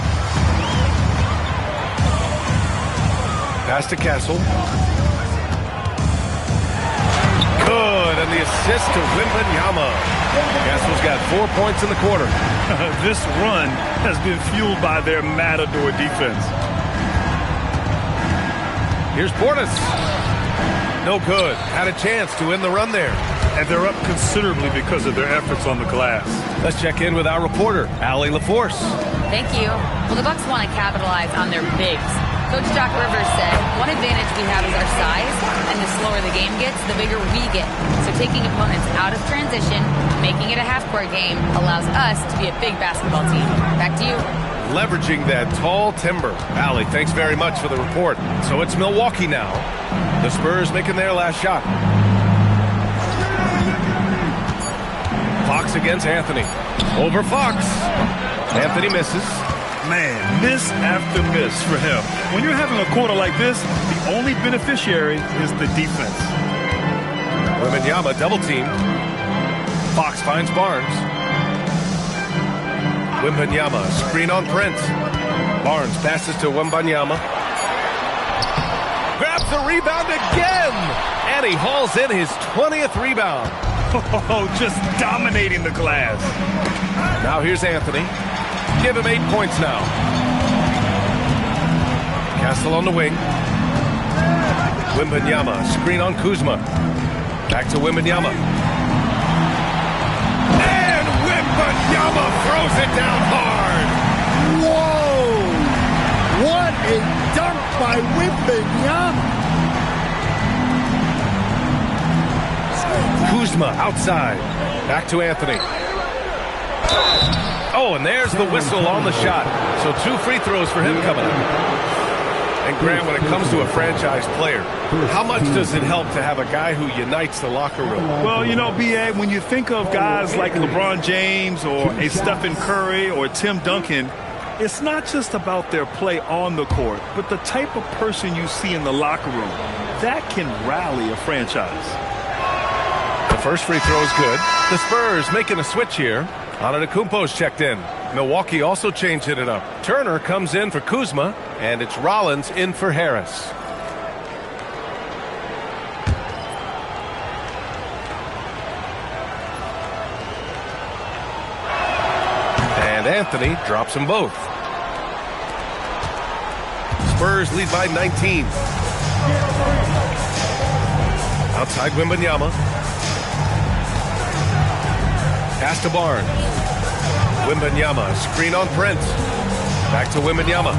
Pass to Castle. Good, and the assist to Wembanyama. Castle's got 4 points in the quarter. This run has been fueled by their matador defense. Here's Portis. No good. Had a chance to win the run there. And they're up considerably because of their efforts on the glass. Let's check in with our reporter, Allie LaForce. Thank you. Well, the Bucks want to capitalize on their bigs. Coach Doc Rivers said, one advantage we have is our size, and the slower the game gets, the bigger we get. So taking opponents out of transition, making it a half-court game, allows us to be a big basketball team. Back to you. Leveraging that tall timber. Allie, thanks very much for the report. So it's Milwaukee now. The Spurs making their last shot. Fox against Anthony. Over Fox. Anthony misses. Man, miss after miss for him. When you're having a quarter like this, the only beneficiary is the defense. Wembanyama double team. Fox finds Barnes. Wembanyama, screen on Prince. Barnes passes to Wembanyama. Grabs the rebound again! And he hauls in his 20th rebound. Oh, just dominating the glass. Now here's Anthony. Give him 8 points now. Castle on the wing. Wembanyama, screen on Kuzma. Back to Wembanyama. And Wembanyama throws it down hard. Whoa! What a dunk by Wembanyama. Kuzma outside. Back to Anthony. Oh, and there's the whistle on the shot. So 2 free throws for him coming up. And Grant, when it comes to a franchise player, how much does it help to have a guy who unites the locker room? Well, you know, B.A., when you think of guys like LeBron James or a Stephen Curry or Tim Duncan, it's not just about their play on the court, but the type of person you see in the locker room. That can rally a franchise. The first free throw is good. The Spurs making a switch here. Antetokounmpo's checked in. Milwaukee also changing it up. Turner comes in for Kuzma, and it's Rollins in for Harris. And Anthony drops them both. Spurs lead by 19. Outside Wembanyama. Pass to Barnes. Wembanyama, screen on Prince. Back to Wembanyama.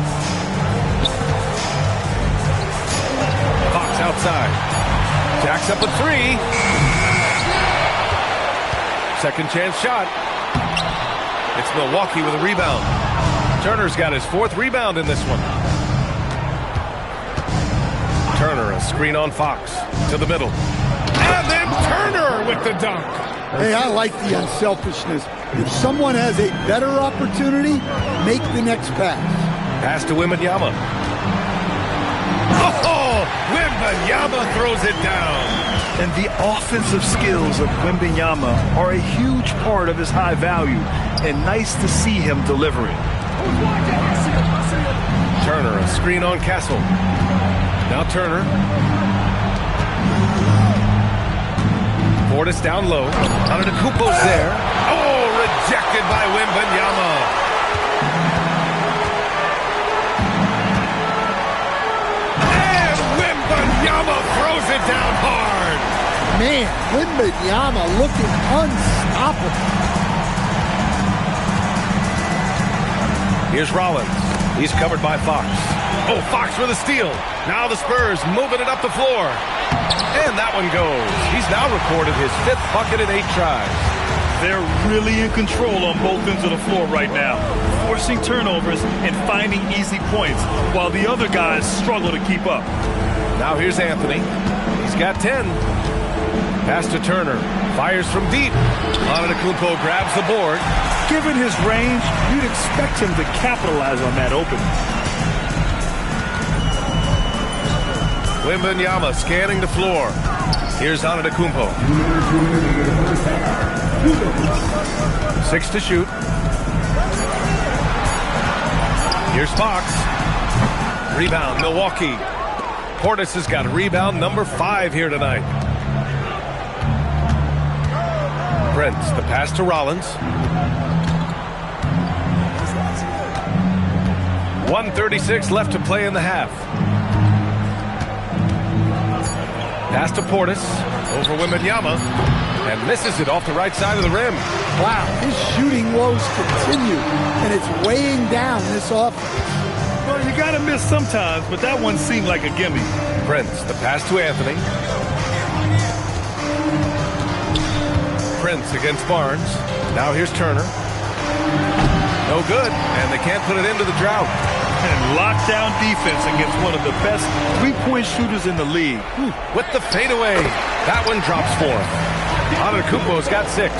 Fox outside. Jacks up a 3. Second chance shot. It's Milwaukee with a rebound. Turner's got his 4th rebound in this one. Turner, a screen on Fox. To the middle. And then Turner with the dunk. Hey, I like the unselfishness. If someone has a better opportunity, make the next pass. Pass to Wembanyama. Oh, Wembanyama throws it down. And the offensive skills of Wembanyama are a huge part of his high value, and nice to see him delivering. Turner, a screen on Castle. Now Turner. Portis down low. Antetokounmpo's there. Oh, rejected by Wembanyama. And Wembanyama throws it down hard. Man, Wembanyama looking unstoppable. Here's Rollins. He's covered by Fox. Oh, Fox with a steal. Now the Spurs moving it up the floor. And that one goes. He's now recorded his 5th bucket in 8 tries. They're really in control on both ends of the floor right now, forcing turnovers and finding easy points, while the other guys struggle to keep up. Now here's Anthony. He's got 10. Pass to Turner. Fires from deep. Antetokounmpo grabs the board. Given his range, you'd expect him to capitalize on that opening. Wembanyama scanning the floor. Here's Antetokounmpo. 6 to shoot. Here's Fox. Rebound, Milwaukee. Portis has got rebound number 5 here tonight. Prince, the pass to Rollins. 1:36 left to play in the half. Pass to Portis over Wembanyama and misses it off the right side of the rim. Wow, his shooting woes continue, and it's weighing down this offense. Well, you got to miss sometimes, but that one seemed like a gimme. Prince, the pass to Anthony. Prince against Barnes. Now here's Turner. No good, and they can't put it into the drought. And lockdown defense against one of the best three-point shooters in the league. With the fadeaway. That one drops 4. Antetokounmpo's got 6.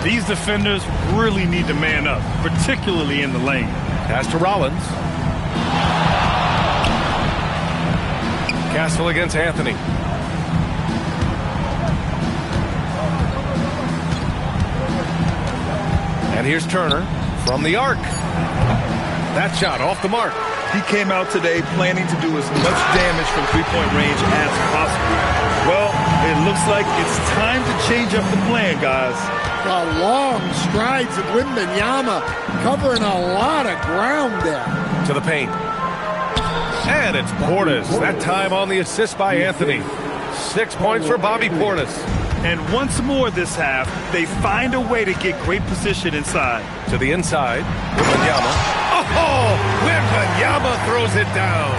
These defenders really need to man up, particularly in the lane. Pass to Rollins. Castle against Anthony. And here's Turner from the arc. That shot off the mark. He came out today planning to do as much damage from three-point range as possible. Well, it looks like it's time to change up the plan, guys. The long strides of Wembanyama covering a lot of ground there. To the paint. And it's Portis. That time on the assist by Anthony. 6 points for Bobby Portis. And once more this half, they find a way to get great position inside. To the inside. Wembanyama. Oh, Wembanyama throws it down.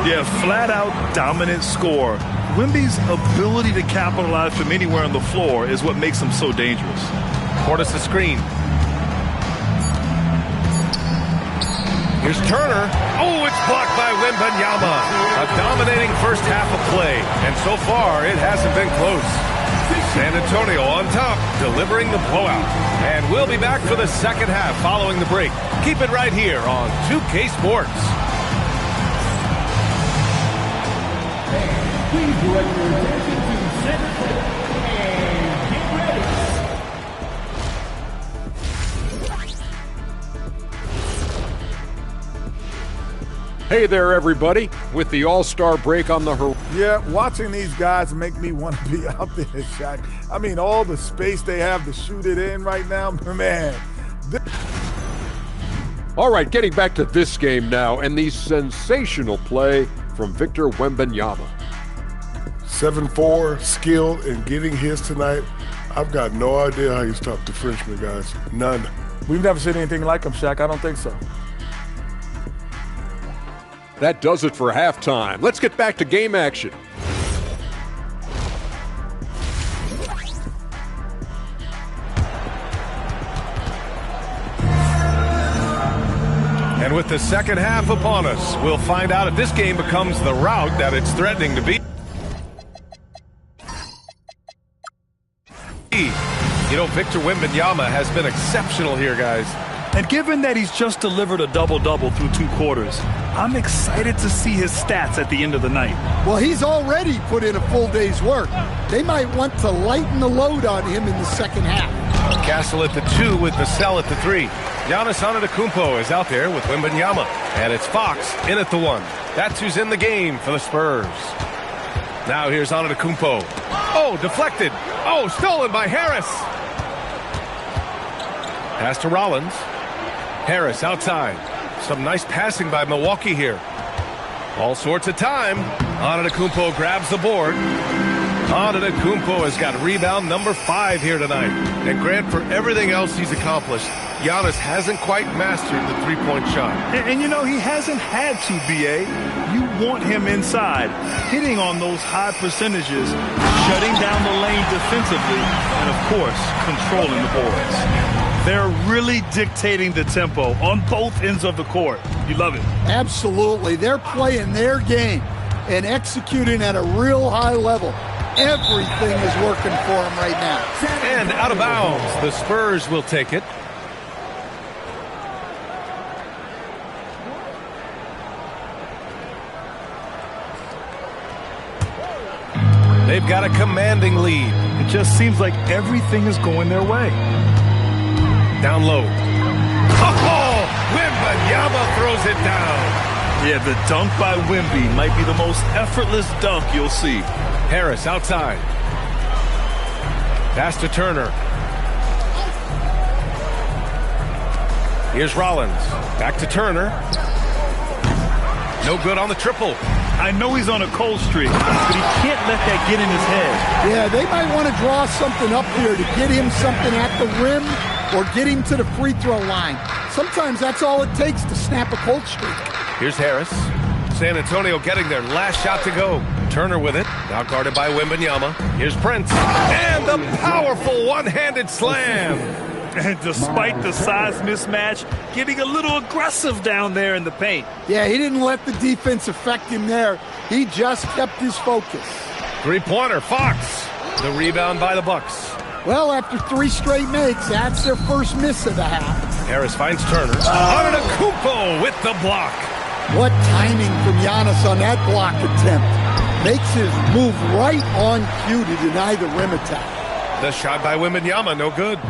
Yeah, flat-out dominant score. Wemby's ability to capitalize from anywhere on the floor is what makes him so dangerous. Portis the screen. Here's Turner. Oh, it's blocked by Wembanyama. A dominating first half of play. And so far, it hasn't been close. San Antonio on top, delivering the blowout. And we'll be back for the second half following the break. Keep it right here on 2K Sports. Please direct your attention to center court and get ready. Hey there, everybody. With the All-Star break on the horizon. Yeah, watching these guys make me want to be out there, Shaq. I mean, all the space they have to shoot it in right now, man. All right, getting back to this game now and the sensational play from Victor Wembanyama. 7'4", skilled, and getting his tonight. I've got no idea how you stop the Frenchman, guys. None. We've never seen anything like him, Shaq. I don't think so. That does it for halftime. Let's get back to game action. And with the second half upon us, we'll find out if this game becomes the rout that it's threatening to be. You know, Victor Wembanyama has been exceptional here, guys. And given that he's just delivered a double-double through 2 quarters, I'm excited to see his stats at the end of the night. Well, he's already put in a full day's work. They might want to lighten the load on him in the second half. Castle at the 2 with Vassell at the 3. Giannis Antetokounmpo is out there with Wembanyama. And it's Fox in at the 1. That's who's in the game for the Spurs. Now here's Antetokounmpo. Oh, deflected. Oh, stolen by Harris. Pass to Rollins. Harris outside. Some nice passing by Milwaukee here. All sorts of time. Antetokounmpo grabs the board. Antetokounmpo has got rebound number 5 here tonight. And Grant, for everything else he's accomplished, Giannis hasn't quite mastered the three-point shot. And you know, he hasn't had to, B.A. You want him inside, hitting on those high percentages, shutting down the lane defensively, and, of course, controlling the boards. They're really dictating the tempo on both ends of the court. You love it. Absolutely. They're playing their game and executing at a real high level. Everything is working for them right now. And out of bounds. The Spurs will take it. They've got a commanding lead. It just seems like everything is going their way. Down low. Oh, Wembanyama throws throws it down. Yeah, the dunk by Wemby might be the most effortless dunk you'll see. Harris outside. Pass to Turner. Here's Rollins. Back to Turner. No good on the triple. I know he's on a cold streak, but he can't let that get in his head. Yeah, they might want to draw something up here to get him something at the rim or get him to the free throw line. Sometimes that's all it takes to snap a cold streak. Here's Harris. San Antonio getting their last shot to go. Turner with it. Now guarded by Wembanyama. Here's Prince. And the powerful one-handed slam. And despite the size mismatch, getting a little aggressive down there in the paint. Yeah, he didn't let the defense affect him there. He just kept his focus. Three-pointer, Fox. The rebound by the Bucks. Well, after 3 straight makes, that's their first miss of the half. Harris finds Turner. Antetokounmpo with the block. What timing from Giannis on that block attempt. Makes his move right on cue to deny the rim attack. The shot by Wembanyama, no good.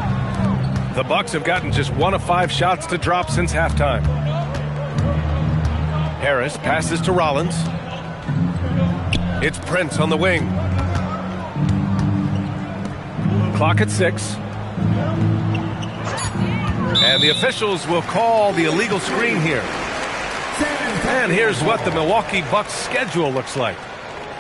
The Bucks have gotten just 1 of 5 shots to drop since halftime. Harris passes to Rollins. It's Prince on the wing. Clock at 6. And the officials will call the illegal screen here. And here's what the Milwaukee Bucks schedule looks like.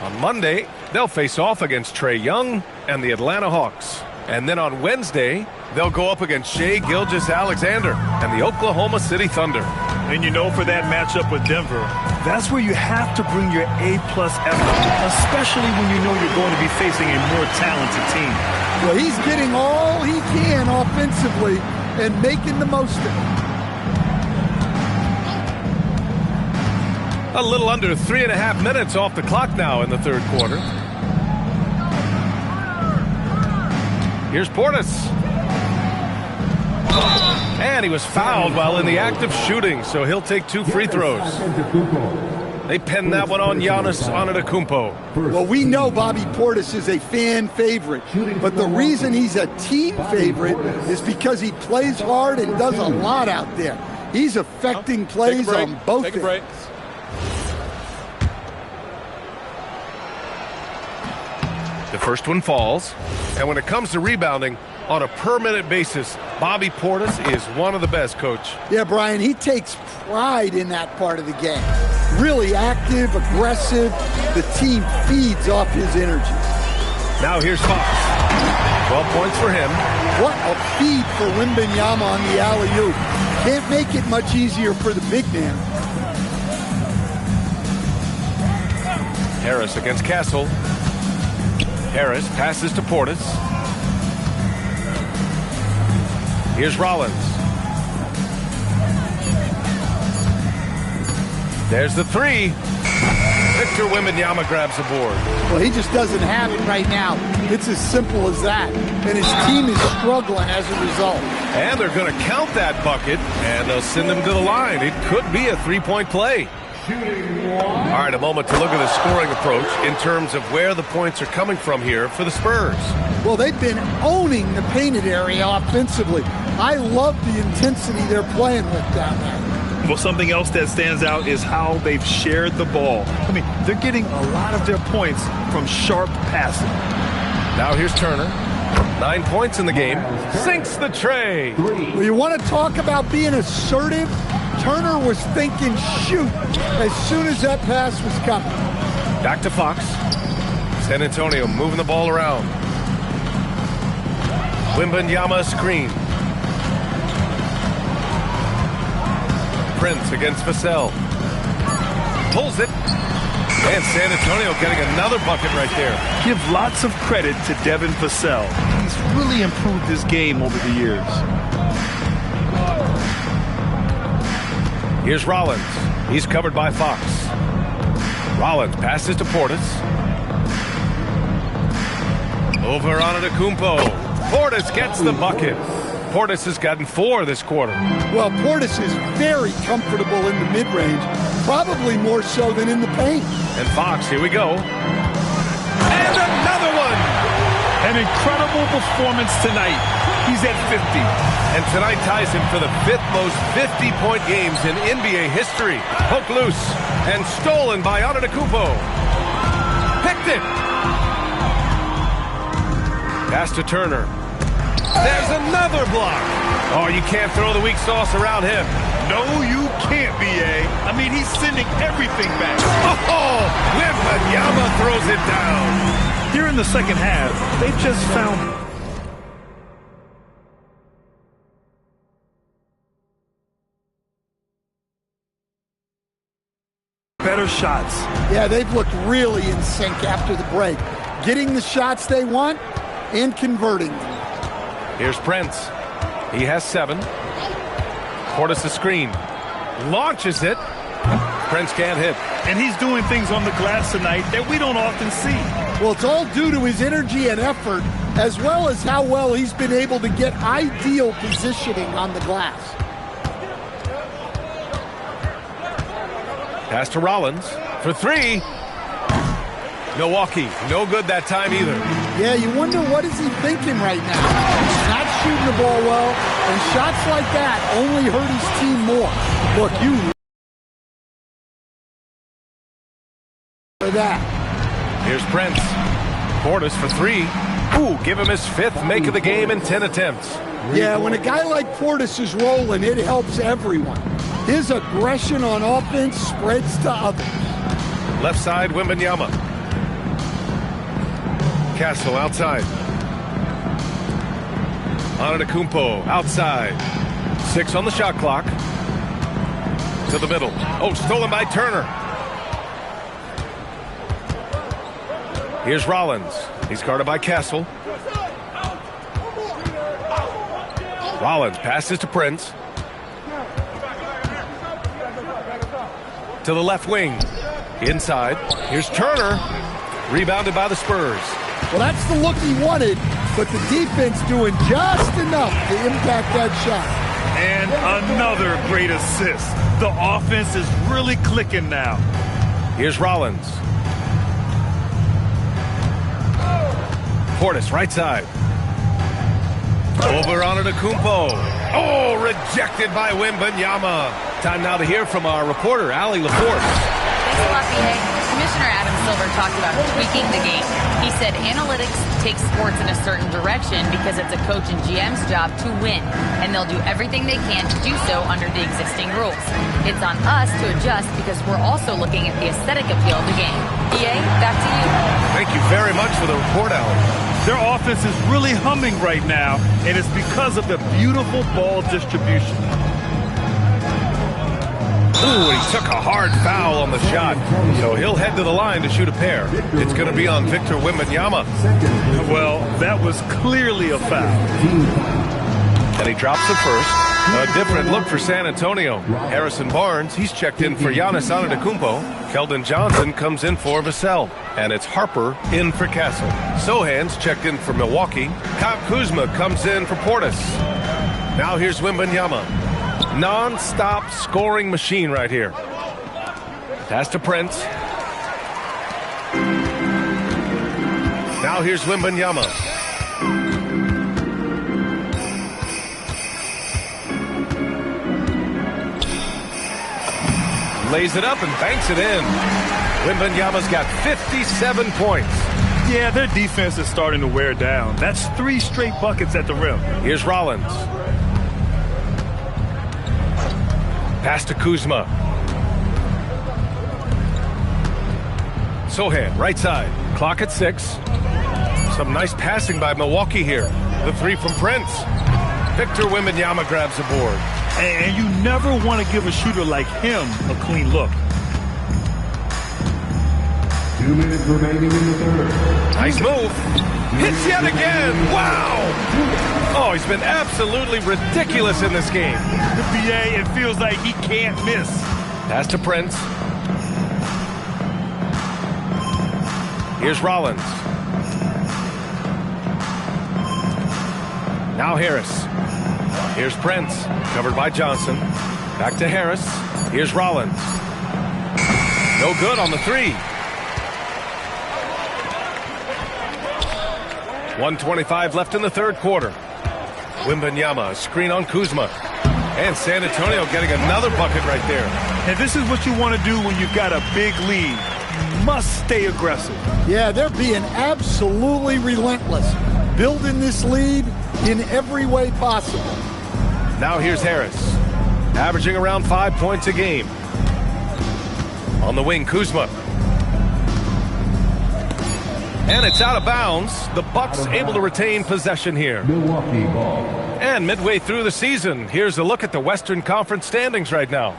On Monday, they'll face off against Trae Young and the Atlanta Hawks. And then on Wednesday, they'll go up against Shai Gilgeous-Alexander and the Oklahoma City Thunder. And you know, for that matchup with Denver, that's where you have to bring your A-plus effort, especially when you know you're going to be facing a more talented team. Well, he's getting all he can offensively and making the most of it. A little under 3.5 minutes off the clock now in the third quarter. Here's Portis. And he was fouled while in the act of shooting, so he'll take 2 free throws. They pinned that one on Giannis Antetokounmpo. Well, we know Bobby Portis is a fan favorite, but the reason he's a team favorite is because he plays hard and does a lot out there. He's affecting plays on both ends. The first one falls, and when it comes to rebounding, on a per-minute basis, Bobby Portis is one of the best, Coach. Yeah, Brian, he takes pride in that part of the game. Really active, aggressive. The team feeds off his energy. Now here's Fox. 12 points for him. What a feed for Wembanyama on the alley-oop. Can't make it much easier for the big man. Harris against Castle. Harris passes to Portis. Here's Rollins. There's the 3. Victor Wembanyama grabs the board. Well, he just doesn't have it right now. It's as simple as that. And his team is struggling as a result. And they're going to count that bucket, and they'll send him to the line. It could be a 3-point play. All right, a moment to look at the scoring approach in terms of where the points are coming from here for the Spurs. Well, they've been owning the painted area offensively. I love the intensity they're playing with down there. Well, something else that stands out is how they've shared the ball. I mean, they're getting a lot of their points from sharp passing. Now here's Turner. 9 points in the game. Sinks the tray. Well, you want to talk about being assertive? Turner was thinking shoot as soon as that pass was coming. Back to Fox. San Antonio moving the ball around. Wembanyama screen. Prince against Vassell. Pulls it. And San Antonio getting another bucket right there. Give lots of credit to Devin Vassell. He's really improved his game over the years. Here's Rollins. He's covered by Fox. Rollins passes to Portis. Over on Antetokounmpo. Portis gets the bucket. Portis has gotten 4 this quarter. Well, Portis is very comfortable in the mid-range, probably more so than in the paint. And Fox, here we go. And another one! An incredible performance tonight. He's at 50. And tonight ties him for the 5th most 50-point games in NBA history. Poked loose and stolen by Antetokounmpo. Picked it. Pass to Turner. There's another block. Oh, you can't throw the weak sauce around him. No, you can't, B.A. I mean, he's sending everything back. Oh, Wembanyama throws it down. Here in the second half, they've just found better shots. Yeah, they've looked really in sync after the break. Getting the shots they want and converting them. Here's Prince. He has 7. Portis the screen. Launches it. Prince can't hit. And he's doing things on the glass tonight that we don't often see. Well, it's all due to his energy and effort, as well as how well he's been able to get ideal positioning on the glass. Pass to Rollins for 3. Milwaukee, no good that time either. Yeah, you wonder what is he thinking right now. He's not shooting the ball well, and shots like that only hurt his team more. Look, you for that. Here's Prince. Portis for 3. Ooh, give him his 5th make of the game in 10 attempts. Yeah, when a guy like Portis is rolling, it helps everyone. His aggression on offense spreads to others. Left side, Wembanyama. Castle outside. Antetokounmpo outside. 6 on the shot clock. To the middle. Oh, stolen by Turner. Here's Rollins. He's guarded by Castle. Rollins passes to Prince. To the left wing. Inside. Here's Turner. Rebounded by the Spurs. Well, that's the look he wanted, but the defense doing just enough to impact that shot. And another great assist. The offense is really clicking now. Here's Rollins. Portis, right side. Over Antetokounmpo. Oh, rejected by Wembanyama. Time now to hear from our reporter, Allie LaForce. Thanks a lot, B.A. Commissioner Adam Silver talked about tweaking the game. He said analytics take sports in a certain direction because it's a coach and GM's job to win, and they'll do everything they can to do so under the existing rules. It's on us to adjust because we're also looking at the aesthetic appeal of the game. B.A., back to you. Thank you very much for the report, Allie. Their offense is really humming right now, and it's because of the beautiful ball distribution. Ooh, he took a hard foul on the shot, so he'll head to the line to shoot a pair. It's going to be on Victor Wembanyama. Well, that was clearly a foul. And he drops the first. A different look for San Antonio. Harrison Barnes, he's checked in for Giannis Antetokounmpo. Keldon Johnson comes in for Vassell. And it's Harper in for Castle. Sohan's checked in for Milwaukee. Kyle Kuzma comes in for Portis. Now here's Wembanyama. Non-stop scoring machine right here. Pass to Prince. Now here's Wembanyama. Lays it up and banks it in. Wembanyama's got 57 points. Yeah, their defense is starting to wear down. That's 3 straight buckets at the rim. Here's Rollins. Pass to Kuzma. Sohan, right side. Clock at 6. Some nice passing by Milwaukee here. The 3 from Prince. Victor Wembanyama grabs the board. And you never want to give a shooter like him a clean look. 2 minutes remaining in the third. Nice move. Hits yet again. Wow. Oh, he's been absolutely ridiculous in this game. The BA, it feels like he can't miss. Pass to Prince. Here's Rollins. Now Harris. Here's Prince, covered by Johnson. Back to Harris. Here's Rollins. No good on the 3. 1:25 left in the third quarter. Wembanyama, screen on Kuzma. And San Antonio getting another bucket right there. And this is what you want to do when you've got a big lead. You must stay aggressive. Yeah, they're being absolutely relentless, building this lead in every way possible. Now here's Harris, averaging around 5 points a game. On the wing, Kuzma. And it's out of bounds. The Bucks able to retain possession here. Milwaukee ball. And midway through the season, here's a look at the Western Conference standings right now.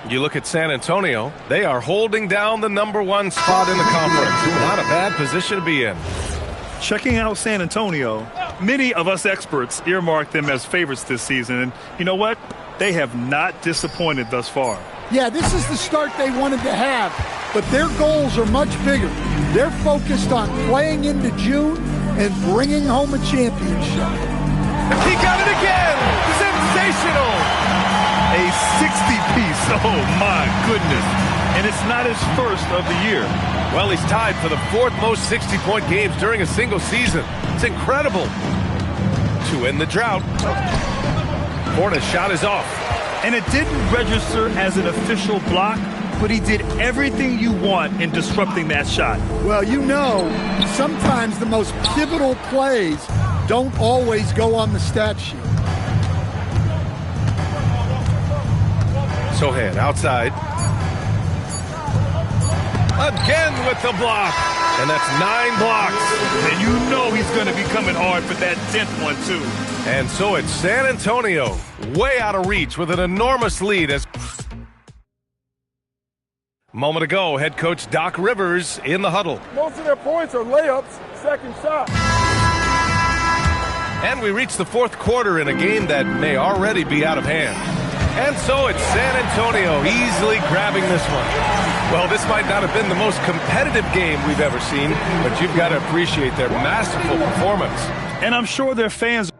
You look at San Antonio, they are holding down the #1 spot in the conference. Not a bad position to be in. Checking out San Antonio, many of us experts earmarked them as favorites this season. And you know what? They have not disappointed thus far. Yeah, this is the start they wanted to have, but their goals are much bigger. They're focused on playing into June and bringing home a championship. He got it again! Sensational! A 60-piece, oh my goodness. And it's not his first of the year. Well, he's tied for the 4th most 60-point games during a single season. It's incredible. To end the drought. Portis' shot is off. And it didn't register as an official block, but he did everything you want in disrupting that shot. Well, you know, sometimes the most pivotal plays don't always go on the stat sheet. Sohan outside. Again with the block. And that's 9 blocks. And you know he's going to be coming hard for that 10th one, too. And so it's San Antonio, way out of reach with an enormous lead. As moment ago, head coach Doc Rivers in the huddle. Most of their points are layups, second shot. And we reach the 4th quarter in a game that may already be out of hand. And so it's San Antonio easily grabbing this one. Well, this might not have been the most competitive game we've ever seen, but you've got to appreciate their masterful performance. And I'm sure their fans